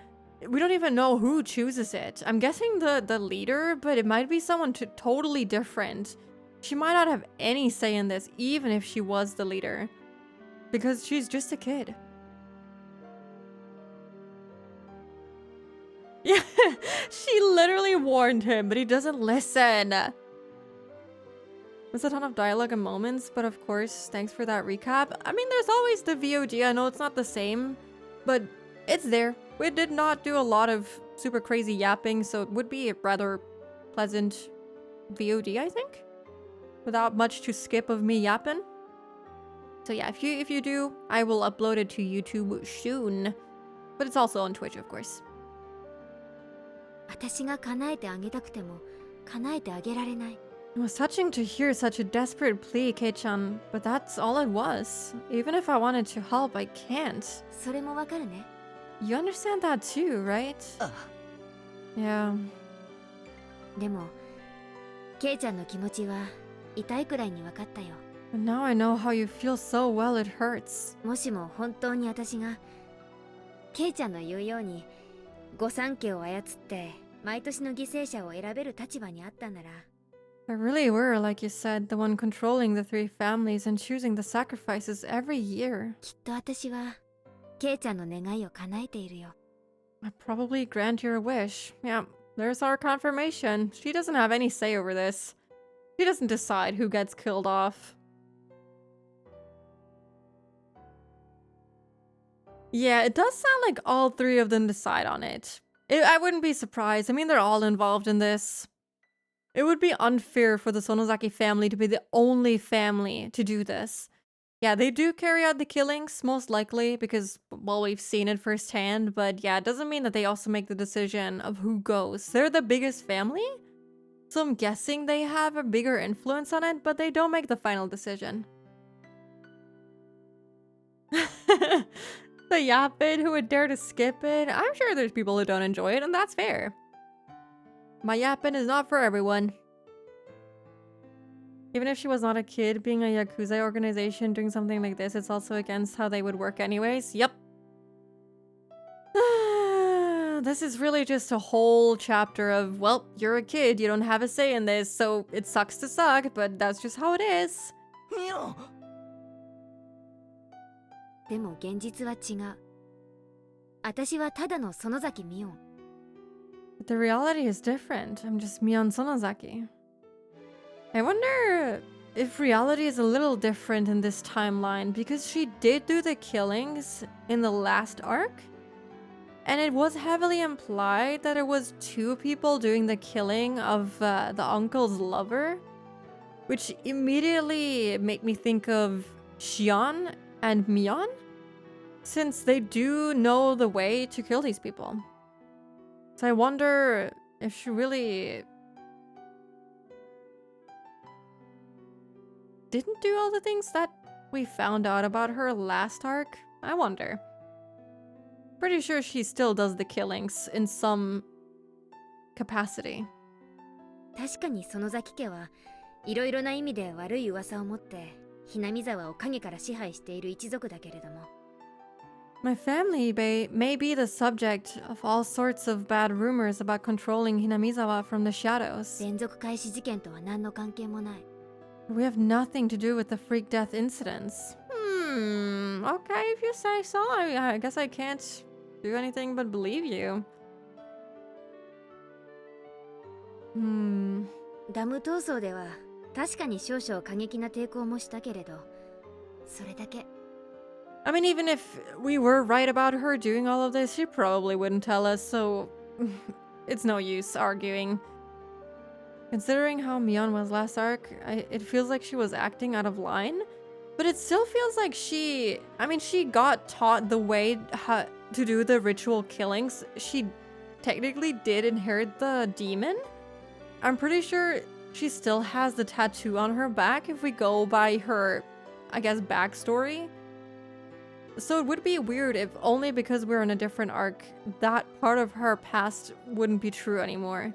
We don't even know who chooses it. I'm guessing the leader, but it might be someone totally different. She might not have any say in this, even if she was the leader. Because she's just a kid. Yeah, she literally warned him, but he doesn't listen. There's a ton of dialogue and moments, but of course, thanks for that recap. I mean, there's always the VOD. I know it's not the same, but it's there. We did not do a lot of super crazy yapping, so it would be a rather pleasant VOD, I think, without much to skip of me yapping. So yeah, if you do, I will upload it to YouTube soon. But it's also on Twitch, of course. 私が叶えてあげたくても叶えてあげられない。 It was touching to hear such a desperate plea, Kei-chan, but that's all it was. Even if I wanted to help, I can't. それもわかるね。 You understand that too, right? Yeah. でもケイちゃんの気持ちは痛いくらいにわかったよ。 But now I know how you feel so well it hurts. もしも本当に私がケイちゃんの言うように御三家を操って毎年の犠牲者を選べる立場にあったなら、 I really were, like you said, the one controlling the three families and choosing the sacrifices every year. きっと私はケイちゃんの願いを叶えているよ。 I'd probably grant your wish. Yeah, there's our confirmation. She doesn't have any say over this. She doesn't decide who gets killed off. Yeah, it does sound like all three of them decide on it. I wouldn't be surprised. I mean, they're all involved in this. It would be unfair for the Sonozaki family to be the only family to do this. Yeah, they do carry out the killings, most likely, because, well, we've seen it firsthand, but yeah, it doesn't mean that they also make the decision of who goes. They're the biggest family, so I'm guessing they have a bigger influence on it, but they don't make the final decision. The Yapid who would dare to skip it. I'm sure there's people who don't enjoy it, and that's fair. My Yapin is not for everyone. Even if she was not a kid, being a Yakuza organization doing something like this, it's also against how they would work anyways. Yep. This is really just a whole chapter of, well, you're a kid, you don't have a say in this, so it sucks to suck, but that's just how it is. ミオ。でも現実は違う。私はただの園崎ミオン。 But the reality is different. I'm just Mion Sonozaki. I wonder if reality is a little different in this timeline, because she did do the killings in the last arc, and it was heavily implied that it was two people doing the killing of the uncle's lover. which immediately make me think of Xion and Mion, since they do know the way to kill these people. So I wonder if she really didn't do all the things that we found out about her last arc. I wonder. Pretty sure she still does the killings in some capacity. 確かに園崎家はいろいろな意味で悪い噂を持ってひなみ沢を影から支配している一族だけれども、 My family may be the subject of all sorts of bad rumors about controlling Hinamizawa from the shadows. 連続開始事件とは何の関係もない。 We have nothing to do with the freak death incidents. Okay, if you say so. I guess I can't do anything but believe you. ダム闘争では確かに少々過激な抵抗もしたけれど、それだけ。 I mean, even if we were right about her doing all of this, she probably wouldn't tell us, so it's no use arguing. Considering how Mion was last arc, it feels like she was acting out of line, but it still feels like she got taught the way to do the ritual killings. She technically did inherit the demon. I'm pretty sure she still has the tattoo on her back if we go by her, I guess, backstory. So it would be weird if only because we're in a different arc, that part of her past wouldn't be true anymore.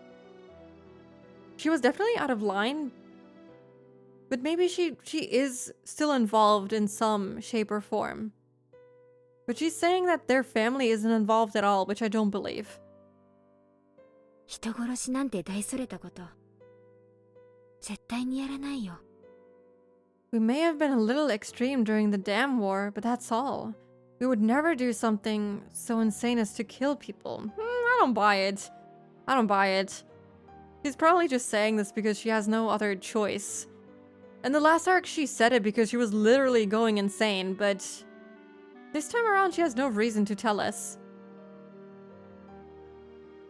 She was definitely out of line, but maybe she is still involved in some shape or form. But she's saying that their family isn't involved at all, which I don't believe. 人殺しなんて大それたこと、絶対にやらないよ。 We may have been a little extreme during the Dam War, but that's all. We would never do something so insane as to kill people. I don't buy it. I don't buy it. She's probably just saying this because she has no other choice. In the last arc, she said it because she was literally going insane, but this time around, she has no reason to tell us.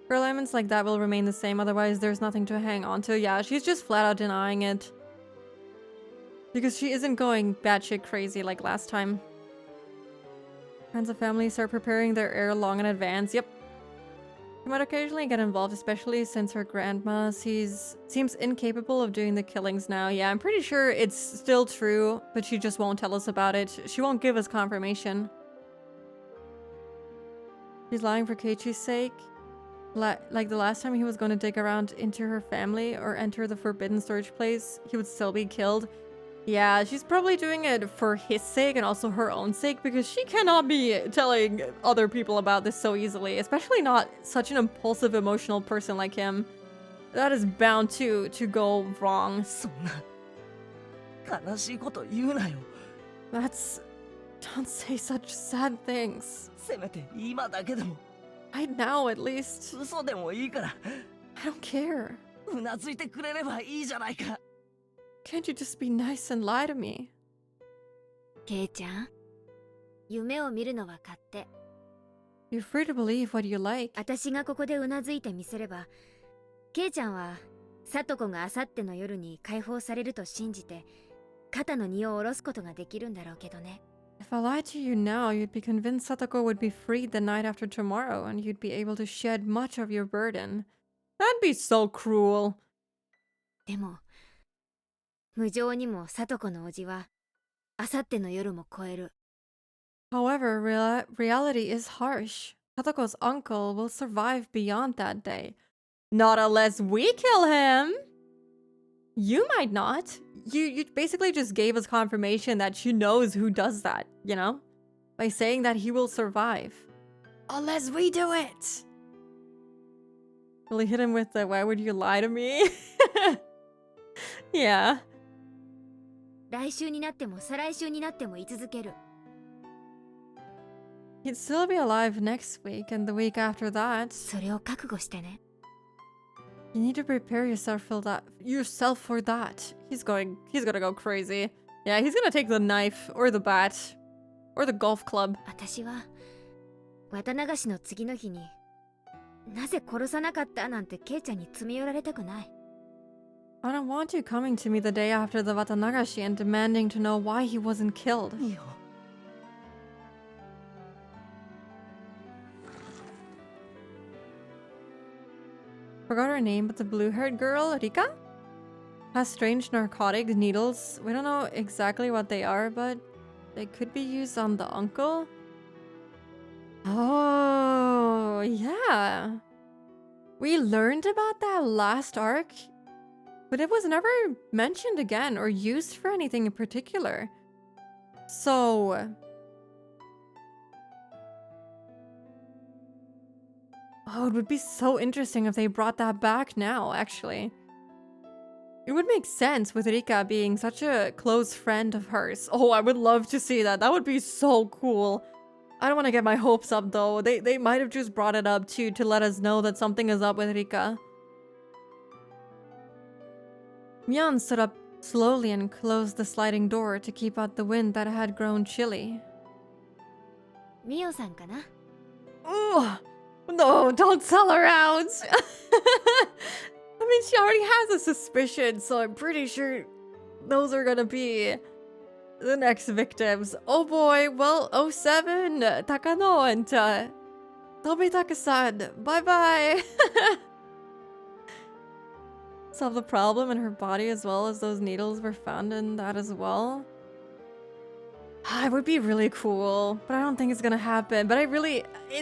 Her alignments like that will remain the same, otherwise there's nothing to hang on to. Yeah, she's just flat out denying it. Because she isn't going batshit crazy like last time. Friends of family start preparing their heir long in advance. Yep. She might occasionally get involved, especially since her grandma seems incapable of doing the killings now. Yeah, I'm pretty sure it's still true, but she just won't tell us about it. She won't give us confirmation. She's lying for Keiichi's sake. Like the last time he was going to dig around into her family or enter the forbidden storage place, he would still be killed. Yeah, she's probably doing it for his sake and also her own sake, because she cannot be telling other people about this so easily, especially not such an impulsive, emotional person like him. That is bound to go wrong. そんな悲しいこと言うなよ。 Don't say such sad things. せめて今だけでも Right now, at least. 嘘でもいいから I don't care. うなずいてくれればいいじゃないか。 Can't you just be nice and lie to me? ケイちゃん、夢を見るのは勝手。 You're free to believe what you like. 私がここでうなずいてみせれば、ケイちゃんは聡子があさっての夜に解放されると信じて肩の荷を下ろすことができるんだろうけどね。 If I lied to you now, you'd be convinced Satoko would be freed the night after tomorrow, and you'd be able to shed much of your burden. That'd be so cruel. でも無情にも聡子の叔父はあさっての夜も超える。 However, reality is harsh. Satoko's uncle will survive beyond that day. Not unless we kill him! You might not. You basically just gave us confirmation that she knows who does that, you know? By saying that he will survive. Unless we do it! Really hit him with the, why would you lie to me? Yeah. 来週になっても再来週になっても言い続ける。 He'd still be alive next week and the week after that. それを覚悟してね。 You need to prepare yourself for that. He's gonna go crazy. Yeah, he's gonna take the knife or the bat or the golf club. 私は綿流しの次の日になぜ殺さなかったなんてケイちゃんに詰め寄られたくない。I don't want you coming to me the day after the Watanagashi and demanding to know why he wasn't killed. いいよ Forgot her name, but the blue-haired girl, Rika? Has strange narcotic needles. We don't know exactly what they are, but they could be used on the uncle. Oh, yeah. We learned about that last arc, but it was never mentioned again or used for anything in particular. So... oh, it would be so interesting if they brought that back now, actually. It would make sense with Rika being such a close friend of hers. Oh, I would love to see that. That would be so cool. I don't want to get my hopes up, though. They might have just brought it up, too, to let us know that something is up with Rika. Mian stood up slowly and closed the sliding door to keep out the wind that had grown chilly. ミオさんかな Ugh! No, don't tell her out! I mean, she already has a suspicion, so I'm pretty sure those are gonna be the next victims. Oh boy, well, 07, Takano and Tobitaka-san, bye-bye! Solve the problem in her body as well as those needles were found in that as well. It would be really cool, but I don't think it's gonna happen. But it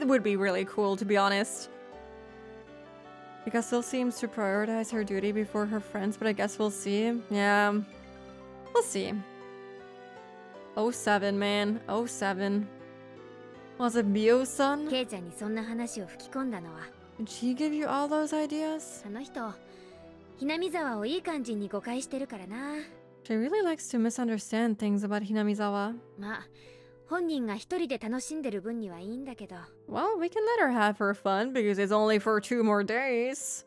would be really cool, to be honest. Rika still seems to prioritize her duty before her friends, but I guess we'll see. Yeah, we'll see. 07, man. 07. Was it Mio-san? ケイちゃんにそんな話を吹き込んだのは Did she give you all those ideas? あの人ひなみ沢をいい感じに誤解してるからな She really likes to misunderstand things about Hinamizawa. まあ本人が一人で楽しんでる分にはいいんだけど Well, we can let her have her fun because it's only for 2 more days.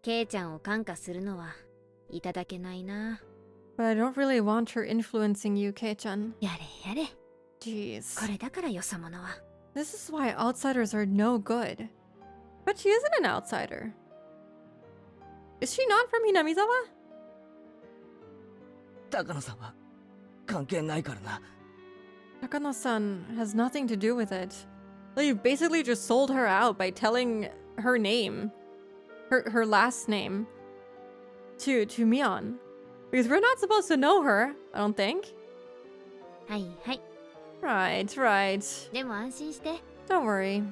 ケイちゃんを感化するのはいただけないな But I don't really want her influencing you, Kei-chan. やれやれ Jeez. これだからよそ者は This is why outsiders are no good. But she isn't an outsider. Is she not from Hinamizawa? 高野さんは関係ないからな Takano-san has nothing to do with it. Well, you basically just sold her out by telling her name. Her last name. To Mion. Because we're not supposed to know her, I don't think. はいはい Right. でも安心して Don't worry.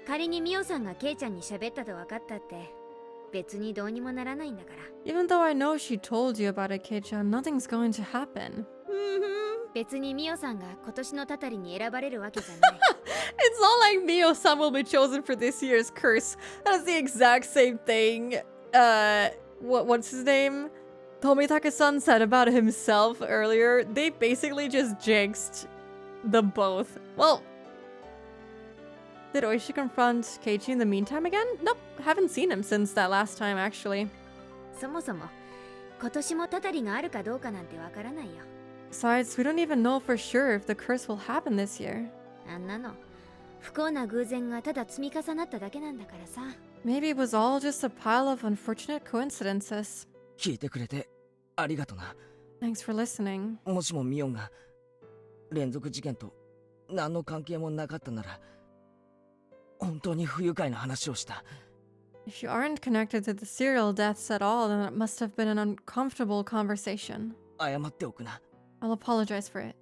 仮にミオさんがケイちゃんに喋ったと分かったって別にどうにもならないんだから Even though I know she told you about it, Kei-chan, nothing's going to happen. 別にミオさんが今年のタタリに選ばれるわけじゃない It's not like Mio-san will be chosen for this year's curse. That is the exact same thing. What's his name? Tomitaka-san said about himself earlier. They basically just jinxed them both. Well, did Oishi confront Keiichi in the meantime again? Nope, haven't seen him since that last time actually. そもそも今年もタタリがあるかどうかなんてわからないよ Besides, we don't even know for sure if the curse will happen this year. あんなの不幸な偶然がただ積み重なっただけなんだからさ Maybe it was all just a pile of unfortunate coincidences. 聞いてくれてありがとな Thanks for listening. もしもミオンが連続事件と何の関係もなかったなら本当に不愉快な話をした If you aren't connected to the serial deaths at all, then it must have been an uncomfortable conversation. 謝っておくな I'll apologize for it.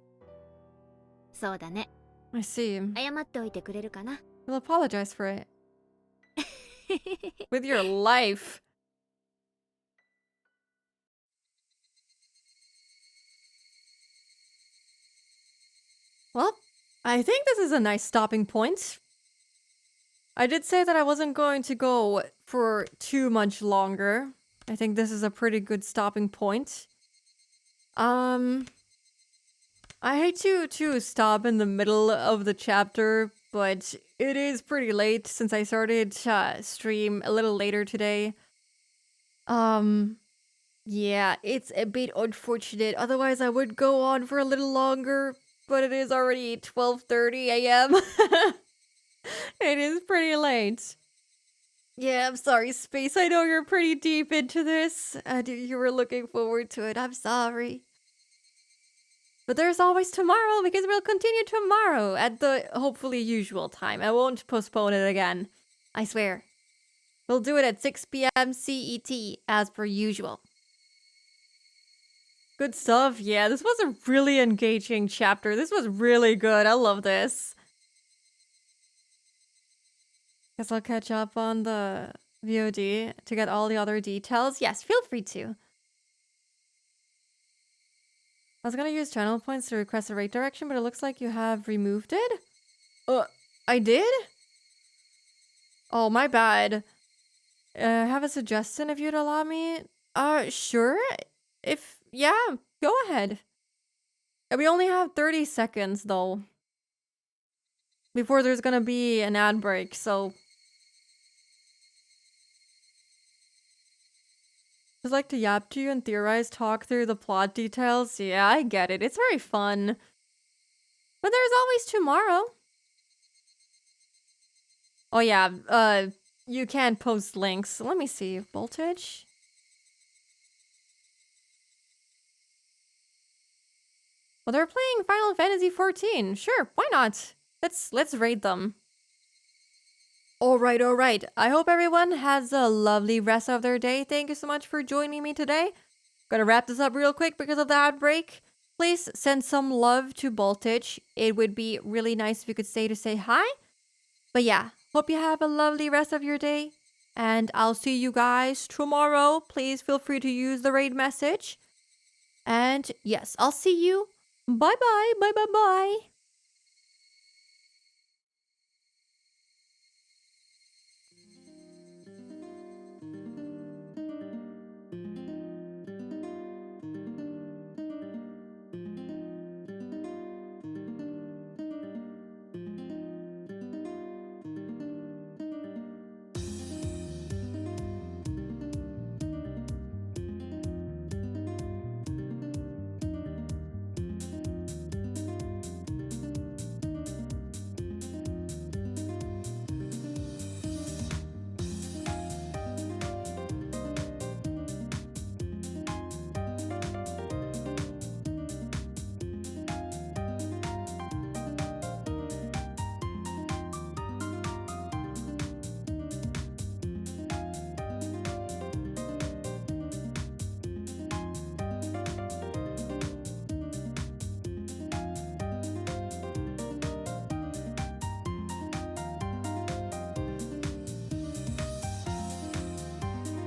そうだね I see. 謝っておいてくれるかな You'll apologize for it. With your life. Well, I think this is a nice stopping point. I did say that I wasn't going to go for too much longer. I think this is a pretty good stopping point. I hate to stop in the middle of the chapter, but it is pretty late since I started stream a little later today. Yeah, it's a bit unfortunate. Otherwise, I would go on for a little longer, but it is already 12:30 a.m. It is pretty late. Yeah, I'm sorry, Space. I know you're pretty deep into this. And you were looking forward to it. I'm sorry. But there's always tomorrow because we'll continue tomorrow at the hopefully usual time. I won't postpone it again. I swear. We'll do it at 6 p.m. CET as per usual. Good stuff. Yeah, this was a really engaging chapter. This was really good. I love this. Guess I'll catch up on the VOD to get all the other details. Yes, feel free to. I was gonna use channel points to request a rate direction, but it looks like you have removed it. I did? Oh, my bad. I have a suggestion if you'd allow me. Sure. Yeah, go ahead. We only have 30 seconds, though. Before there's gonna be an ad break, so... Just like to yap to you and theorize, talk through the plot details. Yeah, I get it. It's very fun. But there's always tomorrow. Oh yeah, you can post links. Let me see. Voltage? Well, they're playing Final Fantasy XIV. Sure, why not? Let's raid them. Alright. I hope everyone has a lovely rest of their day. Thank you so much for joining me today. Gonna wrap this up real quick because of the ad break. Please send some love to Voltage. It would be really nice if you could stay to say hi. But yeah, hope you have a lovely rest of your day. And I'll see you guys tomorrow. Please feel free to use the raid message. And yes, I'll see you. Bye-bye. Bye-bye-bye.